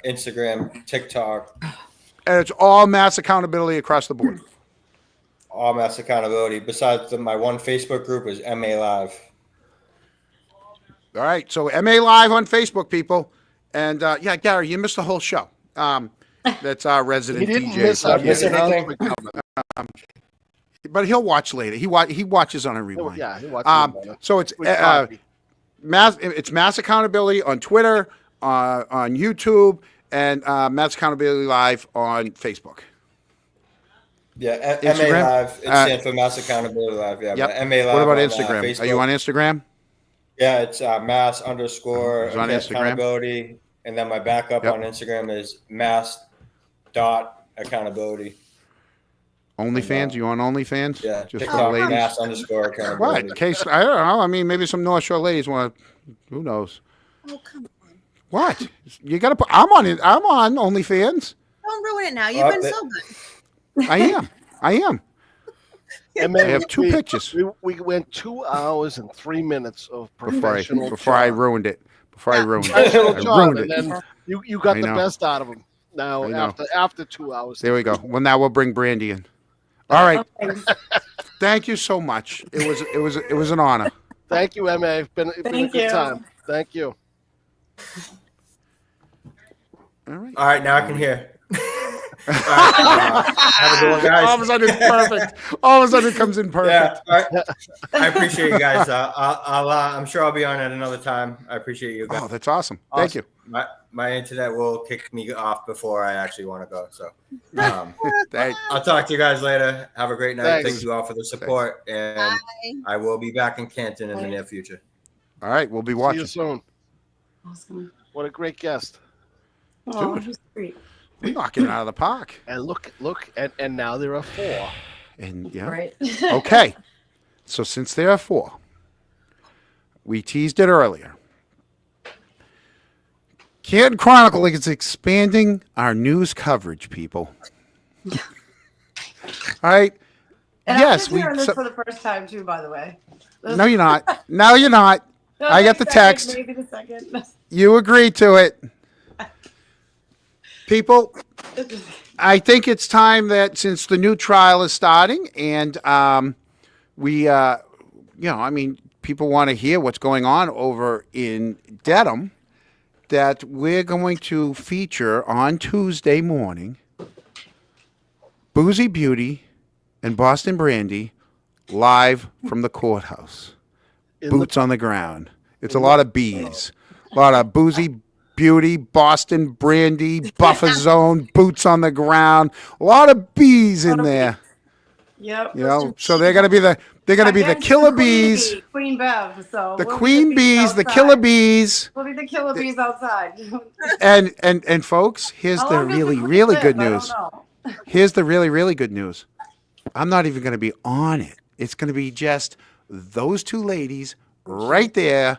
Instagram, TikTok. And it's all mass accountability across the board. All mass accountability. Besides my one Facebook group is MA Live. All right. So MA Live on Facebook, people. And Gary, you missed the whole show. That's our resident DJ. Miss anything? But he'll watch later. He watches on a rewind. Yeah, he watches. So it's mass accountability on Twitter, on YouTube, and mass accountability live on Facebook. Yeah, MA Live. It stands for Mass Accountability Live. Yeah, yep. MA Live. What about on, Instagram? Are you on Instagram? Yeah, it's mass _ on accountability, and then my backup on Instagram is mass.accountability. OnlyFans? You on OnlyFans? Yeah, just for the ladies. Mass _accountability. What? In case I don't know. I mean, maybe some North Shore ladies want to. Who knows? Oh, come on. What? You got to put. I'm on it. I'm on OnlyFans. Don't ruin it now. You've been so good. I am. I have two pictures. We went 2 hours and 3 minutes of professional. Before I ruined it. I ruined it. And then you got the best out of him. Now after 2 hours. There we go. Well, now we'll bring Brandy in. All right. Thank you so much. It was an honor. Thank you, MA. It's been a good time. Thank you. All right. All right, now I can hear. Have a good one, guys. All of a sudden, it's perfect. All of a sudden, it comes in perfect. Yeah, I appreciate you guys. I'm sure I'll be on at another time. I appreciate you guys. Oh, that's awesome. Thank you. My internet will kick me off before I actually want to go. So I'll talk to you guys later. Have a great night. Thanks. Thank you all for the support. And Bye. I will be back in Canton in the near future. All right. We'll be See watching. you soon. Awesome. What a great guest. Oh, Dude. he's great. We're knocking it out of the park. And look, and now there are 4. And Right. Okay. So since there are 4, we teased it earlier. Canton Chronicle is expanding our news coverage, people. All right. And Yes, I'm hearing this for the first time too, by the way. No, you're not. No, you're not. No, I got the text. Maybe the second. You agreed to it. People, I think it's time that since the new trial is starting and people want to hear what's going on over in Dedham, that we're going to feature on Tuesday morning Boozy Beauty and Boston Brandy live from the courthouse. Boots on the ground. It's a lot of bees. A lot of Boozy Beauty, Boston Brandy, Buffer Zone, boots on the ground. A lot of bees in there. Yep. You know, so they're gonna be the killer bees. Queen Bev. So The we'll queen be bees, the outside. killer bees. We'll be the killer bees outside. And folks, here's How the long does really, queen really live? good I don't news. know. Here's the really, really good news. I'm not even going to be on it. It's going to be just those two ladies right there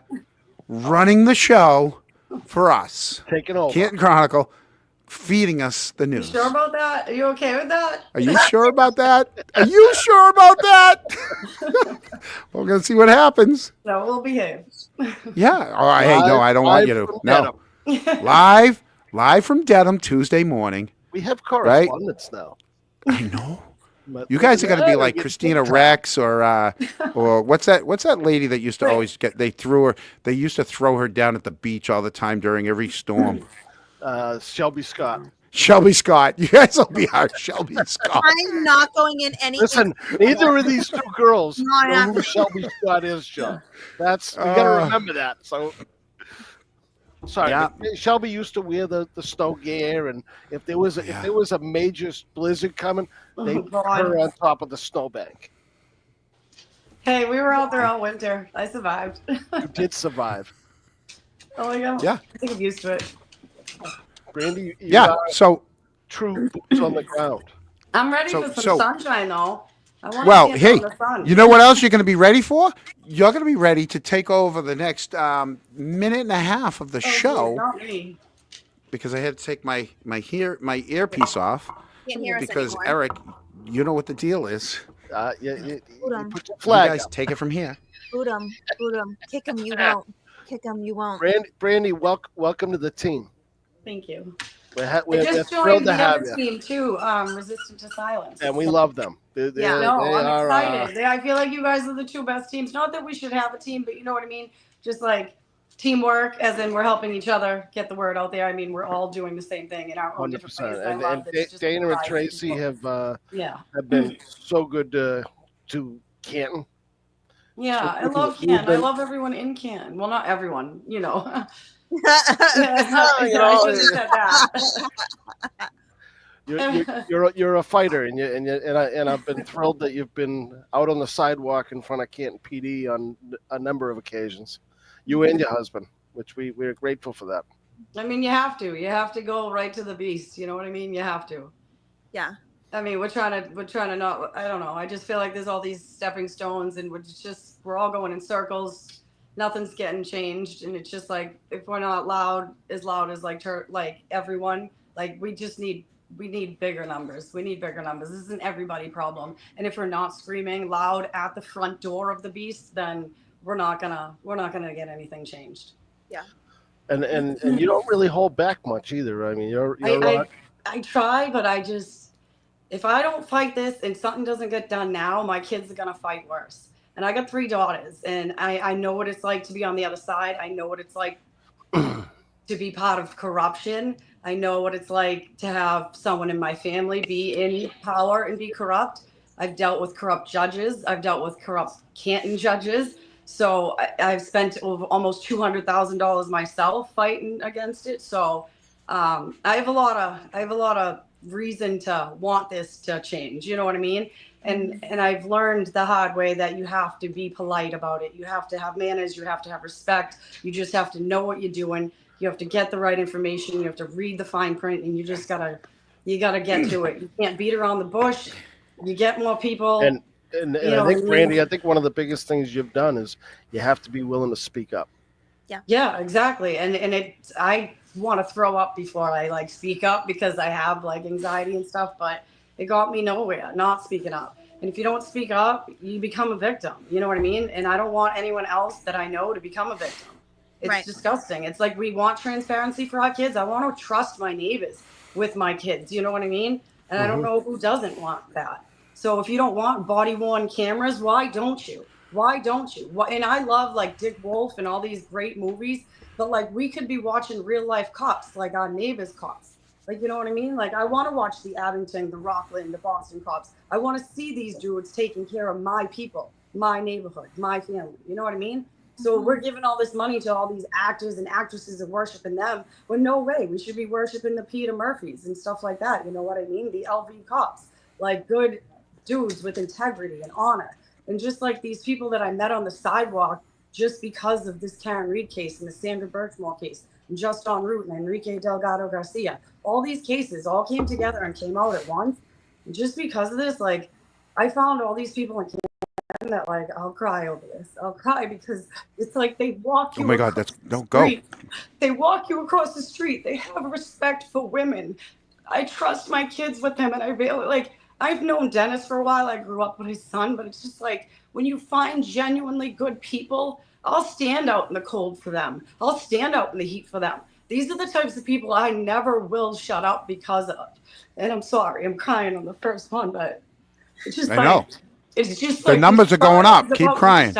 running the show for us. Taking over. Canton Chronicle, feeding us the You news. sure about that? Are you okay with that? Are you sure about that? Are you sure about that? We're going to see what happens. No, we'll behave. Yeah. Oh, hey, no, I don't want you to. No. Live from Dedham Tuesday morning. We have correspondence now. I know. But You guys are going to be like you Christina keep Rex or what's that lady that used to always get, they used to throw her down at the beach all the time during every storm. Shelby Scott. Shelby Scott. You guys will be our Shelby Scott. I'm not going in any. Listen, neither of these two girls No, know who Shelby Scott is, Joe. We got to remember that. So, sorry, Yeah. but Shelby used to wear the snow gear, and if there was a major blizzard coming, they'd put her on top of the snowbank. Hey, we were out there all winter. I survived. You did survive. Oh my god. Yeah. I think I'm used to it. Brandy, you Yeah. are So, true boots on the ground. I'm ready for some sunshine though. I want well, to hey, get the sun. you know what else you're going to be ready for? You're going to be ready to take over the next minute and a half of the show. Not me. Because I had to take my earpiece off Can't hear us because anymore. Eric, you know what the deal is. You put your You flag guys up. take it from here. Boot 'em, kick 'em. You won't. Kick 'em. You won't. Brandy, welcome to the team. Thank you. We're I just thrilled joined to the have other you, resistant to silence. and we love them. No, they I'm are, excited. I feel like you guys are the two best teams. Not that we should have a team, but you know what I mean? Just like teamwork, as in we're helping each other get the word out there. I mean, we're all doing the same thing in our own different ways. 100%. I And, love that it's just Dana and guys Tracy people. have been so good to Canton. Yeah, I love We've Canton. I been- love everyone in Canton. Well, not everyone, you know. You I know, shouldn't have said that. You're a fighter, and I've been thrilled that you've been out on the sidewalk in front of Canton PD on a number of occasions. You and your husband, which we're grateful for that. I mean, you have to. You have to go right to the beast. You know what I mean? You have to. Yeah. I mean, we're trying to not. I don't know. I just feel like there's all these stepping stones, and we're all going in circles. Nothing's getting changed, and it's just like if we're not loud as like everyone, like we need bigger numbers. We need bigger numbers. This is an everybody problem, and if we're not screaming loud at the front door of the beast, then we're not gonna get anything changed. Yeah. And you don't really hold back much either. I mean, I try, but I just, if I don't fight this and something doesn't get done now, my kids are going to fight worse. And I got 3 daughters, and I know what it's like to be on the other side. I know what it's like to be part of corruption. I know what it's like to have someone in my family be in power and be corrupt. I've dealt with corrupt judges. I've dealt with corrupt Canton judges. So I've spent almost $200,000 myself fighting against it. So I have a lot of reason to want this to change. You know what I mean? And I've learned the hard way that you have to be polite about it. You have to have manners. You have to have respect. You just have to know what you're doing. You have to get the right information. You have to read the fine print, and you gotta get to it. You can't beat around the bush. You get more people. And I think, Brandy, I think one of the biggest things you've done is you have to be willing to speak up. Yeah, exactly. And I want to throw up before I speak up because I have anxiety and stuff, but it got me nowhere not speaking up. And if you don't speak up, you become a victim. You know what I mean? And I don't want anyone else that I know to become a victim. It's disgusting. It's like we want transparency for our kids. I want to trust my neighbors. with my kids. You know what I mean? And I don't know who doesn't want that. So if you don't want body worn cameras, why don't you? Why don't you? And I love like Dick Wolf and all these great movies, but like we could be watching real life cops, like our neighbors' cops. Like, you know what I mean? Like I want to watch the Abington, the Rockland, the Boston cops. I want to see these dudes taking care of my people, my neighborhood, my family. You know what I mean? So we're giving all this money to all these actors and actresses and worshiping them. When no way, we should be worshiping the Peter Murphys and stuff like that. You know what I mean? The LV cops, like good dudes with integrity and honor. And just like these people that I met on the sidewalk just because of this Karen Reed case and the Sandra Birchmore case, and Just en Route and Enrique Delgado Garcia, all these cases all came together and came out at once. And just because of this, like I found all these people in that like I'll cry over this. I'll cry because it's like they walk you. Oh my God, don't go. They walk you across the street. They have respect for women. I trust my kids with them, and I really like. I've known Dennis for a while. I grew up with his son, but it's just like when you find genuinely good people, I'll stand out in the cold for them. I'll stand out in the heat for them. These are the types of people I never will shut up because of. And I'm sorry, I'm crying on the first one, but it's just I know. It's just The like numbers are going up. Keep crying.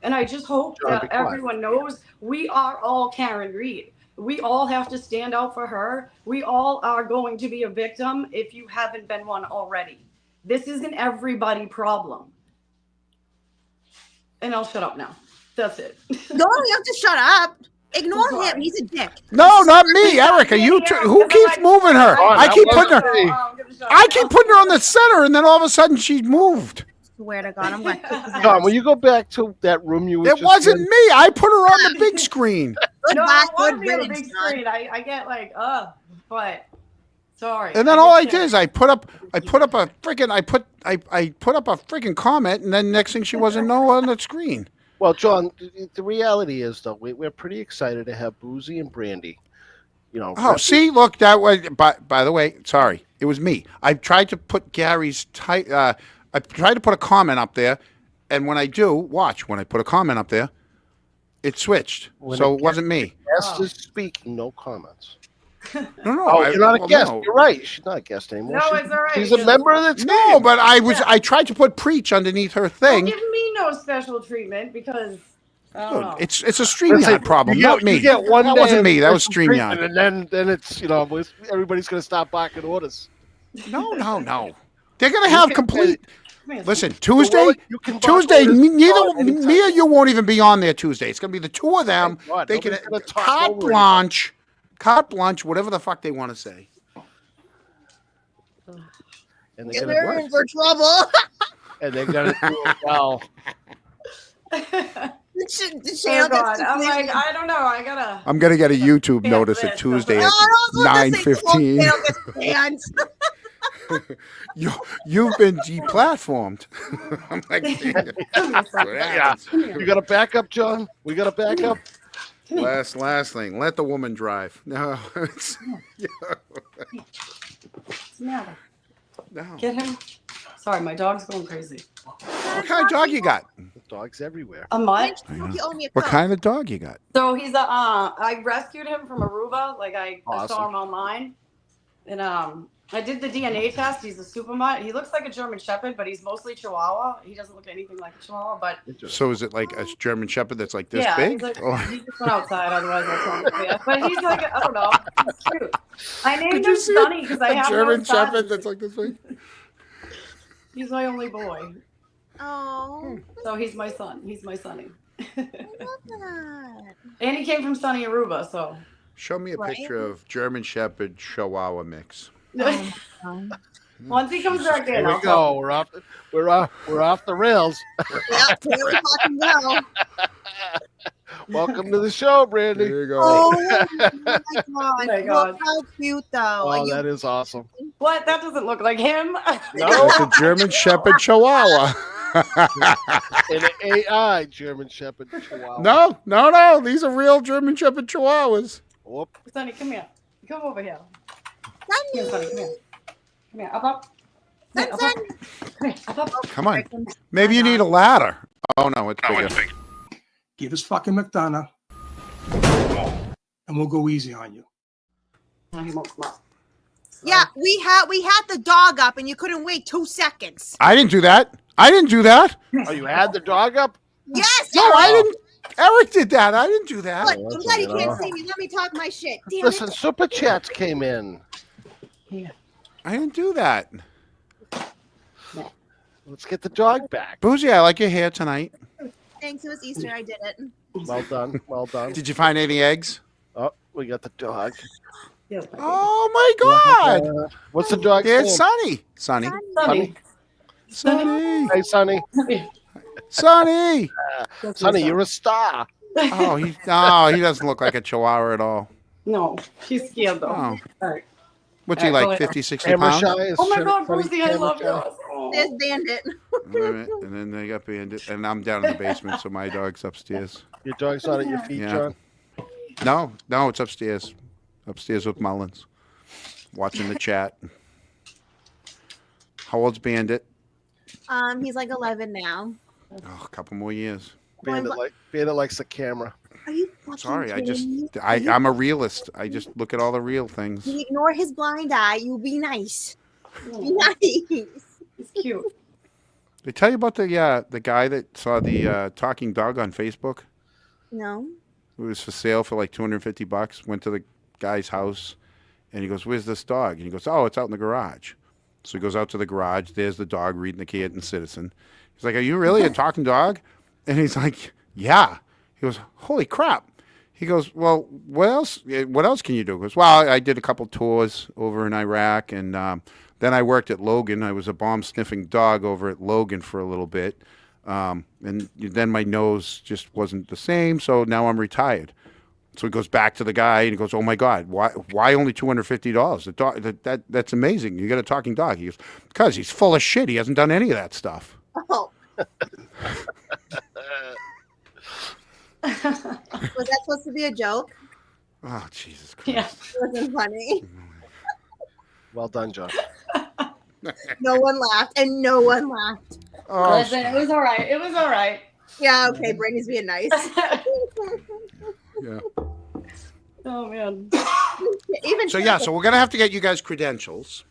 And I just hope that everyone knows we are all Karen Reed. We all have to stand out for her. We all are going to be a victim if you haven't been one already. This is an everybody problem. And I'll shut up now. That's it. No, you have to shut up. Ignore him. He's a dick. No, not me, Erica. Who keeps moving her? I keep putting her on the center, and then all of a sudden she's moved. Swear to God, I'm going to John, will you go back to that room you were It just wasn't in? me. I put her on the big screen. No, I want to be on the big screen. I get like, but sorry. And then all I did is I put up a freaking comment, and then next thing she wasn't on the screen. Well, John, the reality is though we're pretty excited to have Boozy and Brandy. You know. Oh, see, look, that was. By the way, sorry, it was me. I tried to put Gary's I tried to put a comment up there, and when I put a comment up there, it switched. So it wasn't me. Guest is speaking, no comments. No. Oh, you're not a guest. No. You're right. She's not a guest anymore. No, it's all right. She's a member of the team. No, but I tried to put preach underneath her thing. Don't give me no special treatment because I don't know. It's a StreamYard problem, not me. That wasn't me. That was StreamYard. And then it's everybody's going to stop barking orders. No. They're going to have complete. Listen, Tuesday, neither me or you won't even be on there Tuesday. It's going to be the two of them. They can carte blanche, whatever the fuck they want to say. And they're in for trouble. And they're going to do it well. Oh God. I'm like, I don't know. I'm going to get a YouTube notice at Tuesday at 9:15. You've been deplatformed. I'm like, yeah. You got a backup, John? We got a backup. Last thing. Let the woman drive. No. What's the matter? No. Get him. Sorry, my dog's going crazy. What kind of dog you got? Dogs everywhere. A mutt. What kind of dog you got? So he's I rescued him from Aruba. Like I saw him online, and I did the DNA test. He's a super mutt. He looks like a German Shepherd, but he's mostly Chihuahua. He doesn't look anything like a Chihuahua. But so is it like a German Shepherd that's like this big? Like, he just went outside. Otherwise, I'll tell him. Yeah. But he's like I don't know. He's cute. I named him Sonny because I have German no Shepherd that's like this big. He's my only boy. Oh. So he's my son. He's my Sonny. I love that. And he came from sunny Aruba. So. Show me a picture of German Shepherd Chihuahua mix. Once he comes back in, here we go. We're off the rails. Yeah, here we fucking go. Welcome to the show, Brandy. There you go. Oh my God! Look how cute, though. Oh, that is awesome. What? That doesn't look like him. No, it's a German Shepherd Chihuahua. An AI German Shepherd Chihuahua. No. These are real German Shepherd Chihuahuas. Whoop. Sonny, come here. Come over here. Sonny. Sonny, come here. Come here. Up. Come here. Up. Come on. Maybe you need a ladder. Oh, no, it's bigger. Give us fucking McDonough, and we'll go easy on you. No, he won't come up. Yeah, we had the dog up, and you couldn't wait 2 seconds. I didn't do that. I didn't do that. Oh, you had the dog up? Yes. No, I didn't. Eric did that. I didn't do that. Look, I'm glad you can't see me. Let me talk my shit. Damn Listen, it. super chats came in. I didn't do that. Let's get the dog back. Boozy, I like your hair tonight. Thanks. It was Easter. I did it. Well done. Well done. Did you find any eggs? Oh, we got the dog. Oh my God! What's the dog's There's name? Sonny. Sonny. Sonny. Sonny. Hey, Sonny. Sonny. Sonny, you're a star. Oh, he doesn't look like a chihuahua at all. No, she's scared though. Oh. All right. What's he All right, like, go 50, 60 Camera pounds? shy is Oh my Sonny- God, Sonny Brucey, I camera love shy. yours. Oh. There's Bandit. Wait a minute. And then they got Bandit, and I'm down in the basement, so my dog's upstairs. Your dog's not at your feet, Yeah. John? No, it's upstairs. Upstairs with Mullins. Watching the chat. How old's Bandit? He's like 11 now. Oh, a couple more years. Bandit likes the camera. Are you fucking Sorry, kidding me? I'm a realist. I just look at all the real things. You ignore his blind eye. You be nice. Be nice. It's cute. Did I tell you about the guy that saw the talking dog on Facebook? No. It was for sale for like $250. Went to the guy's house, and he goes, "Where's this dog?" And he goes, "Oh, it's out in the garage." So he goes out to the garage. There's the dog reading the Canton Citizen. He's like, "Are you really a talking dog?" And he's like, "Yeah." He goes, "Holy crap." He goes, "Well, what else can you do?" He goes, "Well, I did a couple tours over in Iraq, and then I worked at Logan. I was a bomb-sniffing dog over at Logan for a little bit. And then my nose just wasn't the same, so now I'm retired." So he goes back to the guy, and he goes, "Oh, my God, why only $250? The dog, that's amazing. You got a talking dog." He goes, "Because he's full of shit. He hasn't done any of that stuff." Oh. Was that supposed to be a joke? Oh, Jesus Christ. Yeah. It wasn't funny. Well done, John. No one laughed, and no one laughed. Oh, Listen, it was all right. It was all right. Yeah, okay, Brittany's being nice. Yeah. Oh man. Even So yeah, so we're gonna have to get you guys credentials.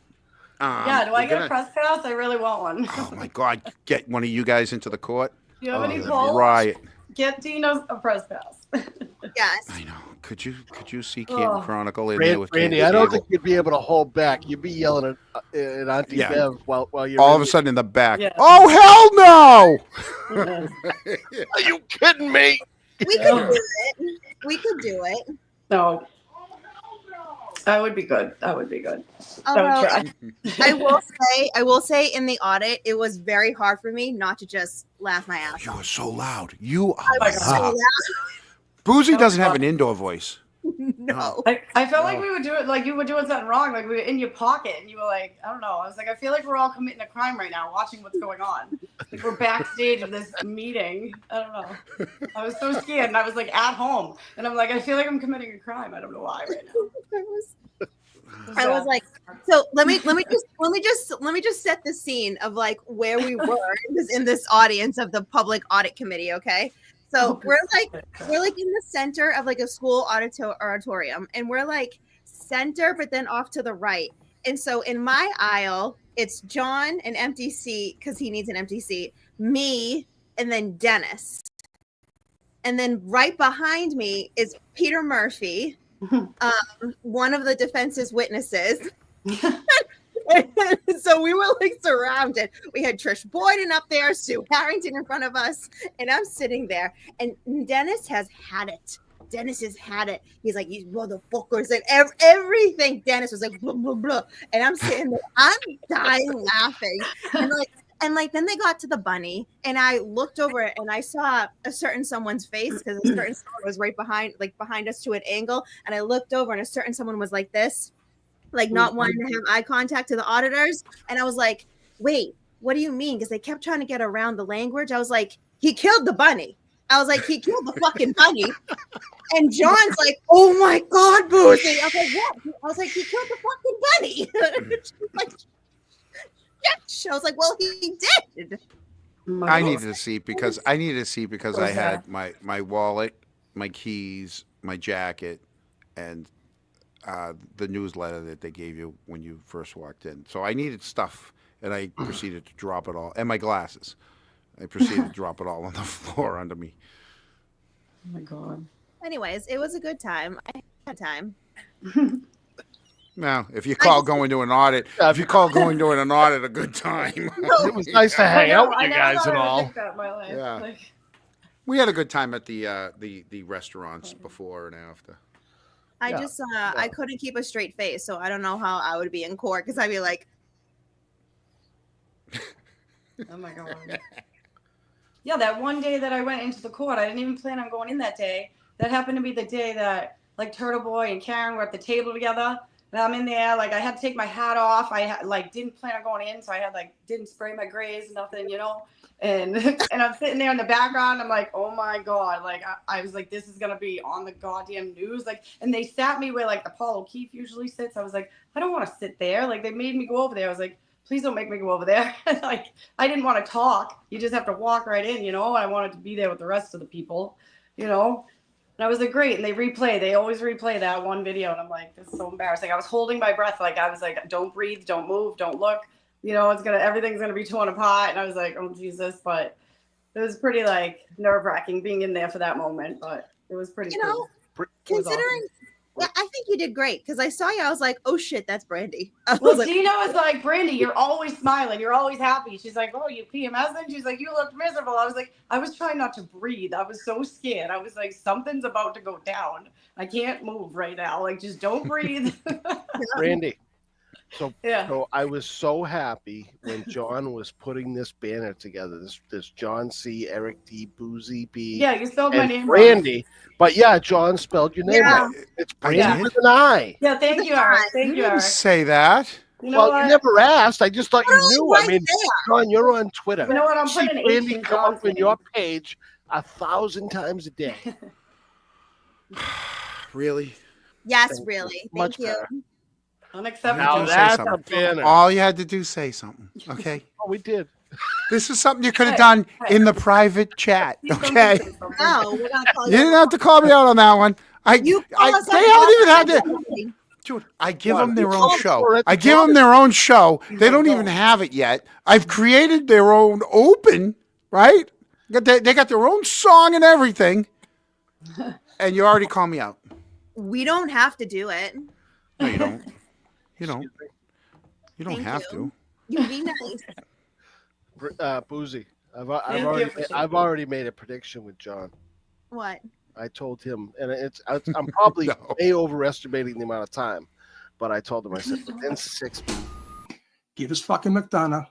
Yeah, do I we're get gonna- a press pass? I really want one. Oh my God, get one of you guys into the court. Do you have any that'd be polls? riot. Get Dino a press pass. Yes. I know. Could you see Canton Oh. Chronicle in there with Randy, Canton I don't Cable? think you'd be able to hold back. You'd be yelling at Auntie Yeah. Bev while you're All of in a sudden in the back. Yeah. Oh hell no! Are you kidding me? We could do it. We could do it. No. That would be good. That would be good. Although, Don't try. I will say in the audit, it was very hard for me not to just laugh my ass You off. are so loud. You I are was so loud. loud. Boozy doesn't have an indoor voice. No. I felt like we would do it like you were doing something wrong, like we were in your pocket, and you were like, I don't know. I was like, I feel like we're all committing a crime right now, watching what's going on. Like we're backstage of this meeting. I don't know. I was so scared, and I was like at home, and I'm like, I feel like I'm committing a crime. I don't know why right now. I was like, so let me just set the scene of like where we were in this audience of the public audit committee. Okay, so we're like in the center of like a school auditorium, and we're like center, but then off to the right. And so in my aisle, it's John, an empty seat because he needs an empty seat, me, and then Dennis. And then right behind me is Peter Murphy, one of the defense's witnesses. So we were like surrounded. We had Trish Boyden up there, Sue Harrington in front of us, and I'm sitting there. And Dennis has had it. Dennis has had it. He's like, "You motherfuckers," and everything. Dennis was like, blah, blah, blah. And I'm sitting there, I'm dying laughing. And then they got to the bunny, and I looked over it, and I saw a certain someone's face because a certain someone was right behind us to an angle. And I looked over, and a certain someone was like this, like not wanting to have eye contact to the auditors. And I was like, "Wait, what do you mean?" Because they kept trying to get around the language. I was like, "He killed the bunny." I was like, "He killed the fucking bunny." And John's like, "Oh my God, Boozy." I was like, "What?" I was like, "He killed the fucking bunny." Like, I was like, "Well, he did." I needed a seat because I had my wallet, my keys, my jacket, and the newsletter that they gave you when you first walked in. So I needed stuff, and I proceeded to drop it all, and my glasses. I proceeded to drop it all on the floor under me. Oh my god. Anyways, it was a good time. I had time. Now, if you call going to an audit, a good time. It was nice to hang out with you guys and all. Yeah. Like, We had a good time at the restaurants before and after. I just I couldn't keep a straight face, so I don't know how I would be in court because I'd be like, oh my god. Yeah, that one day that I went into the court, I didn't even plan on going in that day. That happened to be the day that like Turtle Boy and Karen were at the table together. And I'm in there, like I had to take my hat off. I didn't plan on going in, so I had didn't spray my grays, nothing, And and I'm sitting there in the background. I'm like, oh my god, I was like, this is gonna be on the goddamn news, and they sat me where the Paul O'Keefe usually sits. I was like, I don't want to sit there. They made me go over there. I was like, please don't make me go over there. I didn't want to talk. You just have to walk right in, And I wanted to be there with the rest of the people, And I was like, great. And they always replay that one video. And I'm like, this is so embarrassing. I was holding my breath. I was like, don't breathe, don't move, don't look. Everything's going to be torn apart. And I was like, oh, Jesus. But it was pretty nerve wracking being in there for that moment. But it was pretty cool. Considering, yeah, I think you did great because I saw you. I was like, oh shit, that's Brandy. Well, Dina was like, Brandy, you're always smiling. You're always happy. She's like, oh, you PMSing? She's like, you look miserable. I was like, I was trying not to breathe. I was so scared. I was like, something's about to go down. I can't move right now. Just don't breathe. Brandy. So I was so happy when John was putting this banner together. This John C, Eric D, Boozy B. Yeah, you spelled my name Brandy. But yeah, John spelled your name right. It's Brandy with an I. Yeah, thank you, Eric. Thank you, Eric. Say that. You know you never asked. I just thought you knew. I mean, John, you're on Twitter. You know what? I'm see putting Brandy H come up on your page 1,000 times a day. Really? Yes, really. Thank you. Better. Unacceptable. Now that's a banner. All you had to do say something, okay? Oh, we did. This is something you could have done in the private chat, okay? No, we're gonna call You didn't have to call me out on that one. They don't even have to. Dude, I give them their own show. I give them their own show. They don't even have it yet. I've created their own open, right? They got their own song and everything. And you already call me out. We don't have to do it. No, you don't. You don't. You don't Thank have you. to. You be nice. Boozy. I've already made a prediction with John. What? I told him, and I'm probably way overestimating the amount of time, but I told him, I said, within 6 months. Give us fucking McDonough,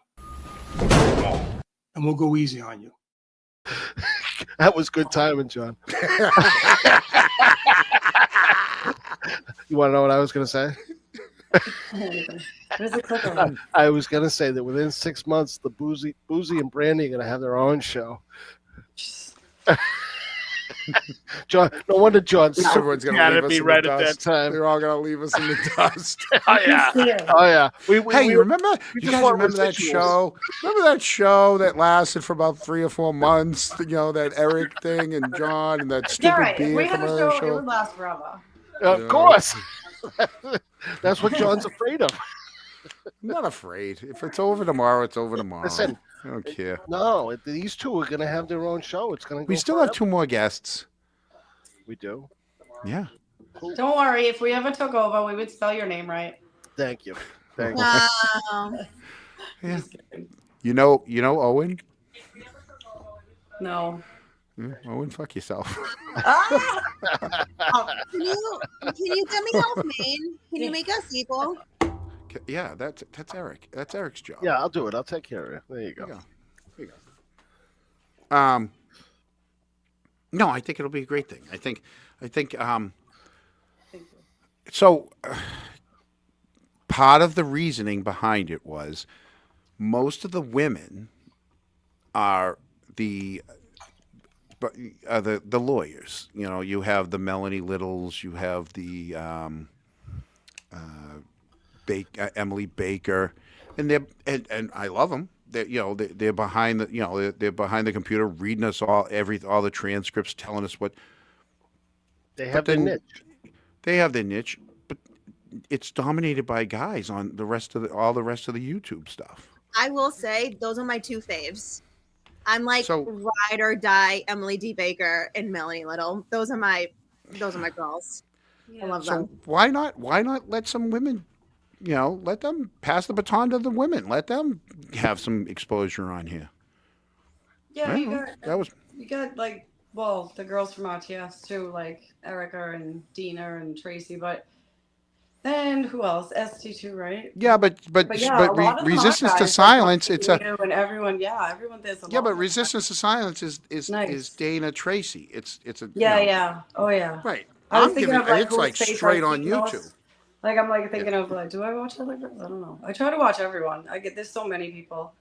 and we'll go easy on you. That was good timing, John. You want to know what I was going to say? I was going to say that within 6 months, the Boozy and Brandy are going to have their own show. John, no wonder John. Everyone's going to leave us in right the at dust. that time. They're all going to leave us in the dust. Oh yeah. Hey, remember? You guys remember that show? Remember that show that lasted for about 3 or 4 months? That Eric thing and John and that stupid beer we had a show. commercial. It would last forever. Of course. That's what John's afraid of. I'm not afraid. If it's over tomorrow, it's over tomorrow. Listen, I don't care. No, these two are going to have their own show. It's going to go. We still have 2 more guests. We do. Yeah. Cool. Don't worry. If we ever took over, we would spell your name right. Thank you. Yeah. You know Owen? No. Owen, fuck yourself. Can you get me off, Maine? Can you make us equal? Yeah, that's Eric. That's Eric's job. Yeah, I'll do it. I'll take care of it. There you go. There you go. No, I think it'll be a great thing. I think so part of the reasoning behind it was most of the women are the lawyers. You have the Melanie Littles, you have the Emily Baker, and I love them. They're behind they're behind the computer reading us all the transcripts, telling us what they have their niche. They have their niche, but it's dominated by guys on the rest of all the rest of the YouTube stuff. I will say those are my two faves. I'm like So- ride or die Emily D. Baker and Melanie Little. Those are my girls. I love So them. why not let some women, let them pass the baton to the women. Let them have some exposure on here. Yeah, That was you got like, well, the girls from RTS too, like Erica and Dina and Tracy, but then who else? ST2, right? yeah, but yeah, a lot of them are resistance to guys, like silence. It's a you and everyone. Yeah, everyone. There's a yeah, lot but of resistance to silence is Nice. Dana Tracy. It's a Yeah, yeah. Oh, yeah. right. I was I'm thinking giving of like it's whose like face straight I've on seen most. YouTube. Like I'm like thinking of like, do I watch other girls? I don't know. I try to watch everyone. There's so many people.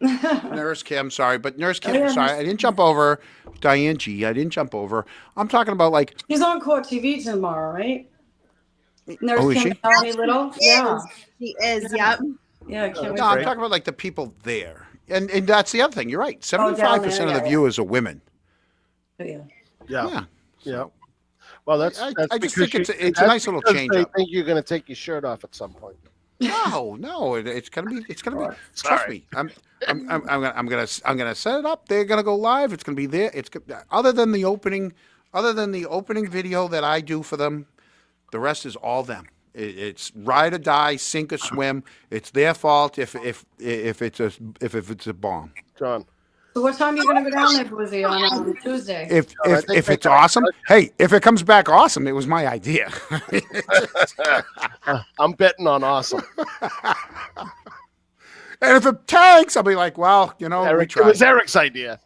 Nurse Kim, sorry, but Nurse Kim, yeah, sorry, Nurse I didn't jump over Diane G. I didn't jump over. I'm talking about like, She's on Court TV tomorrow, right? Nurse oh, is Kim she? Melanie Little. Yeah. She is. Yep. Yeah, I can't wait. No, I'm talking about like the people there, and that's the other thing. You're right. 75% of the yeah. viewers are women. Yeah. Yeah. Yeah. Well, that's I just because think it's a that's nice little because change they up. think you're going to take your shirt off at some point. No, it's gonna be. Trust Sorry. me. I'm gonna set it up. They're gonna go live. It's gonna be there. Other than the opening video that I do for them, the rest is all them. It's ride or die, sink or swim. It's their fault if it's a bomb. John. So what time are you gonna go down there, Blizzy, on Tuesday? If it's awesome, hey, if it comes back awesome, it was my idea. I'm betting on awesome. And if it tanks, I'll be like, well, we Eric, it tried. was Eric's idea.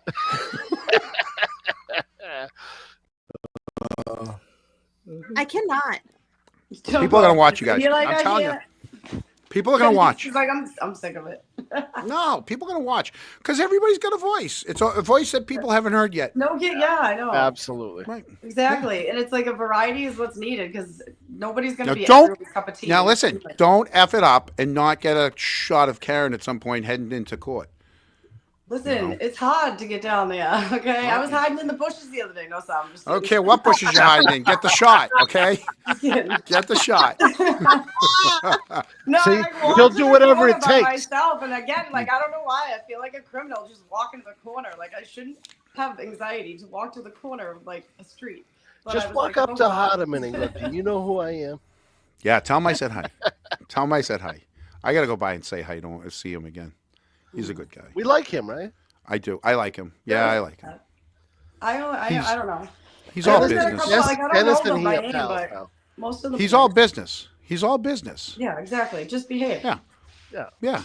I cannot. People are gonna watch you guys. You're like, I'm I telling you. can't. People are gonna watch. She's like, I'm sick of it. No, people are gonna watch because everybody's got a voice. It's a voice that people haven't heard yet. No, yeah, I know. Absolutely. Right. Exactly. And it's like a variety is what's needed because nobody's going to Now be don't. everyone's cup of tea. Now listen, don't f it up and not get a shot of Karen at some point heading into court. Listen, it's hard to get down there. Okay. I was hiding in the bushes the other day. No, Sam. I don't care what bushes you're hiding in. Get the shot, okay? Get the shot. No, See, I walked he'll to do the whatever corner it by takes. myself, and again, like I don't know why I feel like a criminal just walking to the corner. Like I shouldn't have anxiety to walk to the corner of like a street. But Just I was walk like, up oh, to God. Hardeman and go, do you know who I am? Yeah, tell him I said hi. Tell him I said hi. I gotta go by and say hi. Don't want to see him again. He's a good guy. We like him, right? I do. I like him. Yeah, I like him. I don't know. He's all There's been a business. couple, like, I don't Dennis know them and by he are name, pals, but pal. most of them. He's all business. He's all business. Yeah, exactly. Just behave. Yeah. Yeah. Yeah.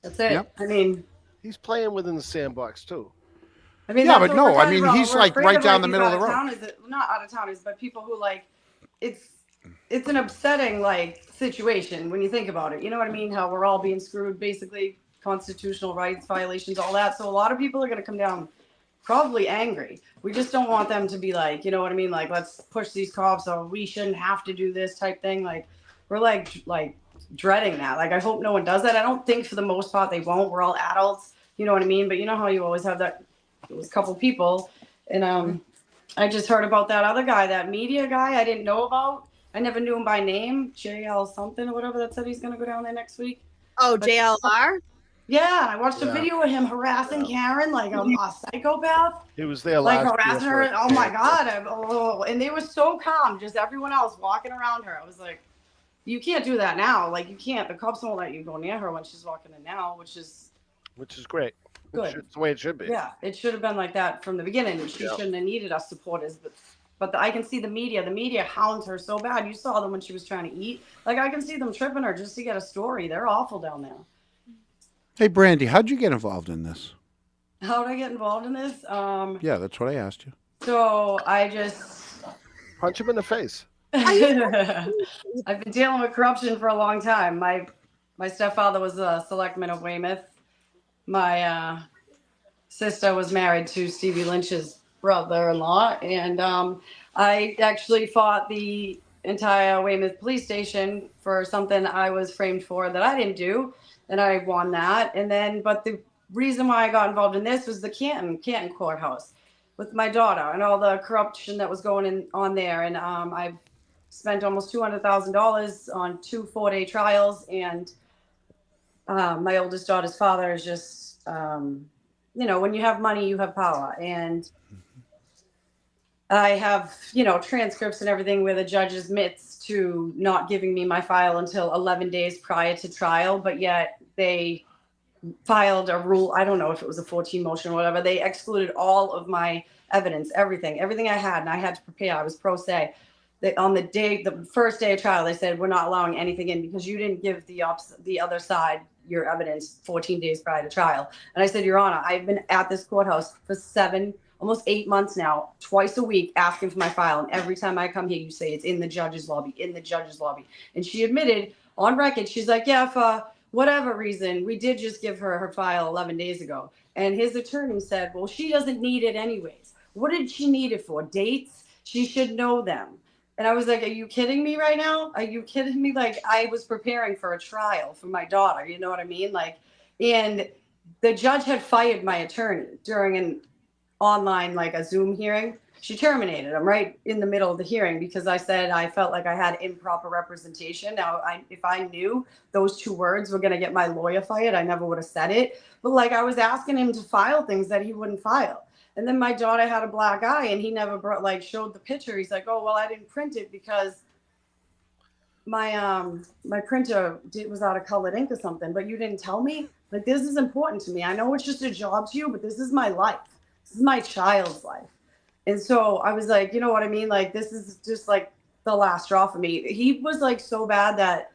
That's it. Yep. I mean, He's playing within the sandbox too. I mean, Yeah, that's but what we're no, I talking mean, about. he's, We're like, afraid right of, down the these middle of the road. out-of-towners not out-of-towners, but people who like it's an upsetting like situation when you think about it. You know what I mean? How we're all being screwed, basically constitutional rights violations, all that. So a lot of people are going to come down probably angry. We just don't want them to be like, you know what I mean? Like, let's push these cops, or we shouldn't have to do this type thing. Like, we're like dreading that. Like, I hope no one does that. I don't think for the most part they won't. We're all adults. You know what I mean? But you know how you always have that. It was a couple people, and I just heard about that other guy, that media guy I didn't know about. I never knew him by name, JL something or whatever, that said he's going to go down there next week. Oh, JLR? Yeah, I watched a video of him harassing Karen like a psychopath. He was there Like last harassing year. her. Oh my God. And they were so calm, just everyone else walking around her. I was like, you can't do that now. Like, you can't. The cops won't let you go near her when she's walking in now, which is great. good. It's the way it should be. Yeah, it should have been like that from the beginning. She Yeah. shouldn't have needed us supporters, but I can see the media hounds her so bad. You saw them when she was trying to eat. Like, I can see them tripping her just to get a story. They're awful down there. Hey, Brandy, how'd you get involved in this? How did I get involved in this? Yeah, that's what I asked you. So I just punch him in the face. I've been dealing with corruption for a long time. My stepfather was a selectman of Weymouth. My sister was married to Stevie Lynch's brother-in-law, and I actually fought the entire Weymouth police station for something I was framed for that I didn't do, and I won that. And then, but the reason why I got involved in this was the Canton courthouse with my daughter and all the corruption that was going on there. And I've spent almost $200,000 on 2 4-day trials, and my oldest daughter's father is just, you know, when you have money, you have power. And I have, you know, transcripts and everything where the judge admits to not giving me my file until 11 days prior to trial, but yet they filed a rule. I don't know if it was a 14 motion or whatever. They excluded all of my evidence, everything I had, and I had to prepare. I was pro se. On the first day of trial, they said, we're not allowing anything in because you didn't give the other side your evidence 14 days prior to trial. And I said, Your Honor, I've been at this courthouse for almost 8 months now, twice a week asking for my file. And every time I come here, you say it's in the judge's lobby, in the judge's lobby. And she admitted on record, she's like, yeah, for whatever reason, we did just give her file 11 days ago. And his attorney said, well, she doesn't need it anyways. What did she need it for? Dates? She should know them. And I was like, are you kidding me right now? Are you kidding me? Like, I was preparing for a trial for my daughter. You know what I mean? Like, and the judge had fired my attorney during an online, like a Zoom hearing. She terminated him right in the middle of the hearing because I said I felt like I had improper representation. Now, if I knew those 2 words were going to get my lawyer fired, I never would have said it. But like, I was asking him to file things that he wouldn't file. And then my daughter had a black eye and he never showed the picture. He's like, oh, well, I didn't print it because my printer was out of colored ink or something, but you didn't tell me. Like, this is important to me. I know it's just a job to you, but this is my life. This is my child's life. And so I was like, you know what I mean? Like, this is just like the last straw for me. He was like so bad that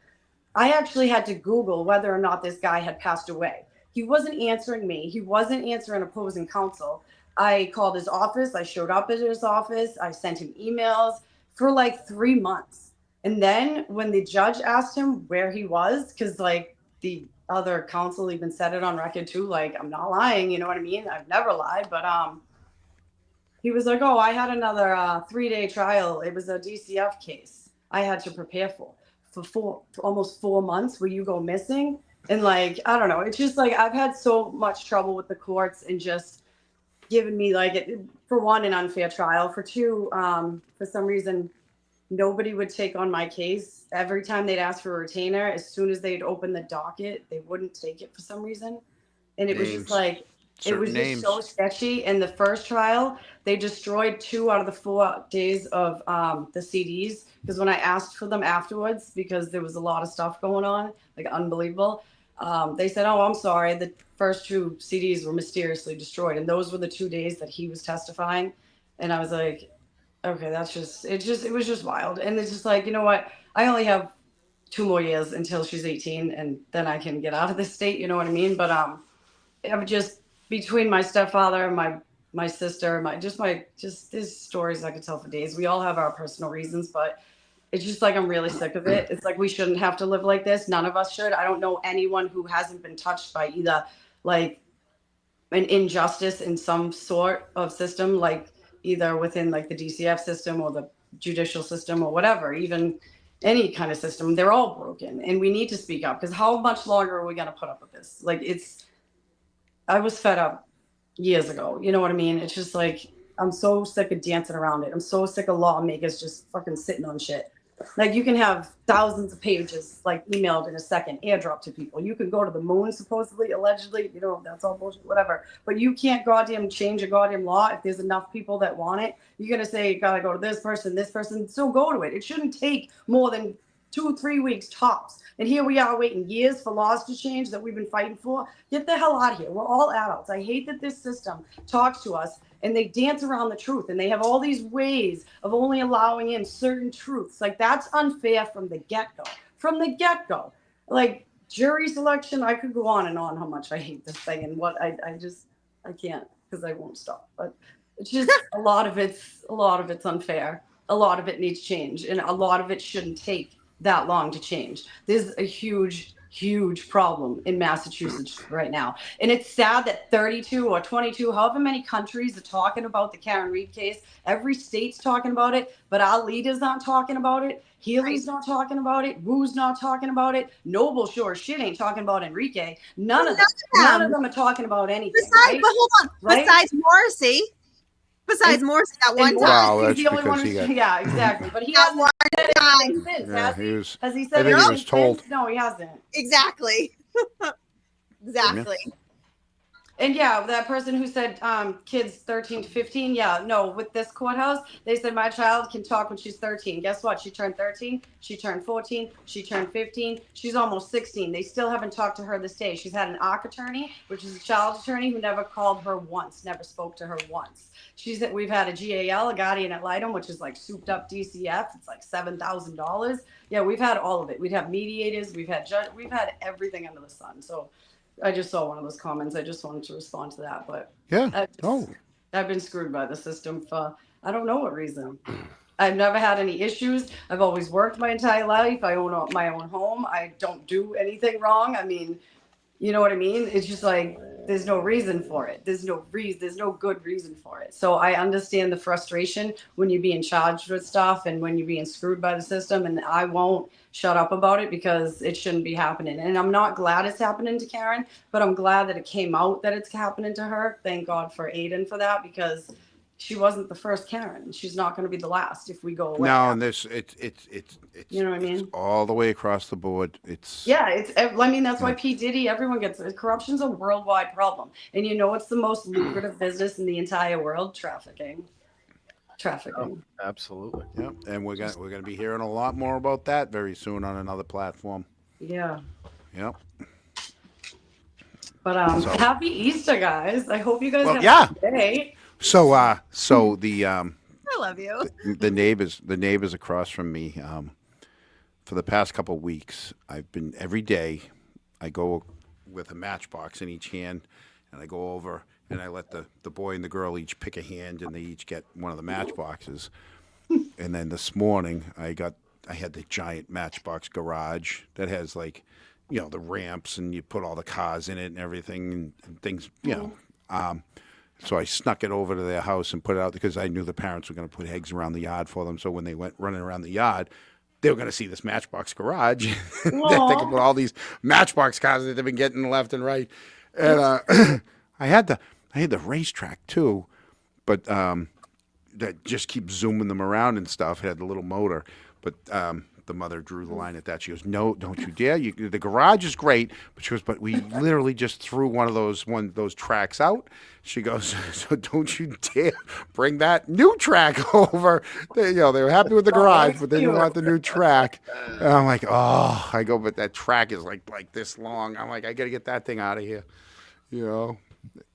I actually had to Google whether or not this guy had passed away. He wasn't answering me. He wasn't answering opposing counsel. I called his office. I showed up at his office. I sent him emails for like 3 months. And then when the judge asked him where he was, because like the other counsel even said it on record too, like, I'm not lying, you know what I mean? I've never lied, but he was like, oh, I had another 3-day trial. It was a DCF case I had to prepare for almost 4 months where you go missing. And like, I don't know. It's just like, I've had so much trouble with the courts and just giving me like, for one, an unfair trial. For two, for some reason, nobody would take on my case. Every time they'd ask for a retainer, as soon as they'd open the docket, they wouldn't take it for some reason. And it was just like, it was just so sketchy. In the first trial, they destroyed 2 out of the 4 days of the CDs. Because when I asked for them afterwards, because there was a lot of stuff going on, like unbelievable, they said, oh, I'm sorry. The first 2 CDs were mysteriously destroyed. And those were the 2 days that he was testifying. And I was like, okay, it was just wild. And it's just like, you know what? I only have 2 more years until she's 18 and then I can get out of this state. You know what I mean? But I'm just between my stepfather and my sister, there's stories I could tell for days. We all have our personal reasons, but it's just like, I'm really sick of it. It's like, we shouldn't have to live like this. None of us should. I don't know anyone who hasn't been touched by either like an injustice in some sort of system, like either within like the DCF system or the judicial system or whatever, even any kind of system. They're all broken and we need to speak up, because how much longer are we going to put up with this? Like, I was fed up years ago. You know what I mean? It's just like, I'm so sick of dancing around it. I'm so sick of lawmakers just fucking sitting on shit. Like, you can have thousands of pages like emailed in a second, airdrop to people. You can go to the moon, supposedly, allegedly, you know, that's all bullshit, whatever. But you can't goddamn change a goddamn law if there's enough people that want it. You're going to say, you got to go to this person, so go to it. It shouldn't take more than 2-3 weeks tops. And here we are waiting years for laws to change that we've been fighting for. Get the hell out of here. We're all adults. I hate that this system talks to us and they dance around the truth, and they have all these ways of only allowing in certain truths. Like, that's unfair from the get-go. Like, jury selection, I could go on and on how much I hate this thing and what I can't, because I won't stop. But it's just a lot of it's unfair. A lot of it needs change, and a lot of it shouldn't take that long to change. There's a huge problem in Massachusetts right now. And it's sad that 32 or 22, however many countries are talking about the Karen Reed case. Every state's talking about it, but our leaders aren't talking about it. Healy's not talking about it. Wu's not talking about it. Noble sure shit ain't talking about Enrique. None of them are talking about anything. Besides, right? but hold on. Right? Besides Morrissey. Besides Morrissey that one Morrissey's time. Well, that's the only because one he got. yeah, exactly. But he That hasn't one said time. anything since, Yeah, has he he? was. Has he I said think he anything was told. since? No, he hasn't. Exactly. Exactly. And yeah, that person who said kids 13 to 15, yeah, no, with this courthouse, they said my child can talk when she's 13. Guess what? She turned 13, she turned 14, she turned 15, she's almost 16. They still haven't talked to her this day. She's had an ARC attorney, which is a child attorney, who never called her once, never spoke to her once. We've had a GAL, a guardian ad litem, which is like souped up DCF. It's like $7,000. Yeah, we've had all of it. We'd have mediators, we've had everything under the sun. So I just saw one of those comments. I just wanted to respond to that, but Yeah. I've been screwed by the system for I don't know what reason. I've never had any issues. I've always worked my entire life. I own my own home. I don't do anything wrong. I mean, you know what I mean? It's just like there's no reason for it. There's no good reason for it. So I understand the frustration when you're being charged with stuff and when you're being screwed by the system, and I won't shut up about it because it shouldn't be happening. And I'm not glad it's happening to Karen, but I'm glad that it came out that it's happening to her. Thank God for Aiden for that, because she wasn't the first Karen. She's not going to be the last if we go away. No, and it's you know what I mean? all the way across the board. It's I mean, that's why P. Diddy, everyone gets it. Corruption's a worldwide problem. And you know, it's the most lucrative business in the entire world, trafficking. Oh, absolutely. Yep. And we're gonna be hearing a lot more about that very soon on another platform. Yeah. Yep. But happy Easter, guys. I hope you guys have yeah. a good day. So the I love you. the neighbors across from me, for the past couple of weeks, I've been every day. I go with a matchbox in each hand, and I go over and I let the boy and the girl each pick a hand, and they each get one of the matchboxes. And then this morning, I had the giant matchbox garage that has like, the ramps, and you put all the cars in it and everything and things, So I snuck it over to their house and put it out because I knew the parents were going to put eggs around the yard for them. So when they went running around the yard, they were going to see this Matchbox garage. They could put all these Matchbox cars that they've been getting left and right. And I had the racetrack too, but that just keeps zooming them around and stuff. It had the little motor, but the mother drew the line at that. She goes, "No, don't you dare! The garage is great," but she goes, "But we literally just threw one of those tracks out." She goes, "So don't you dare bring that new track over." They were happy with the garage, but they didn't want the new track. And I'm like, "Oh," I go, "But that track is like this long." I'm like, "I got to get that thing out of here,"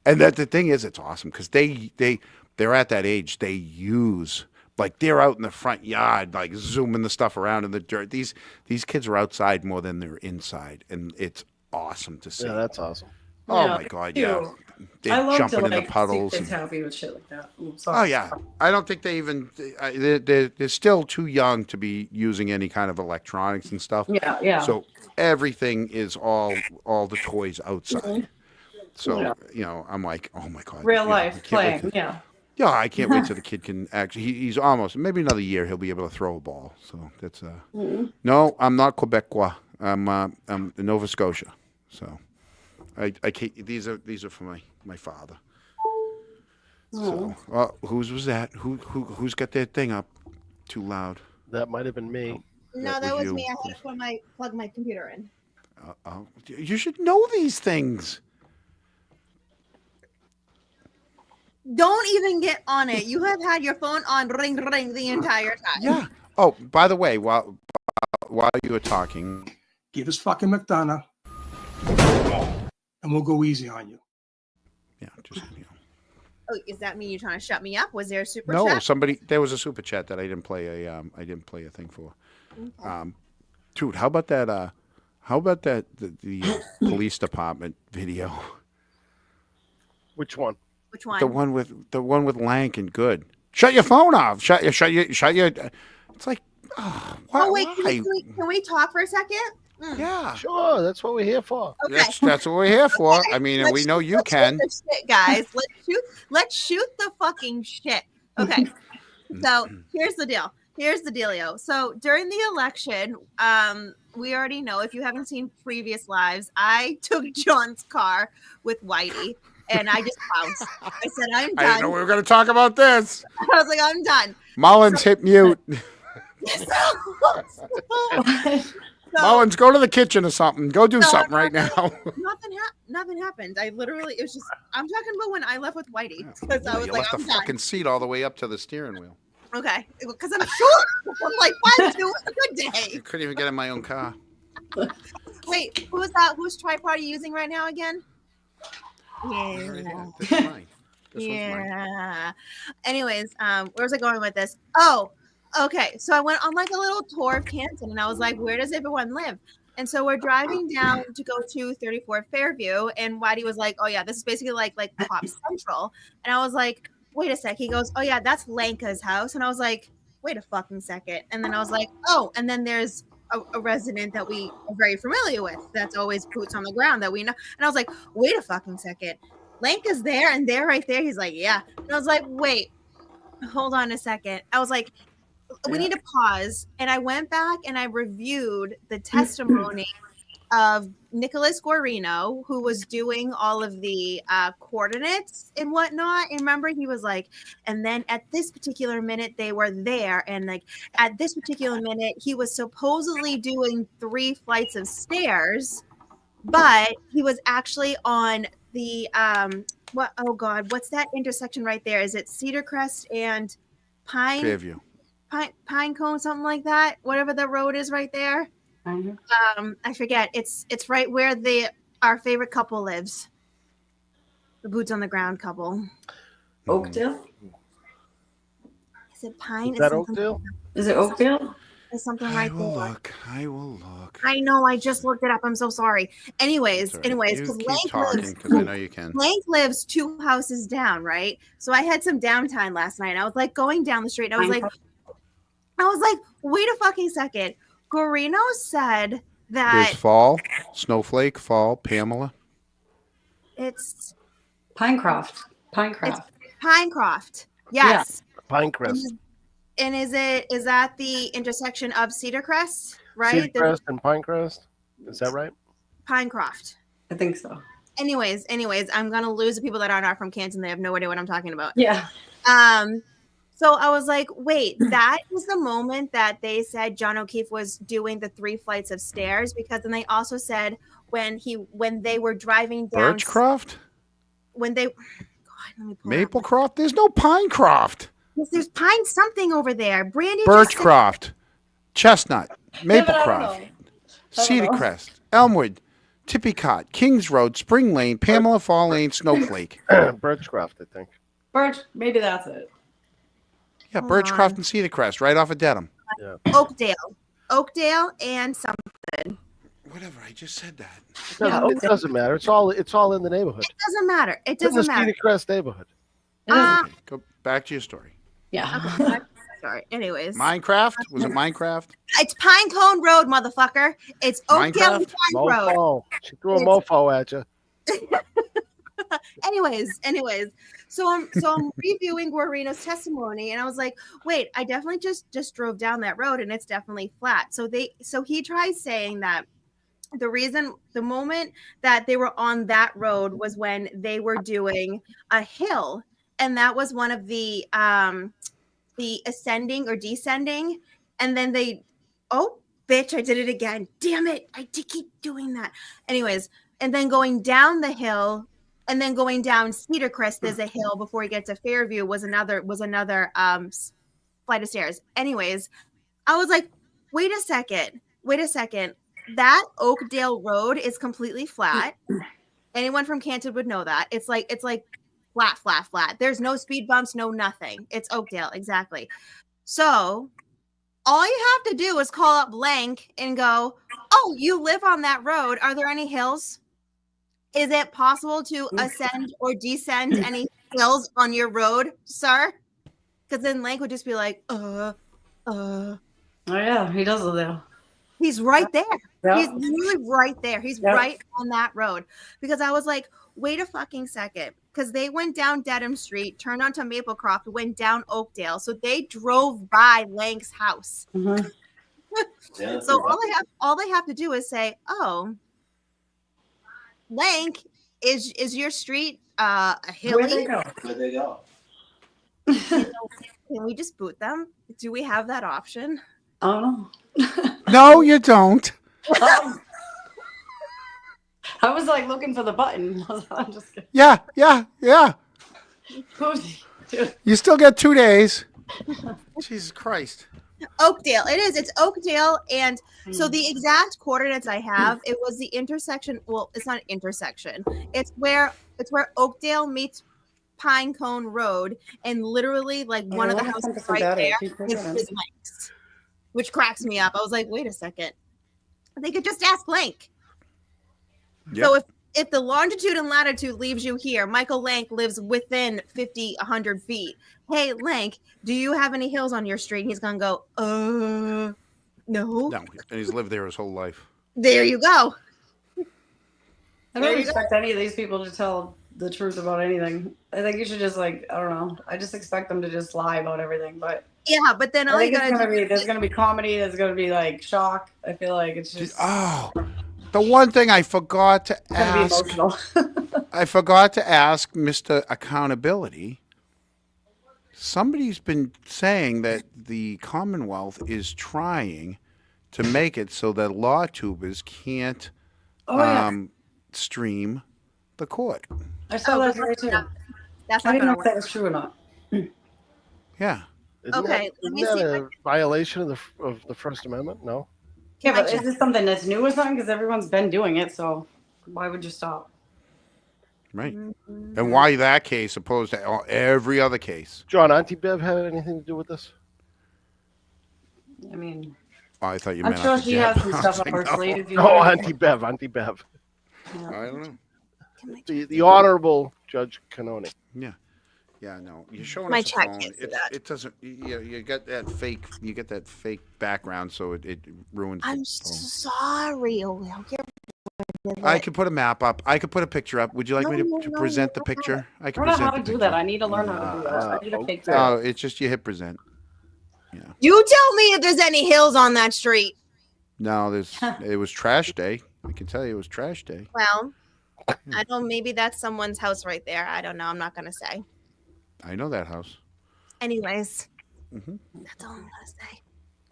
And that the thing is, it's awesome because they're at that age. They use. Like they're out in the front yard, like zooming the stuff around in the dirt. These kids are outside more than they're inside, and it's awesome to see. Yeah, that's awesome. Oh my God, yeah. They're jumping in the puddles. See kids happy with shit like that. Oh yeah, I don't think they even. They're still too young to be using any kind of electronics and stuff. Yeah. So everything is all the toys outside. Mm-hmm. So I'm like, oh my God, real life playing. Yeah. Yeah, I can't wait till the kid can actually. He's almost maybe another year he'll be able to throw a ball. So that's No, I'm not Quebecois. I'm Nova Scotia. So I can't. These are for my father. So whose was that? Who's got their thing up too loud? That might have been me. No, that was me. I had to plug my computer in. You should know these things. Don't even get on it. You have had your phone on ring the entire time. Yeah. Oh, by the way, while you were talking, Give us fucking McDonough, and we'll go easy on you. Yeah, just Oh, does that mean you're trying to shut me up? Was there a super no, chat? there was a super chat that I didn't play a thing for. Okay. Dude, how about that? The police department video? Which one? Which one? The one with Lank and Good. Shut your phone off. Shut your. It's like, why? Wait, can we talk for a second? Yeah, sure. That's what we're here for. Okay. That's what we're here for. I mean, and we know you can. Shoot the shit, guys. Let's shoot the fucking shit. Okay. So here's the deal. Here's the dealio. So during the election, we already know, if you haven't seen previous lives, I took John's car with Whitey. and I just bounced. I said, I'm I didn't know done. we were going to talk about this. I was like, I'm done. Mullins, hit mute. So- Mullins, go to the kitchen or something. Go do something right now. Nothing happened. I literally, it was just, I'm talking about when I left with Whitey. Because I was You like, left the I'm done. fucking seat all the way up to the steering wheel. Okay. Because I'm sure. I'm like, 5-2 was a good day. I couldn't even get in my own car. Wait, who is that? Whose tripod are you using right now again? Yeah. This is mine. Yeah. Anyways, where was I going with this? Oh, okay. So I went on like a little tour of Canton and I was like, where does everyone live? And so we're driving down to go to 34 Fairview, and Whitey was like, oh yeah, this is basically like Pop Central. And I was like, wait a sec. He goes, oh yeah, that's Lanka's house. And I was like, wait a fucking second. And then I was like, oh, and then there's a resident that we are very familiar with that's always boots on the ground that we know. And I was like, wait a fucking second. Lanka's there and they're right there. He's like, yeah. And I was like, wait, hold on a second. I was like, we need to pause. And I went back and I reviewed the testimony of Nicholas Guarino, who was doing all of the coordinates and whatnot. And remember, he was like, and then at this particular minute, they were there. And like at this particular minute, he was supposedly doing 3 flights of stairs, but he was actually on the what's that intersection right there? Is it Cedar Crest and Fairview. Pine Cone, something like that? Whatever the road is right there. I forget. It's right where our favorite couple lives. The boots on the ground couple. Oakdale? Is it Pine? Is that Oakdale? Is it Oakdale? There's something right there. I will look. I know. I just looked it up. I'm so sorry. Anyways, You because keep talking because I know you can. Lank lives 2 houses down, right? So I had some downtime last night. I was like going down the street. And I was like, wait a fucking second. Guarino said that There's Fall, Snowflake, Fall, Pamela. it's Pinecroft. It's Pinecroft. Yes. Pinecrest. And is that the intersection of Cedar Crest, right? Cedar Crest and Pinecrest. Is that right? Pinecroft. I think so. Anyways, I'm gonna lose the people that are not from Canton. They have no idea what I'm talking about. Yeah. So I was like, wait, that was the moment that they said John O'Keefe was doing the 3 flights of stairs, because then they also said when they were driving down Birchcroft? When they Maplecroft? There's no Pinecroft. Yes, there's Pine something over there. Brandy Birchcroft, Chestnut, Maplecroft, Cedar Crest, Elmwood, Tippecott, Kings Road, Spring Lane, Pamela Fall Lane, Snowflake. Birchcroft, I think. Maybe that's it. Yeah, Birchcroft and Cedar Crest, right off of Dedham. Yeah. Oakdale and something. Whatever, I just said that. It doesn't matter. It's all in the neighborhood. It doesn't matter. It It's in the doesn't matter. Cedar Crest neighborhood. Go back to your story. Yeah. Okay, sorry. Anyways. Minecraft? Was it Minecraft? It's Pine Cone Road, motherfucker. It's Oakdale and Minecraft? Pine Road. Mofo. She threw a mofo at you. anyways, so I'm reviewing Guarino's testimony, and I was like, wait, I definitely just drove down that road, and it's definitely flat. So he tries saying that the moment that they were on that road was when they were doing a hill, and that was one of the ascending or descending, and then bitch, I did it again. Damn it, I did keep doing that. Anyways, and then going down the hill. And then going down Cedar Crest, there's a hill before you get to Fairview was another flight of stairs. Anyways, I was like, wait a second. That Oakdale Road is completely flat. Anyone from Canton would know that. It's like flat. There's no speed bumps, no nothing. It's Oakdale, exactly. So all you have to do is call up Blank and go, oh, you live on that road. Are there any hills? Is it possible to ascend or descend any hills on your road, sir? Because then Lank would just be like, Oh yeah, he does it there. He's right there. Yeah. He's literally right there. He's right on that road. Because I was like, wait a fucking second. Because they went down Dedham Street, turned onto Maplecroft, went down Oakdale. So they drove by Lank's house. Mm-hmm. So all they have to do is say, oh, Lank, is your street a Where'd hilly. they go? Where'd they go? Can we just boot them? Do we have that option? Oh No, you don't. no. I was like looking for the button. I'm just kidding. Yeah. Dude. You still get 2 days. Jesus Christ. Oakdale. It is. It's Oakdale. And so the exact coordinates I have, it was the intersection. Well, it's not an intersection. It's where Oakdale meets Pinecone Road, and literally like one of the houses right there is his links, which cracks me up. I was like, wait a second. They could just ask Lank. Yep. So if the longitude and latitude leaves you here, Michael Lank lives within 50, 100 feet. Hey, Lank, do you have any hills on your street? And he's going to go, no. No, and he's lived there his whole life. There you go. I don't expect any of these people to tell the truth about anything. I think you should just I don't know. I just expect them to just lie about everything. But yeah, but then all you gotta do there's gonna be comedy. There's gonna be like shock. I feel like it's just The one thing I forgot to gonna be ask. emotional. I forgot to ask Mr. Accountability. Somebody's been saying that the Commonwealth is trying to make it so that law tubers can't stream the court. I saw that today too. That's I not didn't know gonna if that work. was true or not. Yeah. Okay, let me Isn't see. that a violation of the First Amendment? No. Yeah, but is this something that's new or something? Because everyone's been doing it, so why would you stop? Right. And why that case opposed to every other case? John, Auntie Bev have anything to do with this? I mean, Oh, I thought you I'm meant sure Uncle she Jeb. has some I was stuff up like, her no. sleeve. Oh, Auntie Bev. I don't know. The Honorable Judge Canoni. Yeah. Yeah, no. You're showing My us a chat phone. can't see It, that. it doesn't. You get that fake. You get that fake background, so it ruins. I'm the phone. sorry. Oh, I'll get rid of I it. could put a map up. I could put a picture up. Would you like me No, to no, present no, the picture? I I can don't know present how the to do picture. that. I need to learn how to do that. I need a fake No, it's just you hit present. You tell me if there's any hills on that street. No, it was trash day. I can tell you it was trash day. Well, I don't. Maybe that's someone's house right there. I don't know. I'm not gonna say. I know that house. Anyways, Mhm. that's all I'm gonna say.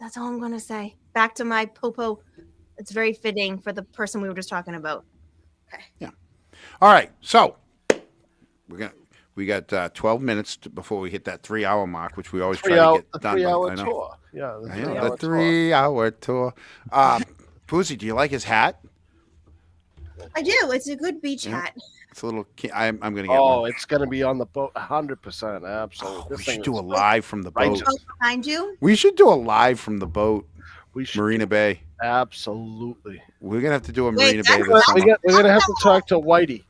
That's all I'm gonna say. Back to my popo. It's very fitting for the person we were just talking about. All right, so we got 12 minutes before we hit that 3-hour mark, which we always try to get done. by. Three-hour I know. tour. Yeah, I know, the 3-hour tour. Poozy, do you like his hat? I do. It's a good beach Yeah. hat. It's a little. I'm going to get Oh, one. it's going to be on the boat 100%. Absolutely. We This thing should do is a live from the boat. righteous. Oh, behind you. We should do a live from the boat. We should. Marina Bay. Absolutely. We're gonna have to do a Wait, Marina Bay that's this not- summer. We're going to have to talk to Whitey.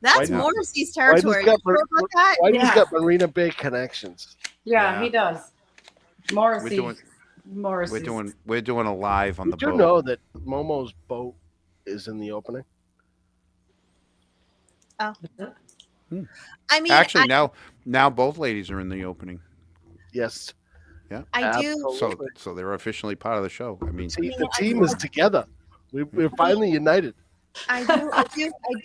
That's Yeah. Morrissey's territory. Whitey's got, You sure about that? Whitey's got Marina Bay connections. Yeah, he does. Morrissey. We're doing a live on the Did you boat. know that Momo's boat is in the opening? Oh. I mean, Actually, now both ladies are in the opening. Yes. Yeah. I do. So they're officially part of the show. I mean, The team is together. We're finally united. I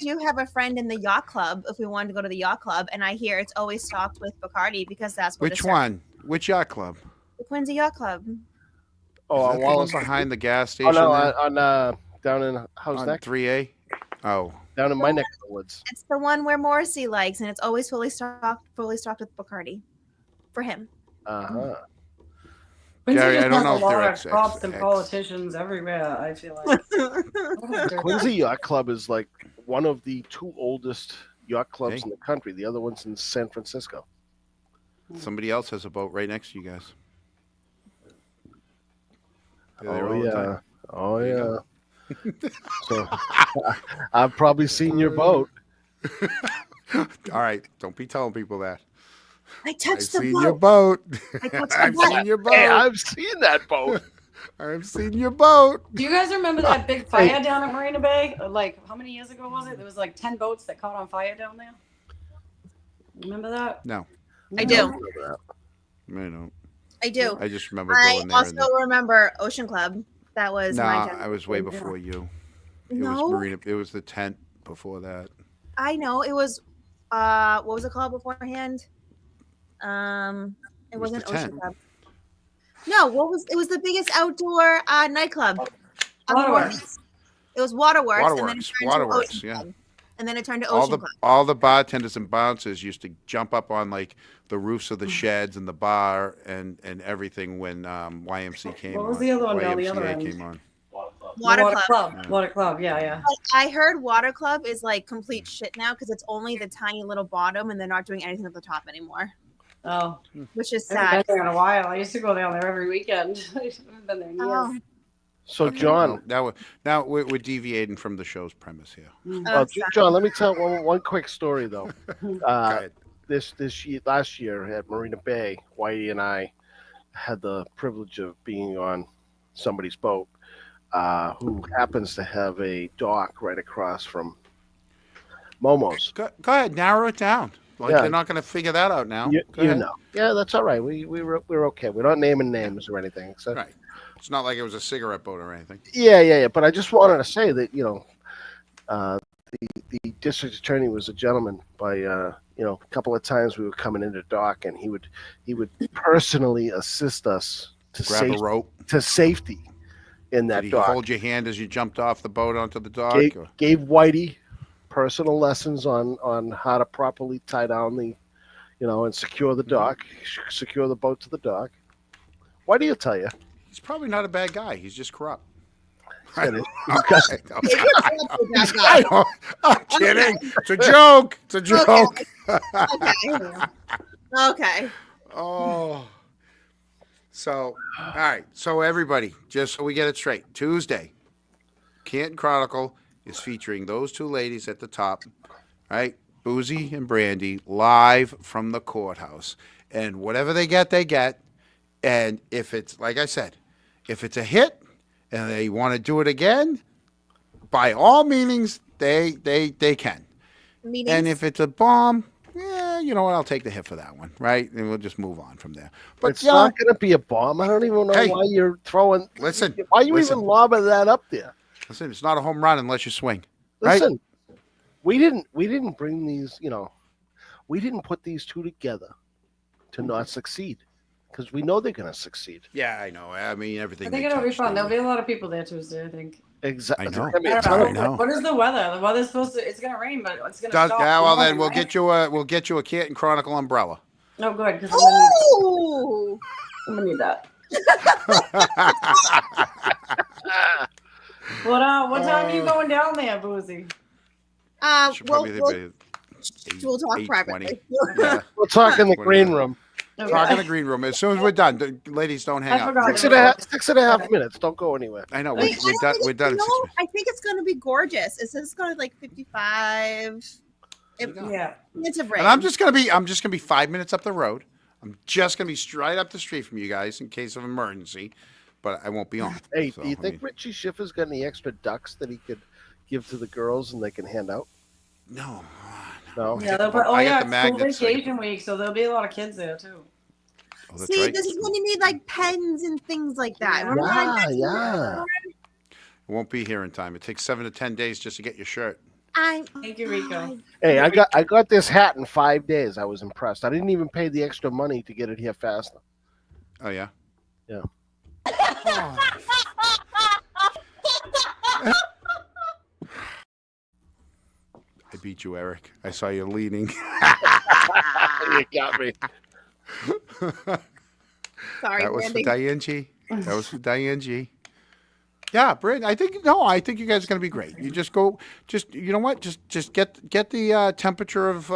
do have a friend in the yacht club. If we wanted to go to the yacht club, and I hear it's always stocked with Bacardi because that's what. which one? Which yacht club? The Quincy Yacht Club. Oh, Is that the one behind the gas Oh station. no, there? on down in how's On that? 3A. Oh, Down in my neck of the woods. It's the one where Morrissey likes, and it's always fully stocked with Bacardi for him. Uh-huh. Quincy Gary, just I don't has know a if they're lot of X- props and X- politicians everywhere. I feel like. Quincy Yacht Club is like one of the two oldest yacht clubs Hey. in the country. The other one's in San Francisco. somebody else has a boat right next to you guys. They're there Oh all the yeah. time. Oh There you yeah. go. So I've probably seen your boat. All right, don't be telling people that. I I've touched the seen boat. your boat. I touched the I've boat. seen your boat. Hey, I've seen that boat. I've seen your boat. Do you guys remember that big fire down at Marina Bay? Like, how many years ago was it? There was like 10 boats that caught on fire down there. Remember that? No, I do. I don't. I do. I just remember I going there. also remember Ocean Club. That was No, my time. I was way before you. It No. was Marina. It was the tent before that. I know it was what was it called beforehand? It wasn't the Ocean tent. Club. No, it was the biggest outdoor nightclub. Waterworks. It was Waterworks, and then it Waterworks, turned Waterworks, to Ocean yeah. Club. And then it turned to All Ocean the Club. all the bartenders and bouncers used to jump up on like the roofs of the sheds and the bar and everything when YMC came on. What was the other one down the YMCA other end? came on. Water Club. Yeah. Water Club. Yeah. But I heard Water Club is like complete shit now because it's only the tiny little bottom and they're not doing anything at the top anymore. Oh, which is I haven't sad. been there in a while. I used to go down there every weekend. I haven't been there in years. Oh. So, John. Now we're deviating from the show's premise here. John, let me tell one quick story though. Last year at Marina Bay, Whitey and I had the privilege of being on somebody's boat who happens to have a dock right across from Momo's. Go ahead, narrow it down. Like they're not going to figure that out now. You Go ahead. know, yeah, that's all right. We're okay. We're not naming names or anything. So. Right. It's not like it was a cigarette boat or anything. Yeah. But I just wanted to say that the district attorney was a gentleman. By a couple of times we were coming into dock, and he would personally assist us to Grab a rope to safety in that Did he dock. hold your hand as you jumped off the boat onto the dock? Gave Whitey personal lessons on how to properly tie down the, and secure the dock, secure the boat to the dock. Why do you tell you? He's probably not a bad guy. He's just corrupt. I'm kidding. It's a joke. It's a joke. Okay. Oh. So, all right. So, everybody, just so we get it straight, Tuesday, Canton Chronicle is featuring those two ladies at the top, right? Boozy and Brandy, live from the courthouse. And whatever they get, they get. And if it's, like I said, if it's a hit and they want to do it again, by all meanings, they can. And if it's a bomb, you know what? I'll take the hit for that one, right? And we'll just move on from there. But it's not going to be a bomb. I don't even know why you're throwing. Listen. Why are you even lobbing that up there? Listen, it's not a home run unless you swing. Right? Listen, we didn't bring these. We didn't put these two together to not succeed, because we know they're going to succeed. Yeah, I know. I mean, everything. I think it'll be fun. There'll be a lot of people there Tuesday, I think. Exactly. I know. I know. What is the weather? The weather's supposed to. It's gonna rain, but it's gonna stop. Yeah, well then tomorrow, we'll get you a Canton Chronicle umbrella. No, good. Because I'm gonna need that. What time are you going down there, Boozy? We'll talk privately. Yeah. We'll talk in the green room. Okay. Talk in the green room. As soon as we're done, the ladies don't hang up. 6.5 minutes. Don't go anywhere. I know. Wait, We're done. We're done. In 6 minutes. I think it's going to be gorgeous. Is this going to like 55? Yeah. Minutes of rain. And I'm just gonna be 5 minutes up the road. I'm just gonna be straight up the street from you guys in case of emergency, but I won't be on. Hey, So, do you think Richie Schiffer's got any extra ducks that he could give to the girls and they can hand out? No. No. Yeah, I got the it's school magnets. vacation week, so there'll be a lot of kids there too. Oh, that's See, right. this is when you need like pens and things like that. Remember when I mentioned Yeah. It won't be here in time. It takes 7 to 10 days just to get your shirt. Thank you, Rico. Hey, I got this hat in 5 days. I was impressed. I didn't even pay the extra money to get it here faster. Oh yeah. Yeah. I beat you, Eric. I saw you leaning. You got me. Sorry, That was Brandy. for Diane G. That was for Diane G. Yeah, Britt. I think you guys are going to be great. You you know what? Just get the temperature of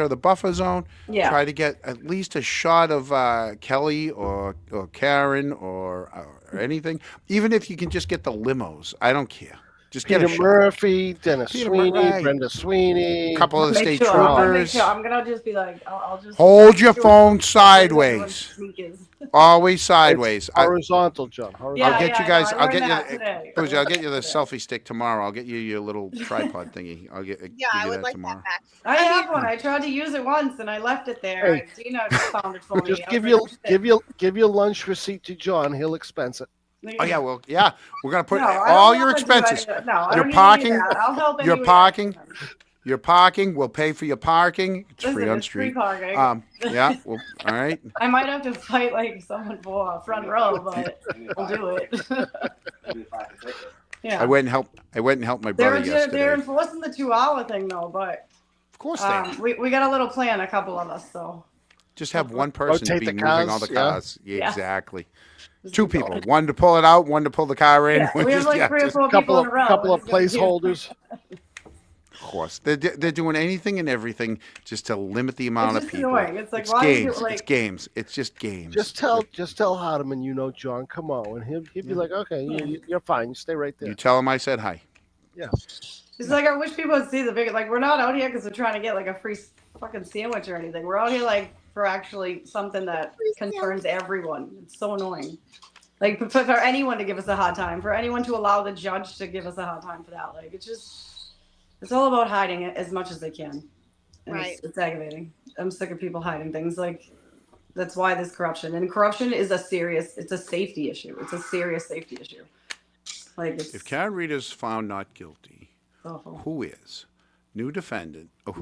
the buffer zone. Yeah. Try to get at least a shot of Kelly or Karen or anything. Even if you can just get the limos, I don't care. Just get Peter a shot. Murphy, Dennis Peter Sweeney, Murray. Brenda Sweeney. A couple of the Make state sure, I'll make troopers. sure. I'm gonna just be like, I'll just Hold your do it. phone sideways. Always sideways. Horizontal, John. I'll get you guys. I'll get you. Boozy, I'll get you the selfie stick tomorrow. I'll get you your little tripod thingy. I'll get. Yeah, I give you would that like tomorrow. that back. I have one. I tried to use it once and I left it there. Hey. Dina just found it for me. Just I give was like, give your lunch receipt to John. He'll expense it. Oh yeah, well, yeah. We're gonna put No, I don't all want your to do expenses. it. No, I Your don't need parking. that. I'll help Your anyway. parking. Your parking, we'll pay for your parking. It's free Listen, on it's free street. parking. Yeah. Well, all right. I might have to fight like someone for a front row, but we'll do it. Yeah. I went and helped my brother They're yesterday. enforcing the 2-hour thing though, but Of course they are. we got a little plan, a couple of us, so. Just have one person Rotate be the moving all cars, the yeah. cars. Yeah, Yeah. exactly. Two people, one to pull it out, one to pull the car in. Yeah, we have like 3 or 4 people in a row. Couple of It's gonna be- placeholders. Of course, they're doing anything and everything just to limit the amount It's of just people. annoying. It's like, it's why is it games. like- It's games. It's just games. Just tell Hardeman, John, come on, and he'd be like, okay, you're fine. You stay right there. You tell him I said hi. Yeah. It's like I wish people would see the big. Like we're not out here because we're trying to get like a free fucking sandwich or anything. We're out here like for actually something that concerns everyone. It's so annoying. Like for anyone to give us a hard time, for anyone to allow the judge to give us a hard time for that. Like it's all about hiding it as much as they can. And Right. It's aggravating. I'm sick of people hiding things. Like that's why there's corruption, and corruption is it's a safety issue. It's a serious safety issue. Like it's If Karen Reeder's found not guilty, awful. who is new defendant? Or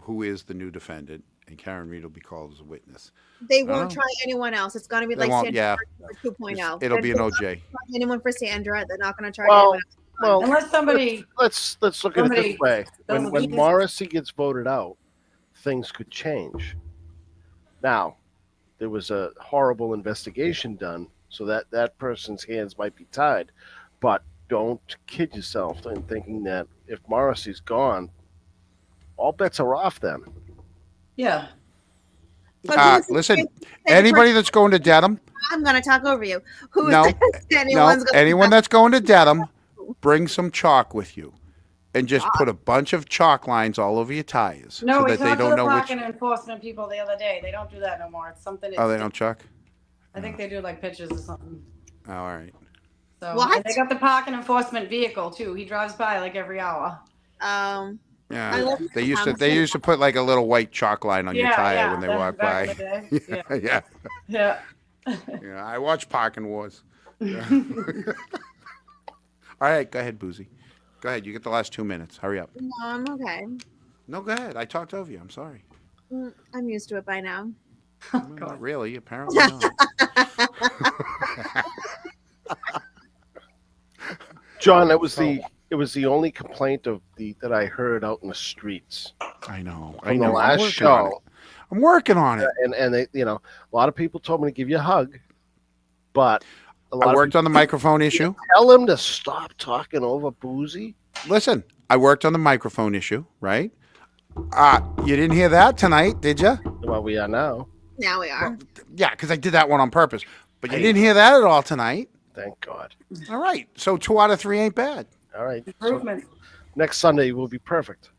who is the new defendant? And Karen Reed will be called as a witness. They I won't don't try anyone else. It's going to be They like won't, Sandra yeah. 2.0. It'll be an They're not OJ. gonna try anyone for Sandra. They're not going to try Well, anyone else. well, Unless somebody let's look at it somebody this way. doesn't When use- Morrissey gets voted out, things could change. Now, there was a horrible investigation done, so that person's hands might be tied. But don't kid yourself in thinking that if Morrissey's gone, all bets are off then. Yeah. Listen, anybody that's going to Dedham, I'm going to talk over you. Who's no, anyone's gonna anyone that's going to Dedham, bring some chalk with you, and just put a bunch of chalk lines all over your tires No, so we that they talked to don't the know which. parking enforcement people the other day. They don't do that no more. It's something. Oh, they don't chalk. I think they do like pictures or something. Oh, all right. So What? and they got the parking enforcement vehicle too. He drives by like every hour. I Yeah, love they used to. how They much- used to put like a little white chalk line on your Yeah, tire yeah, when they back- walk back by. in the day. yeah. Yeah. Yeah, I watch Parking Wars. Yeah. All right, go ahead, Boozy. Go ahead. You get the last 2 minutes. Hurry up. No, I'm okay. No, go ahead. I talked over you. I'm sorry. I'm used to it by now. Not really. Apparently not. John, it was the only complaint that I heard out in the streets. I know. From I know. the I'm last working on it. show. I'm working on it. And they, a lot of people told me to give you a hug, but I worked on the microphone issue. Tell him to stop talking over Boozy. Listen, I worked on the microphone issue, right? You didn't hear that tonight, did you? Well, we are now. Now we are. Yeah, because I did that one on purpose. But you didn't hear that at all tonight. Thank God. All right. So 2 out of 3 ain't bad. All right. Improvement. Next Sunday will be perfect.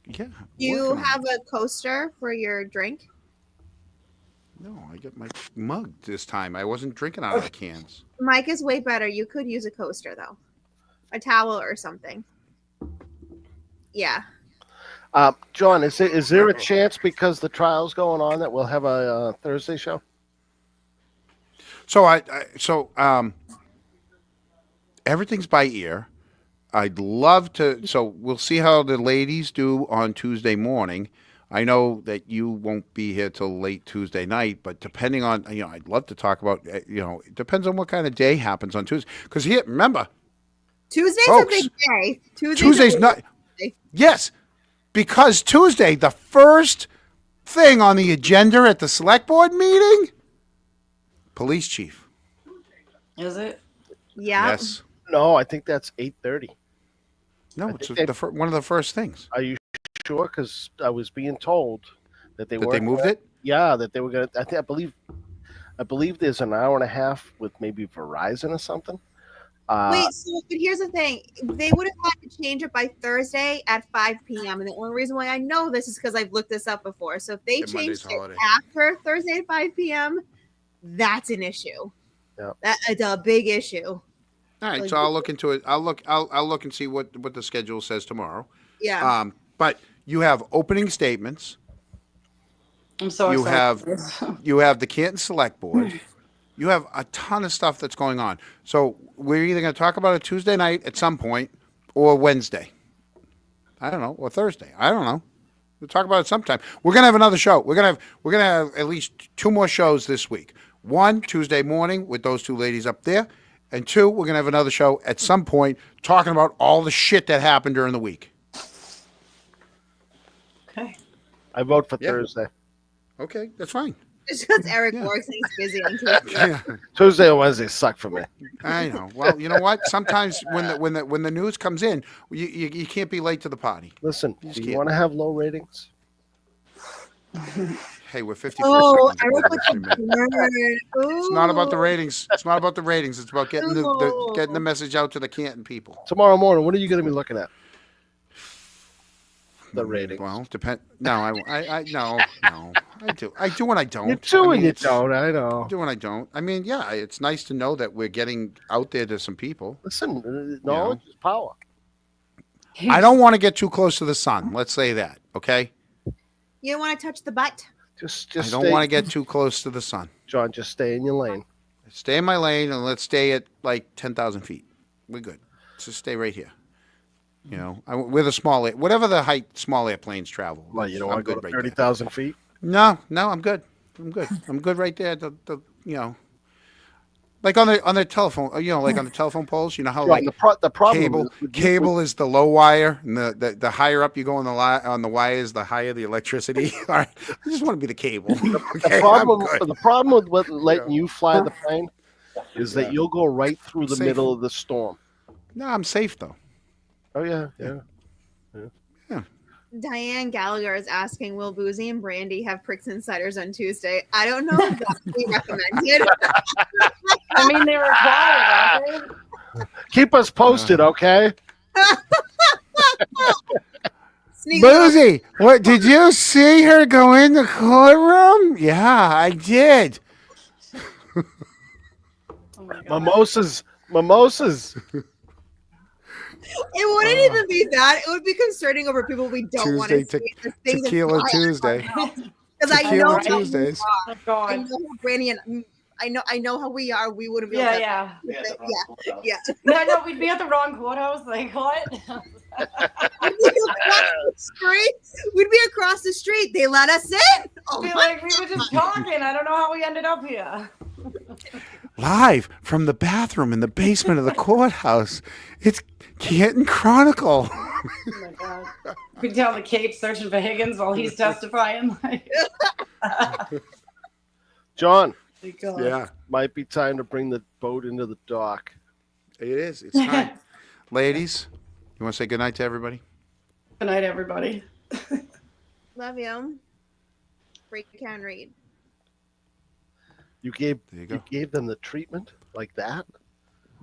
Yeah. You have a coaster for your drink? No, I got my mug this time. I wasn't drinking out of the cans. Mike is way better. You could use a coaster though, a towel or something. Yeah. John, is there a chance because the trial's going on that we'll have a Thursday show? So everything's by ear. I'd love to. So we'll see how the ladies do on Tuesday morning. I know that you won't be here till late Tuesday night, but depending on, I'd love to talk about, it depends on what kind of day happens on Tuesday. Because here, remember, Tuesday's folks, a big day. Tuesday's a not. big day. Yes, because Tuesday, the first thing on the agenda at the select board meeting, police chief. Is it? Yeah. Yes. No, I think that's 8:30. No, it's one of the first things. Are you sure? Because I was being told that they moved it. Yeah, that they were going to. I believe there's an hour and a half with maybe Verizon or something. Wait, but here's the thing. They would have had to change it by Thursday at 5 p.m. And the only reason why I know this is because I've looked this up before. So if they Yeah, Monday's changed it holiday. after Thursday at 5 p.m., that's an issue. Yeah. It's a big issue. All right, Like- so I'll look into it. I'll look and see what the schedule says tomorrow. Yeah. But you have opening statements. I'm so You excited. have the Canton Select Board. You have a ton of stuff that's going on. So we're either going to talk about it Tuesday night at some point or Wednesday. I don't know, or Thursday. I don't know. We'll talk about it sometime. We're gonna have another show. We're gonna have at least 2 more shows this week. 1 Tuesday morning with those 2 ladies up there, and 2 we're gonna have another show at some point talking about all the shit that happened during the week. Okay. I vote for Thursday. Okay, that's fine. It's because Eric works and he's busy on Tuesday. Yeah. Tuesday and Wednesday suck for me. I know. Well, you know what? Sometimes when the news comes in, you can't be late to the party. Listen, You just do you can't. want to have low ratings? Hey, we're 54 Oh, seconds. Eric with into this, man. the bird. It's not about the ratings. It's not about the ratings. It's about getting the message out to the Canton people. Tomorrow morning, what are you going to be looking at? The ratings. Well, depend. No, I no. I do and I don't. You do and you it's- don't. I know. I do and I don't. I mean, yeah, it's nice to know that we're getting out there to some people. Listen, knowledge is power. I don't want to get too close to the sun. Let's say that, okay? You don't want to touch the butt. Just I don't want to get too close to the sun. John, just stay in your lane. Stay in my lane and let's stay at like 10,000 feet. We're good. Let's just stay right here. You know, with a small, whatever the height small airplanes travel. Well, you don't want to go to right 30,000 feet? No, I'm good. I'm good right there. The like on the telephone, like on the telephone poles, you know how Right, like the problem cable is the low wire, and the higher up you go on the wires, the higher the electricity. All right, I just want to be the cable. Okay, the problem with letting you fly the plane is that you'll go right through the Safe. middle of the storm. No, I'm safe though. Oh yeah. Diane Gallagher is asking, will Boozy and Brandy have Pricks Insiders on Tuesday? I don't know if that's be recommended. I mean, they're required, aren't they? Keep us posted, okay? Boozy, what did you see her go in the courtroom? Yeah, I did. Mimosas. It wouldn't even be that. It would be concerning over people we don't want to see. Tequila Tuesday. Because I know Tequila Tuesdays. I know how Brandy and I know how we are. We wouldn't be able Yeah, to. yeah. Yeah. No, we'd be at the wrong courthouse. Like, what? We'd be across the street. They let us in. Oh, Be my like, we were just talking. I don't know how we ended up here. Live from the bathroom in the basement of the courthouse. It's Canton Chronicle. Oh my god. We down the Cape searching for Higgins while he's testifying. Like, John. Yeah. Might be time to bring the boat into the dock. It is. It's time. Ladies, you want to say goodnight to everybody? Good night, everybody. Love you. Break can read. You gave go. you gave them the treatment like that?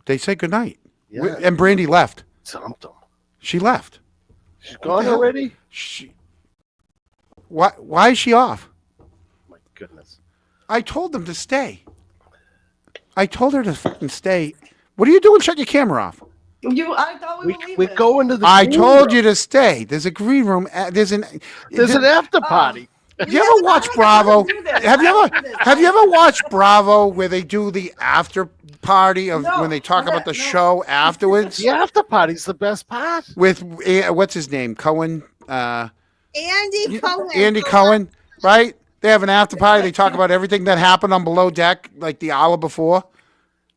They say goodnight. Yeah. And Brandy left. Something. She left. She's gone already? Why is she off? My goodness. I told them to stay. I told her to fucking stay. What are you doing? Shut your camera off. I thought we were leaving. We go into the I green told room. you to stay. There's a green room. There's an after party. You ever watch Bravo? Have you ever watched Bravo where they do the after party of when they talk about the show afterwards? The after party's the best part. With what's his name? Cohen. Andy Cohen. Andy Cohen, right? They have an after party. They talk about everything that happened on Below Deck, like the hour before.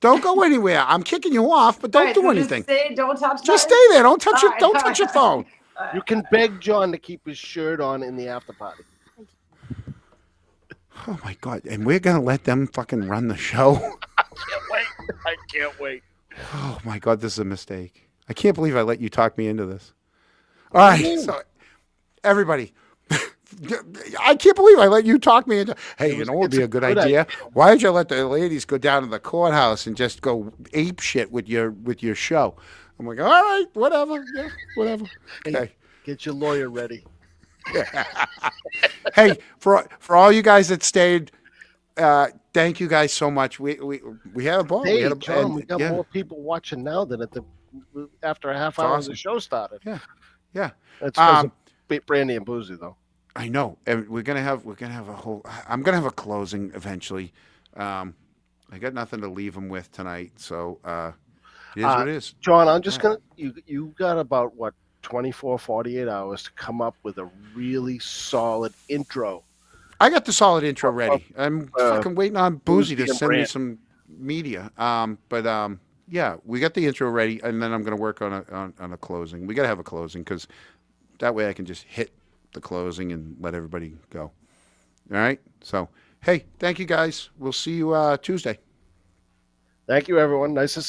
Don't go anywhere. I'm kicking you off, but don't Right, do so anything. Don't touch. Just that. stay there. Don't touch your. All right, Don't all touch your right. phone. You can beg John to keep his shirt on in the after party. Oh my God! And we're gonna let them fucking run the show. I can't wait. Oh my God! This is a mistake. I can't believe I let you talk me into this. All right, so everybody. I can't believe I let you talk me into. Hey, you know what would be a good idea? Why don't you let the ladies go down to the courthouse and just go ape shit with your show? I'm like, all right, whatever, yeah, whatever. Okay. Get your lawyer ready. Hey, for all you guys that stayed, thank you guys so much. We had a ball. Hey, we had John, we got yeah. more people watching now than after a half hour of the show started. Yeah. That's because of Brandy and Boozy, though. I know, and we're gonna have a whole. I'm gonna have a closing eventually. I got nothing to leave them with tonight, so it is what it is. John, I'm just gonna. You got about what 24, 48 hours to come up with a really solid intro. I got the solid intro ready. I'm fucking waiting on Boozy to Boozy and send me Brand. some media. Yeah, we got the intro ready, and then I'm going to work on a closing. We got to have a closing because that way I can just hit the closing and let everybody go. All right. So, hey, thank you guys. We'll see you Tuesday. Thank you, everyone. Nice to see